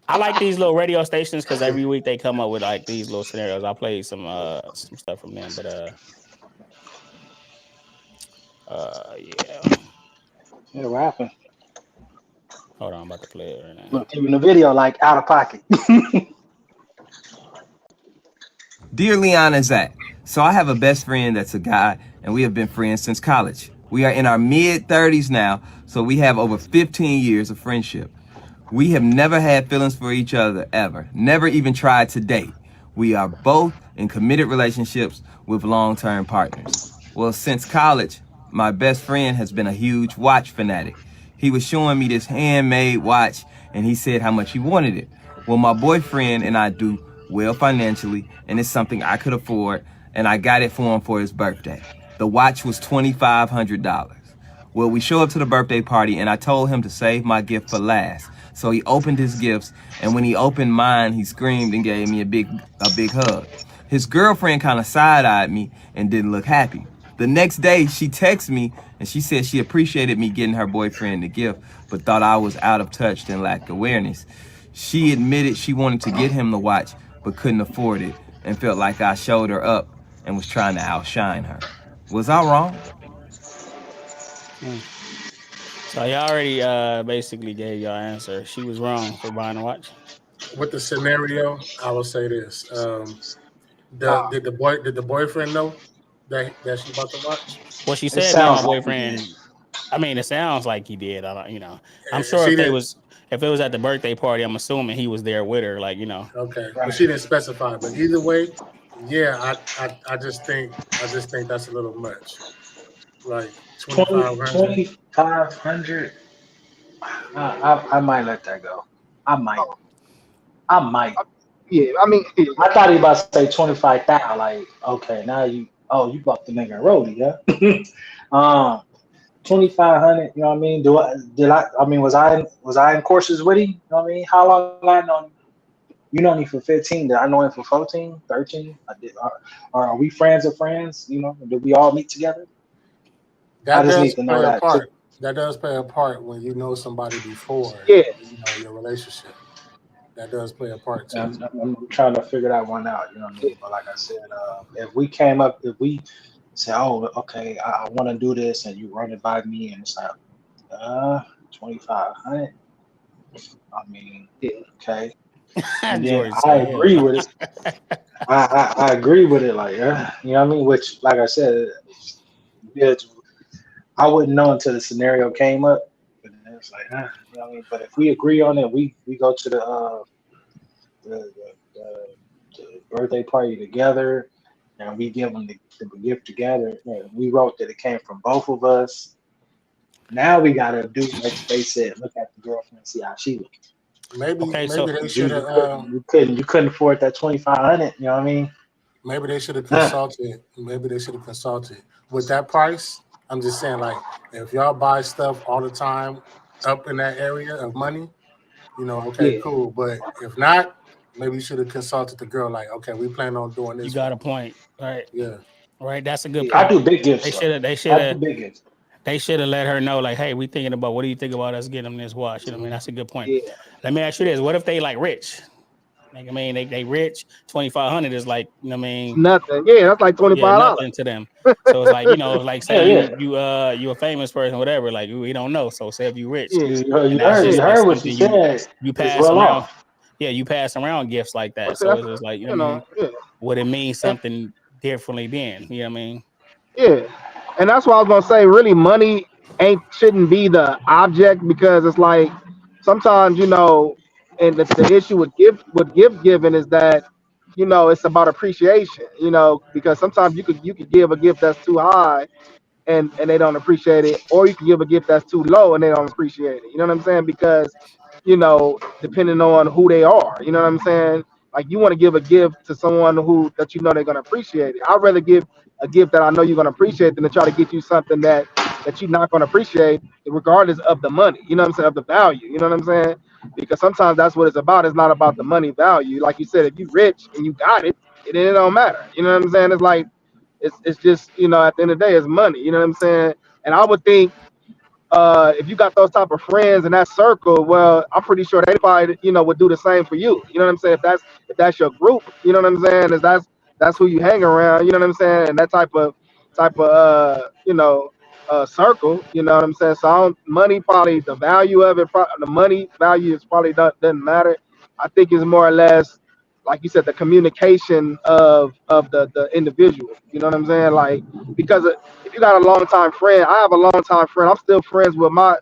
I like these little radio stations because every week they come up with like these little scenarios. I played some stuff from them, but yeah. Yeah, what happened? Hold on, I'm about to play it right now. Look, even the video like out of pocket. Dear Leon and Zach, so I have a best friend that's a guy, and we have been friends since college. We are in our mid-30s now, so we have over 15 years of friendship. We have never had feelings for each other ever, never even tried to date. We are both in committed relationships with long-term partners. Well, since college, my best friend has been a huge watch fanatic. He was showing me this handmade watch, and he said how much he wanted it. Well, my boyfriend and I do well financially, and it's something I could afford, and I got it for him for his birthday. The watch was $2,500. Well, we show up to the birthday party, and I told him to save my gift for last. So he opened his gifts, and when he opened mine, he screamed and gave me a big hug. His girlfriend kind of side-eyed me and didn't look happy. The next day, she texted me, and she said she appreciated me getting her boyfriend the gift, but thought I was out of touch and lacked awareness. She admitted she wanted to get him the watch, but couldn't afford it, and felt like I showed her up and was trying to outshine her. Was I wrong? So y'all already basically gave y'all answer. She was wrong for buying a watch. With the scenario, I will say this: did the boyfriend know that she bought the watch? Well, she It said me and my sounds like he did. boyfriend. I mean, it sounds like he did. I don't, I'm And sure she didn't. if it was at the birthday party, I'm assuming he was there with her. Like, Okay, but Right. she didn't specify. But either way, yeah, I just think that's a little much. Like 2,500. 2,500. I might let that go. I might. I might. Yeah, I mean, yeah. I thought he about to say 25,000. Like, okay, now you bought the nigga roadie, yeah. 2,500. You know what I mean? I mean, was I in courses with him? You know what I mean? How long I known him? You know me for 15. Did I know him for 14, 13? I did. Are we friends of friends? You know, did we all meet together? I That just does need to know play a that too. part. That does play a part when you know somebody before Yeah. your relationship. That does play a part too. I'm trying to figure that one out. You know what I mean? But like I said, if we say, oh, okay, I want to do this, and you run it by me, and it's like, 2,500. I mean, okay, and then George I said, agree "Hell." with it. I agree with it. Like, you know what I mean? Which, like I said, I wouldn't know until the scenario came up. But then it's like, you know what I mean? But if we agree on it, we go to the, the birthday party together, and we give them the gift together. And we wrote that it came from both of us. Now we gotta do like they said. Look at the girlfriend and see how she looks. Maybe Okay, maybe so they You, should you have. couldn't you couldn't you couldn't afford that 2,500. You know what I mean? Maybe they should have consulted. Maybe they should have consulted with that price. I'm just saying, like, if y'all buy stuff all the time up in that area of money, okay, Yeah. cool. But if not, maybe you should have consulted the girl. Like, okay, we plan on doing you this got for a point, right? you. Yeah. Right, that's a good I point. do big They gifts should though. have. They should I do have. big gifts. They should have let her know, like, hey, we thinking about what do you think about us getting them this watch? You know what I mean? That's a good point. Yeah. Let me ask you this: what if they like rich? Like, I mean, they rich. 2,500 is like, you know what I It's mean? nothing. Yeah, that's like Yeah, $25. nothing to them. So it's like, like say Yeah, yeah. you a famous person, whatever. Like we don't know. So say if you rich, Yeah. and that's You just like heard what she something said. you It's pass well around. off. Yeah, you pass around gifts like that. So So that's it's just like, you know you what I know, mean? yeah. Would it mean And, something differently then? You know what I mean? yeah. And that's why I was gonna say really money shouldn't be the object because it's like sometimes, and the issue with gift giving is that, it's about appreciation, because sometimes you could give a gift that's too high and they don't appreciate it, or you can give a gift that's too low and they don't appreciate it. You know what I'm saying? Because depending on who they are, you know what I'm saying. Like you want to give a gift to someone who that they're gonna appreciate it. I'd rather give a gift that I know you're gonna appreciate than to try to get you something that you're not gonna appreciate, regardless of the money. You know what I'm saying? Of the value. You know what I'm saying? Because sometimes that's what it's about. It's not about the money value. Like you said, if you rich and you got it, it don't matter. You know what I'm saying? It's like it's just at the end of the day it's money, you know what I'm saying. And I would think if you got those type of friends in that circle, well, I'm pretty sure they probably, would do the same for you. You know what I'm saying? If that's your group, you know what I'm saying? Is that's who you hang around, you know what I'm saying? And that type of circle, you know what I'm saying? So money probably the value of it, the money value is probably doesn't matter. I think it's more or less like you said, the communication of the individual. You know what I'm saying? Like because if you got a long time friend, I have a long time friend. I'm still friends with my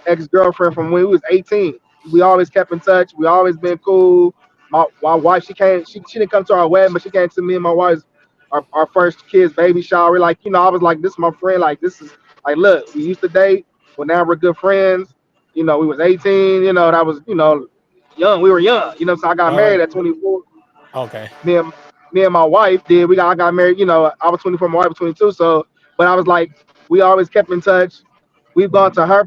ex girlfriend from when we was 18. We always kept in touch. We always been cool. My wife, she didn't come to our wedding, but she came to me and my wife's our first kid's baby shower. Like, I was like, this is my friend. Like, this is like, look, we used to date, but now we're good friends. We was 18. That was young. We were young. So I got All married right. at 24. Okay. Me and my wife did. I got married. I was 24. My wife was 22. So, but I was like, we always kept in touch. We've gone to her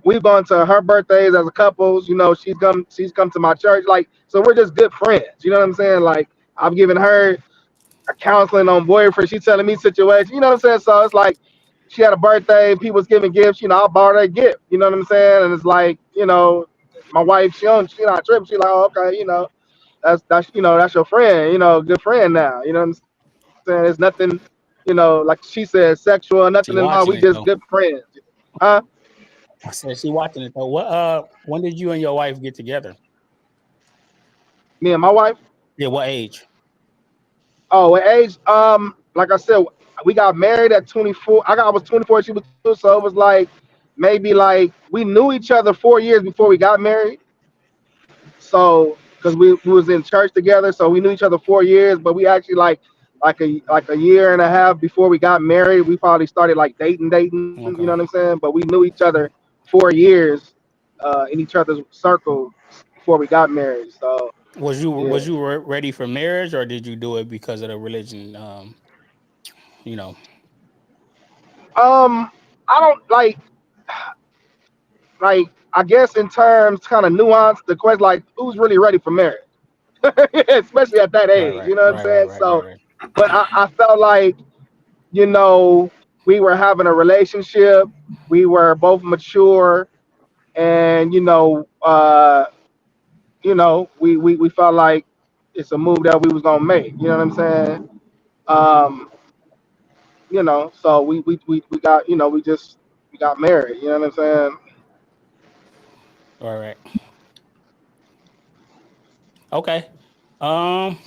birthdays as a couples. She's come to my church. Like, so we're just good friends. You know what I'm saying? Like, I've given her a counseling on boyfriend. She's telling me situations. You know what I'm saying? So it's like she had a birthday, people was giving gifts. I bought her a gift. You know what I'm saying? And it's like, my wife, she not tripping. She like, oh, okay, that's your friend. Good friend now. You know what I'm saying? It's nothing, like she said, sexual, She nothing in all. watching We it just though. good friends. Huh? I said she watching it though. When did you and your wife get together? Me and my wife. Yeah, what age? Oh, what age? Like I said, we got married at 24. I was 24, she was 2, so it was like maybe like we knew each other 4 years before we got married. So because we was in church together, so we knew each other 4 years, but we actually like a year and a half before we got married, we probably started like dating. You know what I'm Okay. saying? But we knew each other 4 years in each other's circle before we got married. So Was you yeah. ready for marriage, or did you do it because of the religion? You know. I don't like I guess in terms kind of nuance the question like who's really ready for marriage, especially at that Right, age, right, you know what I'm right, right, saying? right, right, So right. but I felt like you know we were having a relationship, we were both mature, and we felt like it's a move that we was gonna make, you know what I'm saying? um so we got we got married, you know what I'm saying? All right. Okay. Um.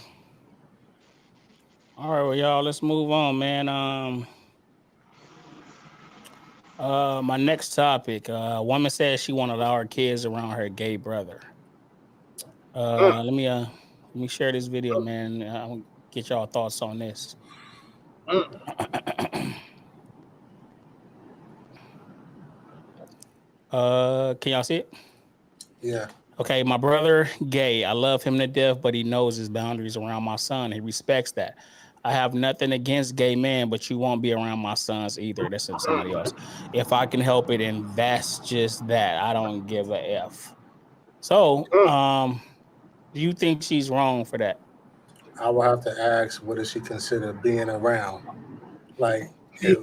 All right, well, y'all, let's move on, man. My next topic. Woman says she want to allow her kids around her gay brother. Mm, Let me share this video, man. I'll get y'all thoughts on this. mm. Can y'all see it? Yeah. Okay, my brother, gay. I love him to death, but he knows his boundaries around my son. He respects that. I have nothing against gay men, but you won't be around my sons either. That's somebody else. If I can help it, and that's just that. I don't give a F. So, do you think she's wrong for that? I will have to ask, what does she consider being around? Like, Yeah.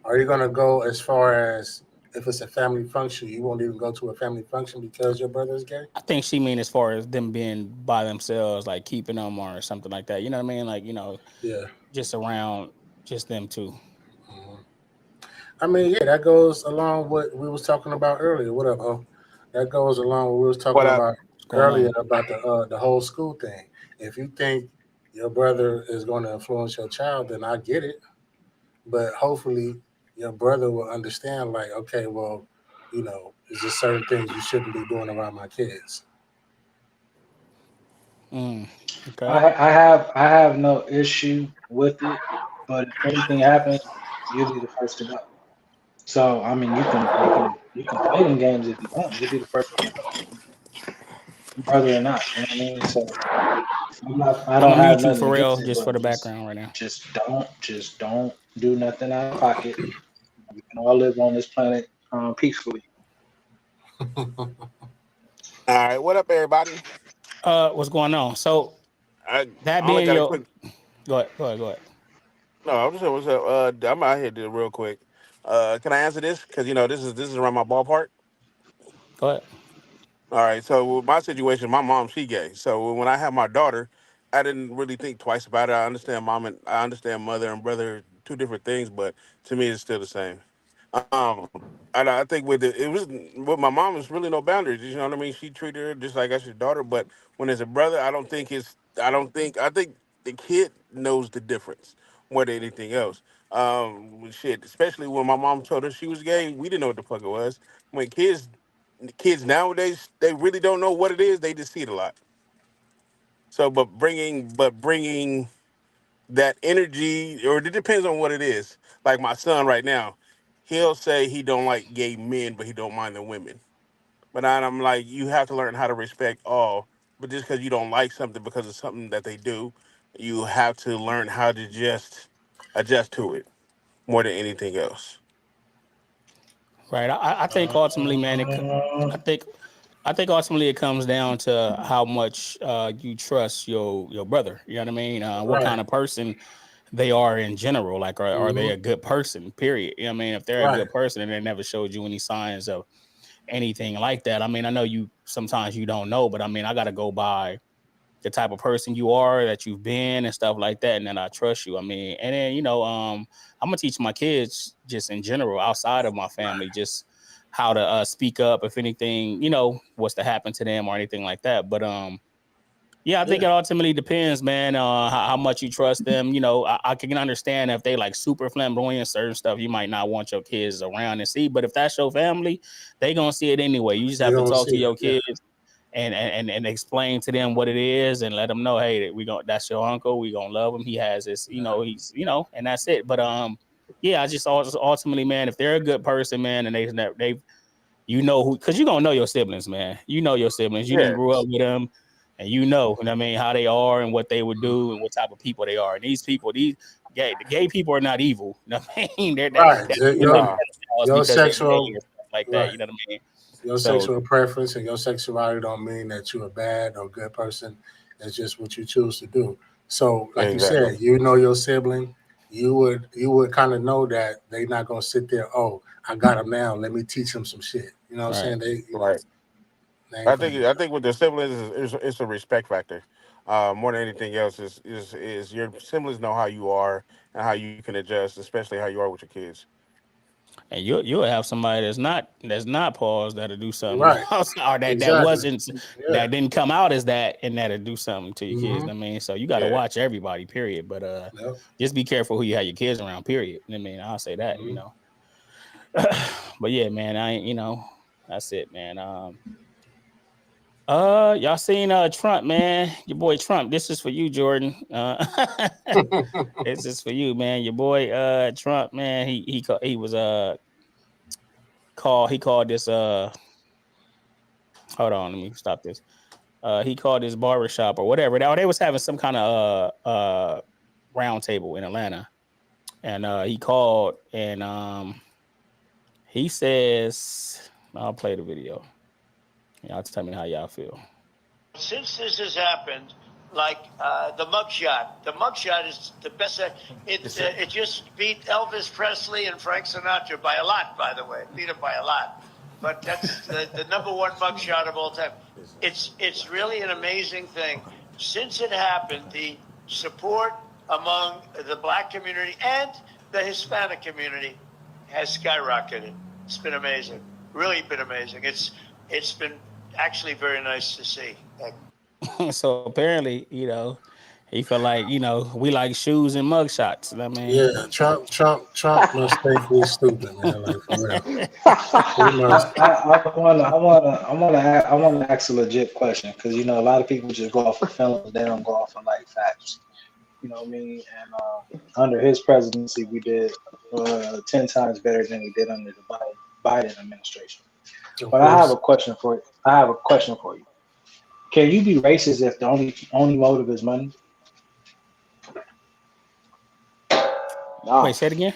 are you gonna go as far as if it's a family function, you won't even go to a family function because your brother is gay? I think she mean as far as them being by themselves, like keeping them or something like that. You know what I mean? Like, Yeah. just around just them two. Mhm. I mean, yeah, that goes along what we was talking about earlier. What up, oh? That goes along what we was What talking up? about What's going earlier on? about the whole school thing. If you think your brother is going to influence your child, then I get it. But hopefully, your brother will understand. Like, okay, well, there's just certain things you shouldn't be doing around my kids. Mm, I okay. ha- I have no issue with it, but if anything happens, you'll be the first to know. So I mean, you can play them games if you want. You'll be the first to know, brother or not. You know what I mean? So I I'm don't gonna have mute you nothing for real, against it, just for but the just background right now. just don't do nothing out of pocket. We can all live on this planet peacefully. All right, what up, everybody? What's going on? So I that only being got a your quick. go ahead. No, I'm just saying what's up. I'm out here to real quick. Can I answer this? Because this is around my ballpark. Go ahead. All right. So with my situation, my mom, she gay. So when I had my daughter, I didn't really think twice about it. I understand mom and I understand mother and brother, two different things, but to me, it's still the same. Um, and I think it was with my mom, it's really no boundaries. You know what I mean? She treated her just like that's your daughter. But when it's a brother, I don't think it's. I think the kid knows the difference more than anything else. Shit, especially when my mom told her she was gay, we didn't know what the fuck it was. When kids nowadays, they really don't know what it is. They just see it a lot. So, but bringing that energy, or it depends on what it is. Like my son right now, he'll say he don't like gay men, but he don't mind the women. But I'm like, you have to learn how to respect all. But just because you don't like something because of something that they do, you have to learn how to just adjust to it more than anything else. Right. I think ultimately, man, I think ultimately it comes down to how much you trust your brother. You know what I mean? What Right. kind of person they are in general. Like, are they Hmm. a good person? Period. You know what I mean? If they're a Right. good person and they never showed you any signs of anything like that, I mean, I know you sometimes you don't know, but I mean, I got to go by the type of person you are, that you've been and stuff like that, and then I trust you. I mean, and then I'm gonna teach my kids just in general outside of my family just how to speak up if anything was to happen to them or anything like that. But yeah, I think Yeah. it ultimately depends, man, how much you trust them. I can understand if they like super flamboyant, certain stuff you might not want your kids around and see. But if that's your family, they gonna see it anyway. You just They have to don't talk see to it. your Yeah. kids and explain to them what it is and let them know, hey, that's your uncle. We gonna love him. He has this, he's and that's it. But yeah, I just ultimately, man, if they're a good person, man, and they've who, because you're gonna know your siblings, man. You know your siblings. You didn't Yeah. grew up with them, and you know what I mean, how they are and what they would do and what type of people they are. And these people, the gay people are not evil. You know what I mean? They're Right. that people are Nah. pedophiles Your because they're gay sexual. and stuff like that. Right. You know what I mean? Your So sexual preference and your sexuality don't mean that you're a bad or good person. It's just what you choose to do. So, like you Exactly. said, you know your sibling. You would kind of know that they're not gonna sit there. Oh, I got him now. Let me teach him some shit. You know what I'm right. saying? Right. They ain't I finna think do I that. think with the siblings is it's a respect factor. More than anything else is your siblings know how you are and how you can adjust, especially how you are with your kids. And you'll have somebody that's not paused that'll do something Right. else, or that Exactly. wasn't, Yeah. that didn't come out as that, and that'll do something to your kids. Mm-hmm. I mean, so you got to Yeah. watch everybody, period. But Yep. just be careful who you have your kids around, period. I mean, I'll say that. Mm-hmm. But yeah, man, I ain't, that's it, man. Y'all seen Trump, man? Your boy Trump. This is for you, Jordan. This is for you, man. Your boy Trump, man. He was called this hold on, let me stop this. He called his barbershop or whatever. They was having some kind of round table in Atlanta. And he called and he says, I'll play the video. Y'all tell me how y'all feel. Since this has happened, like the mugshot is the best. It just beat Elvis Presley and Frank Sinatra by a lot, by the way. Beat him by a lot. But that's the number one mugshot of all time. It's really an amazing thing. Since it happened, the support among the black community and the Hispanic community has skyrocketed. It's been amazing. Really been amazing. It's been actually very nice to see. So apparently, he felt like, we like shoes and mugshots. I mean, Yeah. Trump must think we stupid, man. Like for real. He I, must. I, I wanna ask a legit question because a lot of people just go off of feelings. They don't go off of like facts. You know what I mean? And under his presidency, we did 10 times better than we did under the Biden administration. Of But I have course. a question for you. Can you be racist if the only motive is money? wait, Nah. say it again.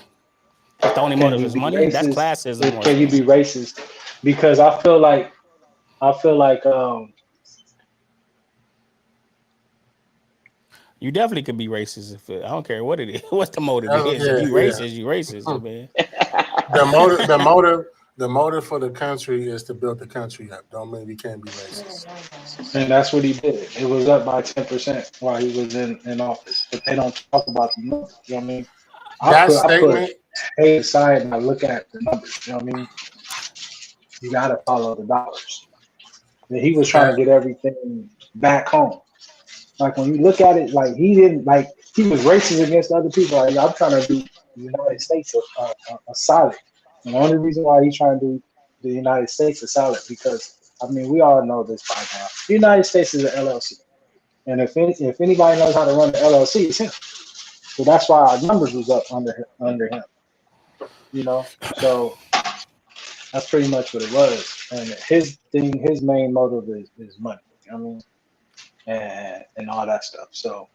If the only Can motive you is be money, that's racist? classism or Can you something. be racist? Because I feel like You definitely could be racist if I don't care what it is, what the motive Oh, is. If yeah, you yeah. racist, you racist, man. The motive for the country is to build the country up. Don't mean we can't be racist. And that's what he did. It was up by 10% while he was in office. But they don't talk about the numbers. You know what I mean? That I put statement, hate aside and I look at the numbers. You know what I mean? You gotta follow the dollars. And he was trying that to get everything back home. Like when you look at it, like he didn't like he was racist against other people. Like I'm trying to do the United States a solid. And the only reason why he's trying to do the United States a solid because I mean we all know this by now. The United States is an LLC, and if anybody knows how to run the LLC, it's him. So that's why our numbers was up under him. You know, so that's pretty much what it was. And his main motive is money. You know what I mean? And all that stuff. So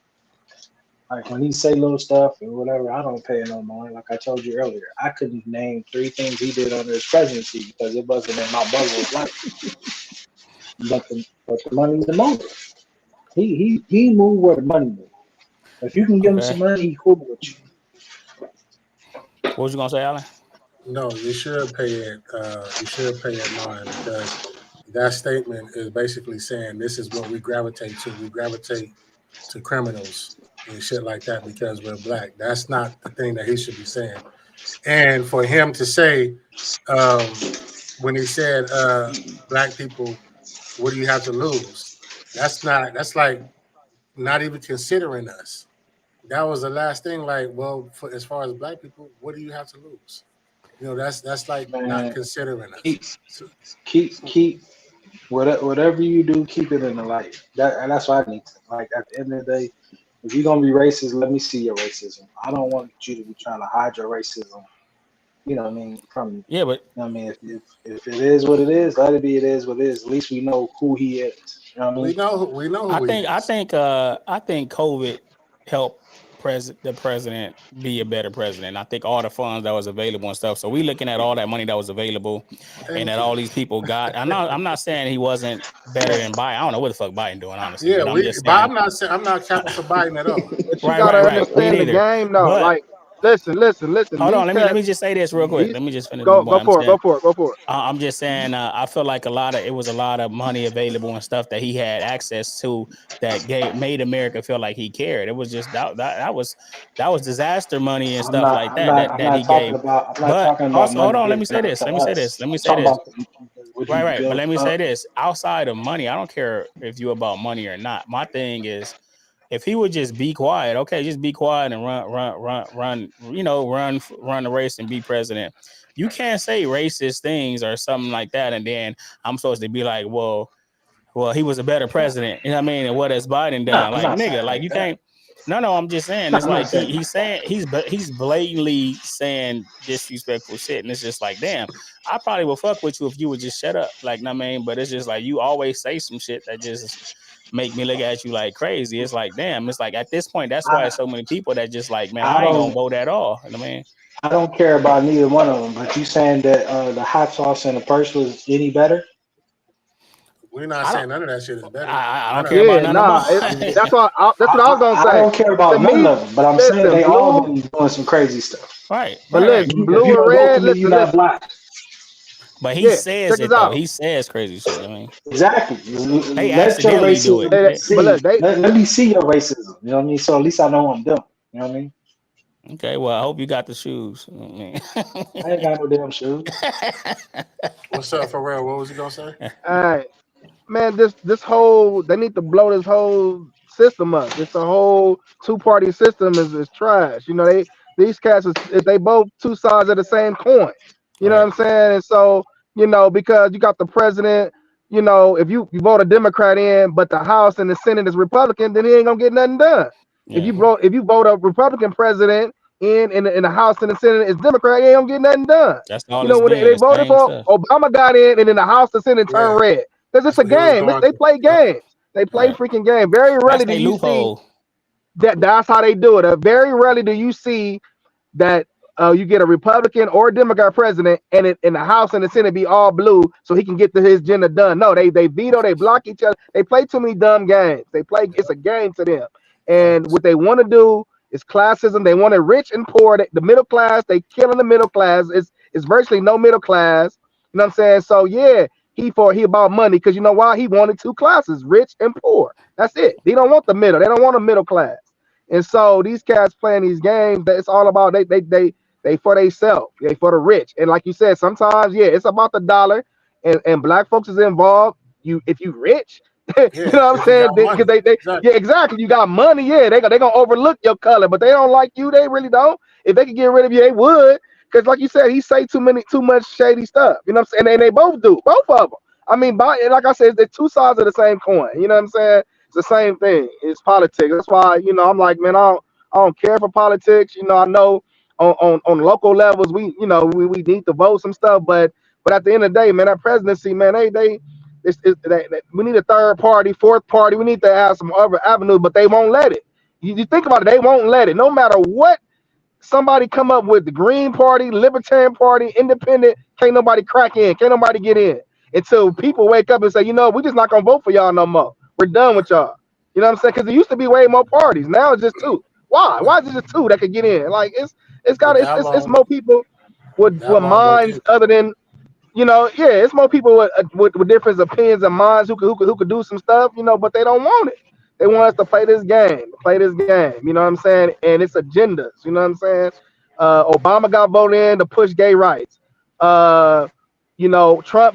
like when he say little stuff or whatever, I don't pay it no mind. Like I told you earlier, I couldn't name 3 things he did under his presidency because it wasn't in my bubble of life. But the money's the motive. He moved where the money moved. If you can give him Okay. some money, he cool with you. What was you gonna say, Alan? no, you should pay it. You should pay it mine because that statement is basically saying this is what we gravitate to. We gravitate to criminals and shit like that because we're black. That's not the thing that he should be saying. And for him to say, when he said, "Black people, what do you have to lose?" That's not. That's like not even considering us. That was the last thing. Like, well, for, as far as black people, what do you have to lose? You know, that's like not Man, considering us. keep So, keep whatever you do, keep it in the light. And that's what I need. Like at the end of the day, if you're gonna be racist, let me see your racism. I don't want you to be trying to hide your racism. You know what I mean? From you. Yeah, but You know what I mean? If it is what it is, let it be. It is what it is. At least we know who he is. You know what I mean? we know I who he think I is. think I think COVID helped the president be a better president. I think all the funds that was available and stuff. So we looking at all that money that was available and Thank that you. all these people got. I'm not saying he wasn't better than Biden. I don't know what the fuck Biden doing, honestly, Yeah, but I'm we. just But saying I'm not capping for Biden at all. But you right, gotta right, right. Me understand the neither. game though. But Like, listen. hold These on, let me cats, just say this real quick. these Let me just finish my go point. go I'm for it, saying go for it. I'm just saying, I feel like it was a lot of money available and stuff that he had access to that made America feel like he cared. It was just that was disaster money and I'm stuff not. like I'm that not. that I'm that he not talking gave. about. I'm not But talking about also, hold money on, let me given say out this. to Let me say this. us. Let me I'm say talking this. about what he Right. But built let me say up. this. Outside of money, I don't care if you about money or not. My thing is if he would just be quiet, okay, just be quiet and run, run the race and be president. You can't say racist things or something like that, and then I'm supposed to be like, well, he was a better president. You know what I mean? And what has Biden No, done? I'm Like, not saying nigga, like like you that. can't. No, I'm just saying. No, It's I'm not like saying he's saying he's blatantly saying disrespectful shit, and it's just like, damn, I probably would fuck with you if you would just shut up. Like, know what I mean? But it's just like you always say some shit that just make me look at you like crazy. It's like, damn, it's like at this point, that's why I so many people that just like, man, I I ain't gonna don't. vote at all. You know what I mean? I don't care about neither one of them. But you saying that the hot sauce in the purse was any better? We're not I don't saying none of that shit is better. I None don't of care it. about Yeah, none of nah. them. That's what I was gonna I say. don't care To about none me, of them. But I'm saying listen, they all blue, been doing some crazy stuff. Right, but right, right. listen, If blue you and don't vote for red. me, you're Listen, not listen. black. But he Yeah, says check this it though. out. He says crazy shit. I mean, Exactly. they Let your accidentally do it. racism They, but see. look, they Let me see your racism. You know what I mean? So at least I know what I'm doing. You know what I mean? Okay, well, I hope you got the shoes. I mean, I ain't got no damn shoes. What's up, Pharrell? What was he gonna say? all right. Man, this whole they need to blow this whole system up. This the whole two-party system is trash. You know, these cats is they both two sides of the same coin. You know what right. I'm saying? And so, because you got the president, if you vote a Democrat in, but the House and the Senate is Republican, then he ain't gonna get nothing done. Yeah, If you vote a Republican president in the House and the Senate is Democrat, he ain't gonna get nothing done. that's all You it's know, when been. they The voted same for stuff. Obama got in, and then the House and Senate Yeah, turned red. Because it's that's a what he was game. going They through. play Yep. games. They play Right. freaking game. Very That's rarely do their you see loophole. that's how they do it. Very rarely do you see that you get a Republican or a Democrat president, and in the House and the Senate be all blue, so he can get his agenda done. No, they veto, they block each other. They play too many dumb games. They play. It's a game to them. And what they want to do is classism. They want it rich and poor. The middle class, they killing the middle class. It's virtually no middle class. You know what I'm saying? So yeah, he about money because you know why? He wanted two classes, rich and poor. That's it. They don't want the middle. They don't want a middle class. And so these cats playing these games, it's all about they for themselves, they for the rich. And like you said, sometimes it's about the dollar, and black folks is involved. If you rich, you Yeah, know what I'm if you saying? got money. Because Exactly. exactly. You got money, they gonna overlook your color, but they don't like you. They really don't. If they could get rid of you, they would. Because like you said, he say too much shady stuff. You know what I'm saying? And they both do, both of them. I mean, like I said, they're two sides of the same coin. You know what I'm saying? It's the same thing. It's politics. That's why I'm like, man, I don't care for politics. I know on local levels we need to vote some stuff, but at the end of the day, man, that presidency, man, we need a third party, fourth party. We need to have some other avenues, but they won't let it. You think about it, they won't let it. No matter what somebody come up with, the Green Party, Libertarian Party, Independent, can't nobody crack in, can't nobody get in until people wake up and say, we're just not gonna vote for y'all no more. We're done with y'all. You know what I'm saying? Because there used to be way more parties. Now it's just two. Why? Why is it just two that could get in? Like But it's more people with that won't work minds either. other than it's more people with different opinions and minds who could do some stuff, but they don't want it. They want us to play this game, you know what I'm saying? And it's agendas, you know what I'm saying? Obama got voted in to push gay rights. Trump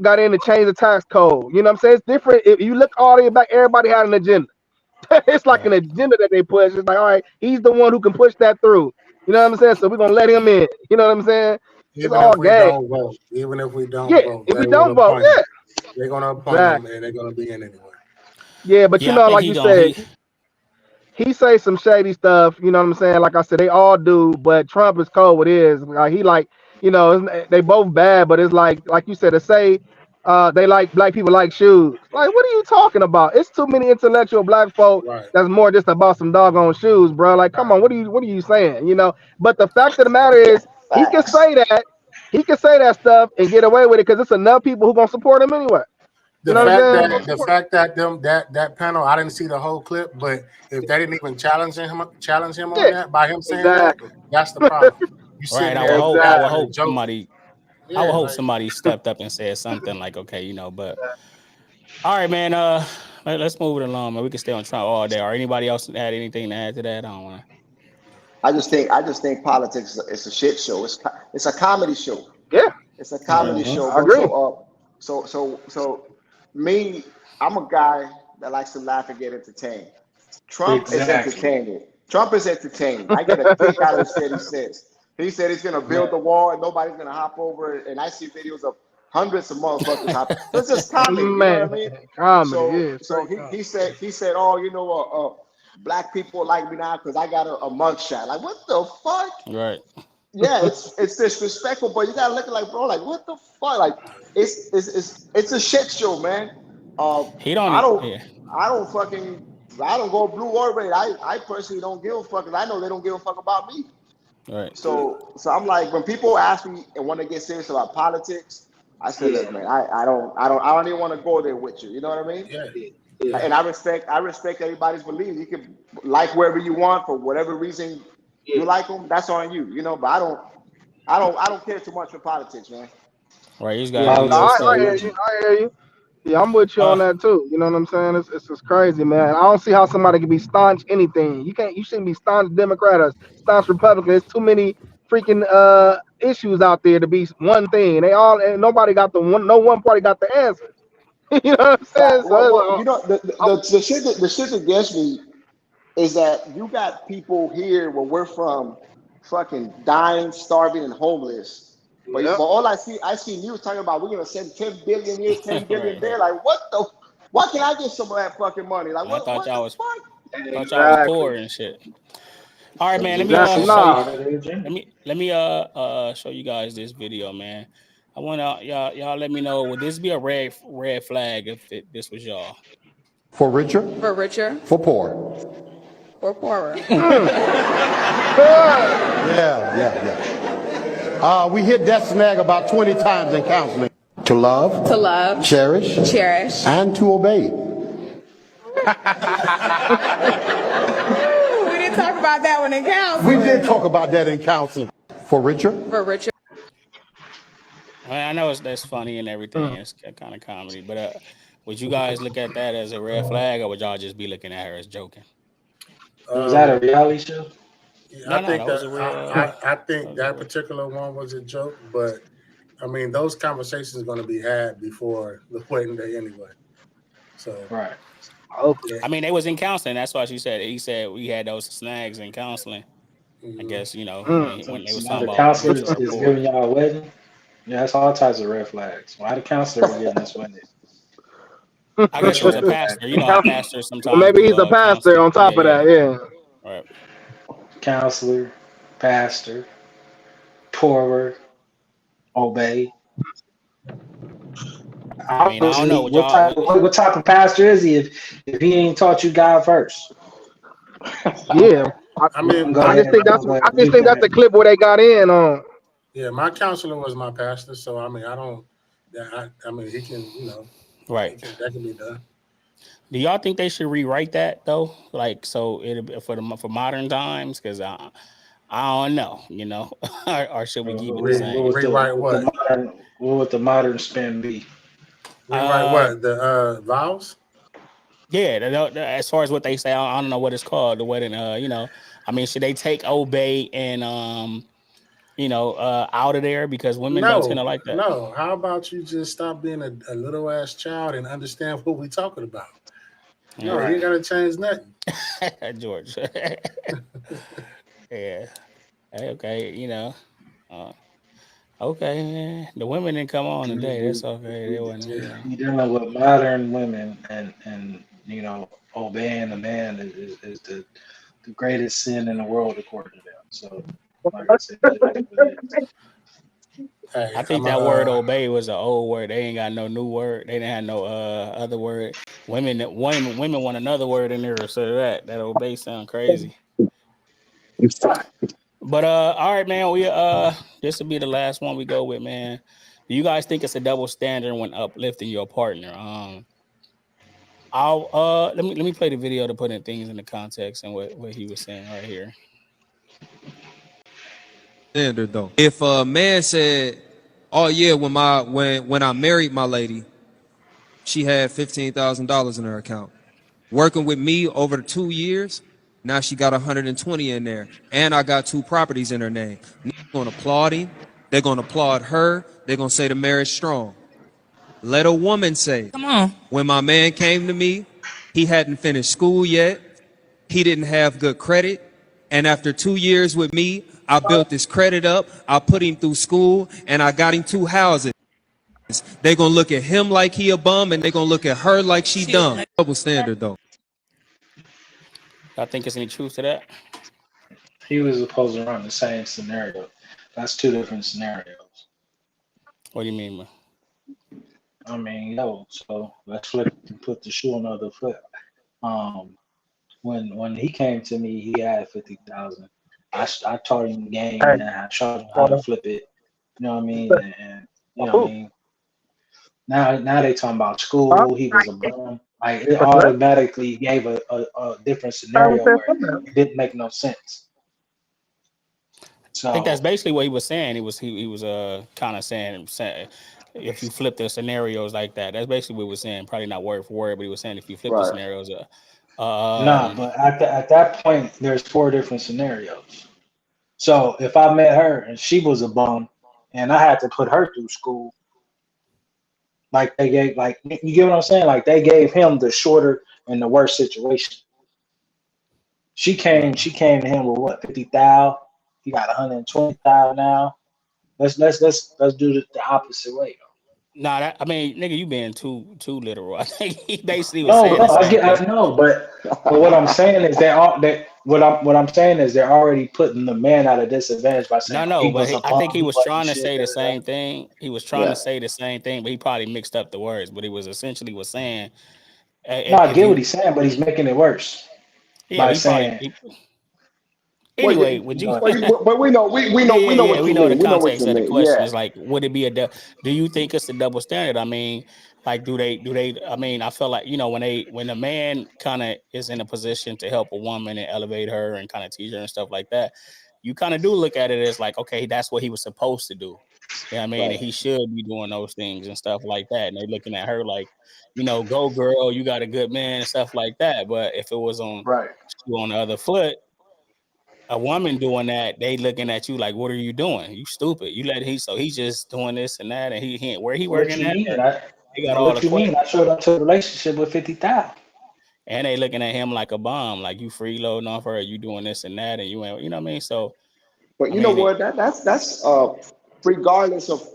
got in to change the tax code. You know what I'm saying? It's different. If you look all the way back, everybody had an agenda. It's like an agenda that they push. It's like, all right, he's the one who can push that through. You know what I'm saying? So we're gonna let him in. You know what I'm saying? It's Even all if we game. don't vote, Yeah, if we they will don't vote, appoint him. yeah. They're gonna appoint him, Exactly. and they're gonna be in anyway. Yeah, but Yeah, I think like you said, he say some shady stuff. You know what I'm saying? Like I said, they all do, but Trump is cold with his. They both bad, but it's like you said, to say they like black people like shoes. Like, what are you talking about? It's too many intellectual black folk Right. that's more just about some doggone shoes, bro. Like, come on, what are you saying? But the fact of the matter is, he can say that. He can say that stuff and get away with it because it's enough people who gonna support him anyway. You The know what fact I'm that saying? that panel, I didn't see the whole clip, but if they didn't even challenge him on Yeah, that by him saying that, exactly. that's the problem. You right. sitting there I would laughing hope and joking. somebody. I would Yeah, hope like somebody stepped up and said something like, okay, but all right, man. Let's move it along, man. We can stay on Trump all day. Or anybody else had anything to add to that? I don't want to. I just think politics is a shit show. It's a comedy show. Yeah, It's a comedy I show, bro. agree. So me, I'm a guy that likes to laugh and get entertained. Trump is Exactly. entertaining. Trump is entertaining. I get a kick out of the shit he says. He said he's gonna build the wall and nobody's gonna hop over it. And I see videos of hundreds of motherfuckers hopping. So it's just comedy, you know what I mean? Comedy, yeah. So he said, oh, black people like me now because I got a mugshot. Like, what the fuck? Right. Yeah, it's disrespectful, but you gotta look at like, bro, like what the fuck? Like it's a shit show, man. He don't. I don't Yeah. I don't go blue or red. I personally don't give a fuck, and I know they don't give a fuck about me. Right. So I'm like, when people ask me and want to get serious about politics, I say, look, man, I don't even want to go there with you. You know what I mean? yeah. And I respect everybody's beliefs. You can like whoever you want for whatever reason you like them. That's on you, But I don't care too much for politics, man. Right. He's Yeah, got to be I respected. hear you. I hear you. Yeah, I'm with you on that too. You know what I'm saying? It's just crazy, man. I don't see how somebody can be staunch anything. You shouldn't be staunch Democrat or staunch Republican. There's too many freaking issues out there to be one thing. And nobody got no one party got the answers. You know what I'm saying? Well, the shit that gets me is that you got people here where we're from fucking dying, starving, and homeless. But all I see news talking about we're gonna send 10 billion here, 10 billion there. Like, what the? Why can't I get some of that fucking money? Like, I what thought the y'all was fuck? thought y'all was poor and shit. All right, man. Let me show you. Let me show you guys this video, man. I want y'all let me know, would this be a red flag if this was y'all? For richer? For richer? For poor? Or poorer? Yeah. We hit that snag about 20 times in counseling. To love. To love. Cherish. Cherish. And to obey. did talk about that one in counseling. We did talk about that in counseling. For Richard? For Richard. I mean, I know that's funny and everything. It's kind of comedy, but would you guys look at that as a red flag, or would y'all just be looking at her as joking? Was that a reality show? No, I think that was a real. I think that particular one was a joke, but I mean those conversations are going to be had before the wedding day anyway. So right. Yeah. I mean, they was in counseling. That's why he said we had those snags in counseling. I guess when they was So talking the about counselor mutual is rapport. giving y'all a wedding. Yeah, that's all types of red flags. Why the counselor getting this wedding? I guess he was a pastor. You know how pastors Well, sometimes maybe do he's a pastor counseling. on top of that. Yeah. Right. Counselor, pastor, poorer, obey. I mean, I don't know Obviously, what y'all. what type of pastor is he if he ain't taught you God first? Yeah. I mean, I just think that's the clip where they got in on. Yeah, my counselor was my pastor, so I mean, I don't. Yeah, I mean, he can, Right. that can be done. Do y'all think they should rewrite that though? Like, so for modern times? Because I don't know, or should we keep it the same? Rewrite what? What would the modern spin be? Rewrite what? The vows? Yeah, as far as what they say, I don't know what it's called. The wedding, I mean, should they take obey and out of there because women don't tend to like that? No. How about you just stop being a little ass child and understand what we're talking about? No, you ain't got to change nothing. George. Yeah. Okay, okay, man. The women didn't come on today. That's okay. They wasn't. You're dealing with modern women, and obeying a man is the greatest sin in the world according to them. So, like I said, Hey, I think that word obey was an old word. They ain't got no new word. They didn't have no other word. Women want another word in there. So that obey sound crazy. But all right, man. We this will be the last one we go with, man. Do you guys think it's a double standard when uplifting your partner? I'll let me play the video to put in things into context and what he was saying right here. Standard though. If a man said, "Oh yeah, when I married my lady, she had $15,000 in her account. Working with me over the 2 years, now she got 120 in there, and I got 2 properties in her name." Niggas gonna applaud him. They're gonna applaud her. They're gonna say the marriage strong. Let a woman say, "Come on. When my man came to me, he hadn't finished school yet. He didn't have good credit. And after 2 years with me, I built his credit up. I put him through school and I got him 2 houses." They're going to look at him like he a bum and they're going to look at her like she dumb. Double standard though. I think there's any truth to that. He was supposed to run the same scenario. That's 2 different scenarios. What do you mean, man? I mean, so let's put the shoe on the other foot. When he came to me, he had 50,000. I taught him the game and I showed him how to flip it. You know what I mean? And you know what I mean? Now they talking about school. He was a bum. Like it automatically gave a different scenario where it didn't make no sense. So I think that's basically what he was saying. He was kind of saying if you flip the scenarios like that, that's basically what he was saying. Probably not word for word, but he was saying if you flip the scenarios, nah, but at that point, there's 4 different scenarios. So if I met her and she was a bum, and I had to put her through school, like they gave, like you get what I'm saying? Like they gave him the shorter and the worst situation. She came to him with what, 50,000? He got 120,000 now. Let's do it the opposite way. Nah, I mean, nigga, you being too literal. I think he basically was saying I know, but what I'm saying is what I'm saying is they're already putting the man at a disadvantage by saying no, but I think he was wasn't trying to shit, say the da, da, da. same thing. He was trying to say the same thing, but he probably mixed up the words. But he was essentially saying, No, I get what he's saying, but he's making it worse by he saying, Well, Anyway, yeah, would you? but we know Yeah, yeah, we know yeah. what We you know the mean. We know what context you of the mean. question Yeah. is like, would it be do you think it's a double standard? I mean, like, do they? I mean, I feel like when a man kind of is in a position to help a woman and elevate her and kind of teach her and stuff like that, you kind of do look at it as like, okay, that's what he was supposed to do. Yeah, I mean, Right. and he should be doing those things and stuff like that. And they're looking at her like, go girl, you got a good man and stuff like that. But if it was Right. on the other foot, a woman doing that, they looking at you like, what are you doing? You stupid. You let so he's just doing this and that, and he ain't where he What working you at. mean? They got all the What you mean? I questions, showed up to a relationship with 50,000. and they looking at him like a bomb, like you freeloading off her, you doing this and that, and you ain't, you know what I mean? So But I you know mean, what? That's regardless of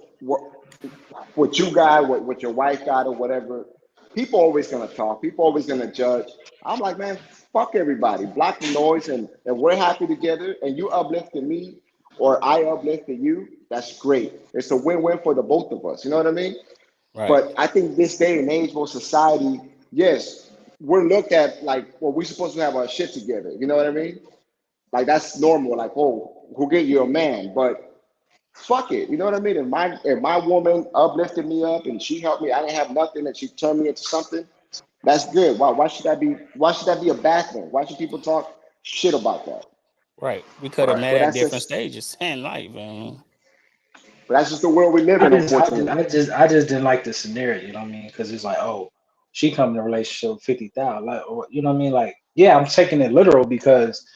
what you got, what your wife got, or whatever. People always gonna talk. People always gonna judge. I'm like, man, fuck everybody. Block the noise, and we're happy together. And you uplifted me, or I uplifted you. That's great. It's a win-win for the both of us. You know what I mean? right, But I think this day and age, for society, yes, we're looked at like, well, we're supposed to have our shit together. You know what I mean? Like that's normal. Like, oh, who get you a man? But fuck it. You know what I mean? If my woman uplifted me up and she helped me, I didn't have nothing, and she turned me into something. That's good. Why should that be a bad thing? Why should people talk shit about that? right. We could have But met but at that's different just stages in life. Man. but that's just the world we live I in, just, I just, unfortunately. I just, I just didn't like the scenario. You know what I mean? Because it's like, oh, she come in a relationship with 50,000. Like, or, you know what I mean? Like, yeah, I'm taking it literal because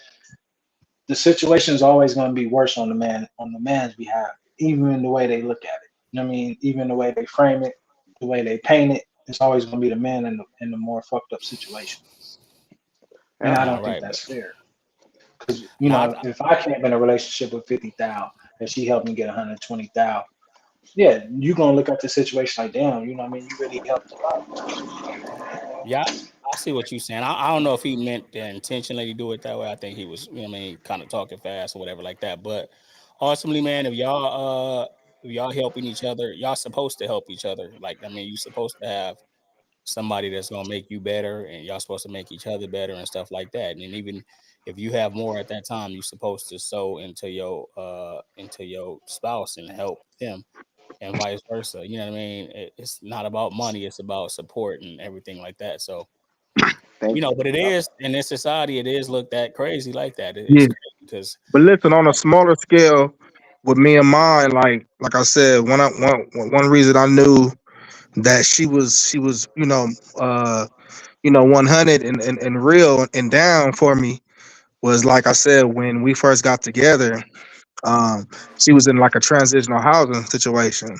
the situation is always going to be worse on the man's behalf, even in the way they look at it. You know what I mean? Even the way they frame it, the way they paint it, it's always going to be the man in the more fucked up situation. And I Yeah. Nah, don't think right, but that's fair. Because not. if I came in a relationship with 50,000 and she helped me get 120,000, yeah, you're gonna look at the situation like, damn, you know what I mean? You really helped a lot. Yeah, I see what you're saying. I don't know if he meant to intentionally do it that way. I think he was, you know what I mean, kind of talking fast or whatever like that. But ultimately, man, if y'all helping each other, y'all supposed to help each other. Like, I mean, you supposed to have somebody that's gonna make you better, and y'all supposed to make each other better and stuff like that. And even if you have more at that time, you're supposed to sow into your spouse and help them, and vice versa. You know what I mean? It's not about money; it's about support and everything like that. So Thank you. but it Yep. is in this society, it is looked at crazy like that. It's Yeah. crazy because But listen, on a smaller scale, with me and mine, like I said, one reason I knew that she was 100 and real and down for me was, like I said, when we first got together. Um, she was in like a transitional housing situation,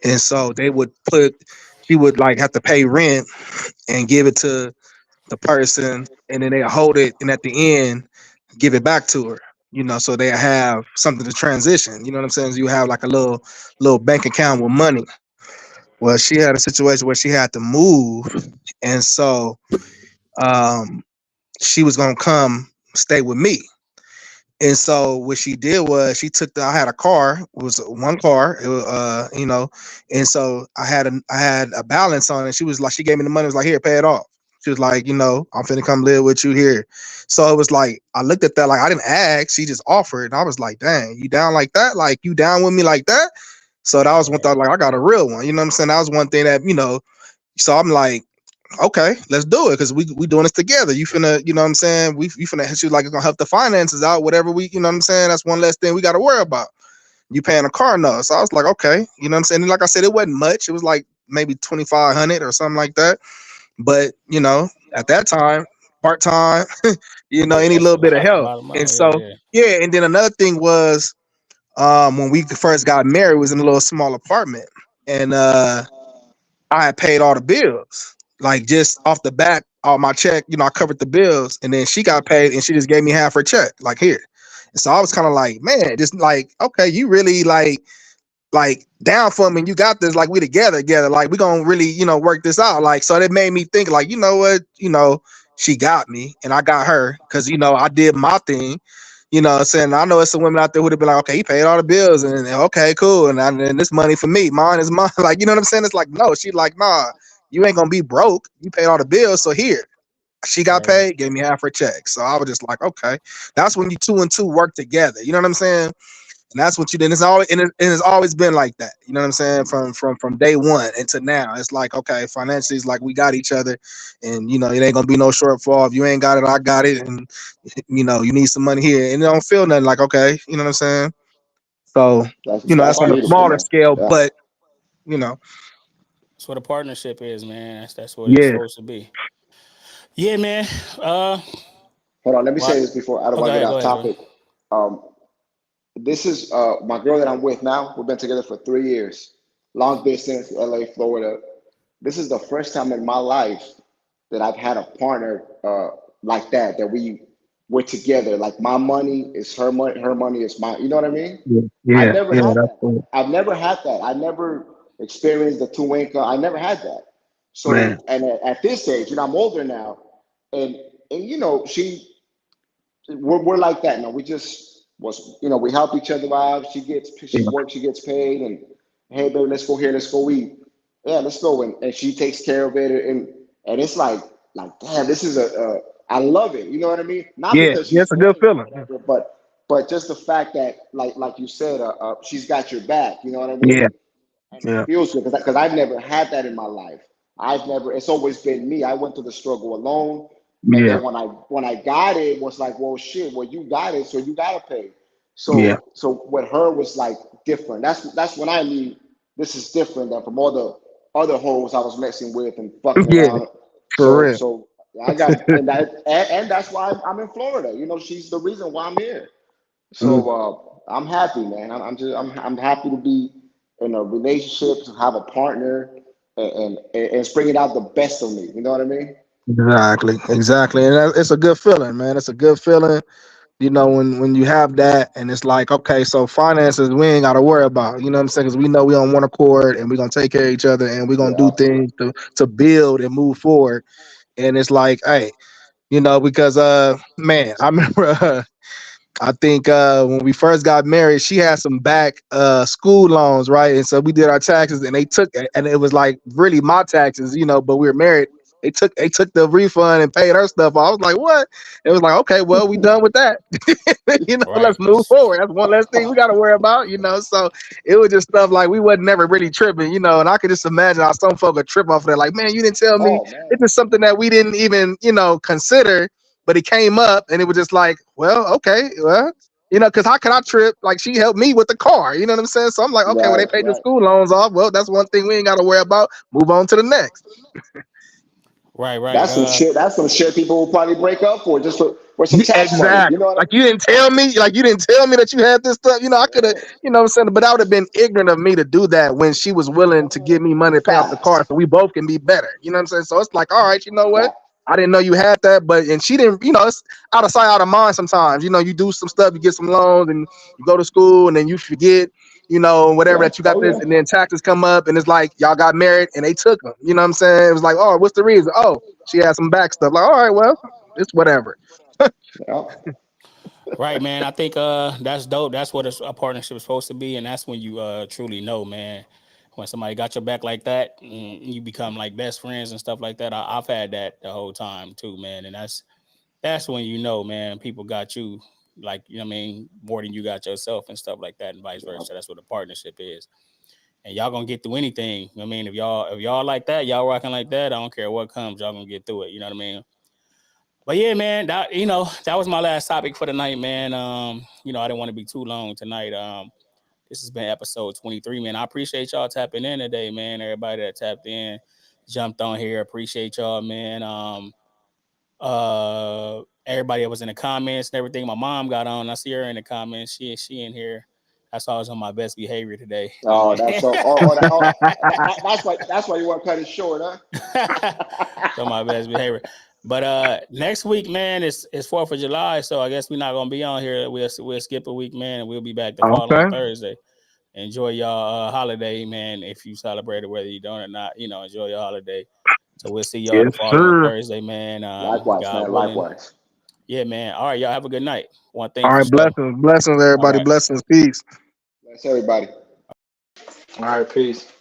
and so she would like have to pay rent and give it to the person, and then they hold it, and at the end, give it back to her. So they have something to transition. You know what I'm saying? So you have like a little bank account with money. Well, she had a situation where she had to move, and so um, she was gonna come stay with me. And so what she did was she took I had a car, it was one car, it was, and so I had a balance on it. She was like, she gave me the money, was like, here, pay it off. She was like, I'm finna come live with you here. So it was like, I looked at that, like, I didn't ask, she just offered. And I was like, dang, you down like that? Like, you down with me like that? So that was one thought, like, I got a real one. You know what I'm saying? That was one thing that, so I'm like, okay, let's do it because we doing this together. You finna, you know what I'm saying? You finna, she was like, it's gonna help the finances out, whatever you know what I'm saying? That's one less thing we got to worry about. You paying a car note. So I was like, okay, you know what I'm saying? And like I said, it wasn't much. It was like maybe 2,500 or something like that. But, at that time, part time, yeah, any little bit of that's a help. lot of And money. Yeah, so, yeah. yeah. And then another thing was, when we first got married, it was in a little small apartment. And, I had paid all the bills, like just off the bat, all my check. I covered the bills, and then she got paid, and she just gave me half her check, like here. And so I was kind of like, man, just like, okay, you really like down for me, and you got this, like we together, like we gonna really, work this out, like. So that made me think, like, you know what, she got me, and I got her, because I did my thing. What I'm saying? I know it's some women out there who'd have been like, okay, he paid all the bills, and okay, cool, and this money for me, mine is mine. Like, you know what I'm saying? It's like, no, she like, nah, you ain't gonna be broke. You paid all the bills, so here. She got paid, gave me half her check. So I was just like, okay, that's when you 2 and 2 work together. You know what I'm saying? And that's what you did. It's always and it's always been like that. You know what I'm saying? From day one into now, it's like, okay, financially, it's like we got each other, and you know it ain't gonna be no shortfall. If you ain't got it, I got it, and you know you need some money here, and it don't feel nothing. Like, okay, you know what I'm saying? So you know that's on a smaller scale, but you know, That's what a partnership is, man. That's what it's yeah, supposed to be. Yeah, man. Hold on, let me say Well, this before I don't oh, want to get go off ahead, Jordan. topic. This is my girl that I'm with now. We've been together for 3 years, long distance, LA, Florida. This is the first time in my life that I've had a partner like that. That we're together. Like my money is her money is mine. You know what I mean? I've yeah, never yeah. had That's that. cool, I've never had that. I never experienced the two income. I never had that. man. So, and at this age, you know, I'm older now, and you know, we're like that now. We just we help each other out. She Yeah, works, she gets paid, and hey, baby, let's go here, let's go eat. Yeah, let's go, and she takes care of it, and it's like damn, this is I love it. You know what I mean? Not yeah, because yeah. she's It's a good paying or feeling. whatever, but just the fact that like you said, she's got your back. You know what I mean? Yeah, And it yeah, feels good because I've never had that in my life. It's always been me. I went through the struggle alone, and yeah, then when I got it, it was like, well, shit, well, you got it, so you gotta pay. yeah, So with her was like different. That's when I knew this is different than from all the other hoes I was messing with and fucking yeah. around. For So real. so I got and that's why I'm in Florida. You know, she's the reason why I'm here. Mm, So I'm happy, man. I'm happy to be in a relationship, to have a partner, and it's bringing out the best of me. You know what I mean? exactly, exactly. And it's a good feeling, man. It's a good feeling. You know, when you have that, and it's like, okay, so finances we ain't got to worry about. You know what I'm saying? Because we know we on one accord, and we're gonna take care of each other, and we're gonna do Yeah. things to build and move forward. And it's like, hey, you know, because man, I remember. I think when we first got married, she had some back school loans, right? And so we did our taxes, and they took it, and it was like really my taxes, you know. But we were married. They took the refund and paid her stuff. I was like, what? It was like, okay, well, we done with that. You know, Right. let's move forward. That's one less thing we got to worry about, you know. So it was just stuff like we wasn't never really tripping, you know. And I could just imagine how some folk would trip off of that. Like, man, you didn't tell me. Oh man. It's just something that we didn't even, you know, consider, but it came up, and it was just like, well, okay, well, you know, because how can I trip? Like, she helped me with the car, you know what I'm saying? So I'm like, okay, well, they Right. paid the Right. school loans off. Well, that's one thing we ain't got to worry about. Move on to the next. Right, right. That's some shit. That's some shit people will probably break up for just for some tax money. You Exactly. know what I Like, mean? you didn't tell me. Like, you didn't tell me that you had this stuff. You know, I could have, you know what I'm saying? But that would have been ignorant of me to do that when she was willing to give me money to pay off the car Facts. so we both can be better. You know what I'm saying? So it's like, all right, you know what? Facts. I didn't know you had that, and she didn't, you know, it's out of sight, out of mind sometimes. You know, you do some stuff, you get some loans, and you go to school, and then you forget, you know, whatever Yeah. that you got Oh this, yeah. and then taxes come up, and it's like, y'all got married, and they took them. You know what I'm saying? It was like, oh, what's the reason? Oh, she had some back stuff. Like, all right, well, it's whatever. Yeah. Right, man. I think that's dope. That's what a partnership is supposed to be, and that's when you truly know, man. When somebody got your back like that, and you become like best friends and stuff like that. I've had that the whole time too, man. And that's when you know, man, people got you, like, you know what I mean, more than you got yourself and stuff like that, and vice versa. That's what a partnership is. And y'all gonna get through anything. You know what I mean, if y'all like that, y'all rocking like that, I don't care what comes, y'all gonna get through it. You know what I mean? But yeah, man, that was my last topic for the night, man. I didn't want to be too long tonight. This has been episode 23, man. I appreciate y'all tapping in today, man. Everybody that tapped in, jumped on here, appreciate y'all, man. Everybody that was in the comments and everything. My mom got on. I see her in the comments. She in here. That's why I was on my best behavior today. You know Oh, what I that's mean? so. That's why you want to cut it short, huh? So my best behavior. But next week, man, it's 4th of July, so I guess we're not gonna be on here. We'll skip a week, man, and we'll be back the following Okay. Thursday. Enjoy y'all holiday, man. If you celebrate it, whether you don't or not, enjoy your holiday. So we'll see y'all Yes, the following sir. Thursday, man. Likewise, God man. willing. Likewise. Yeah, man. All right, y'all have a good night. One thing All for right, sure. blessings, All everybody, right. blessings, peace. Bless everybody. All right, peace.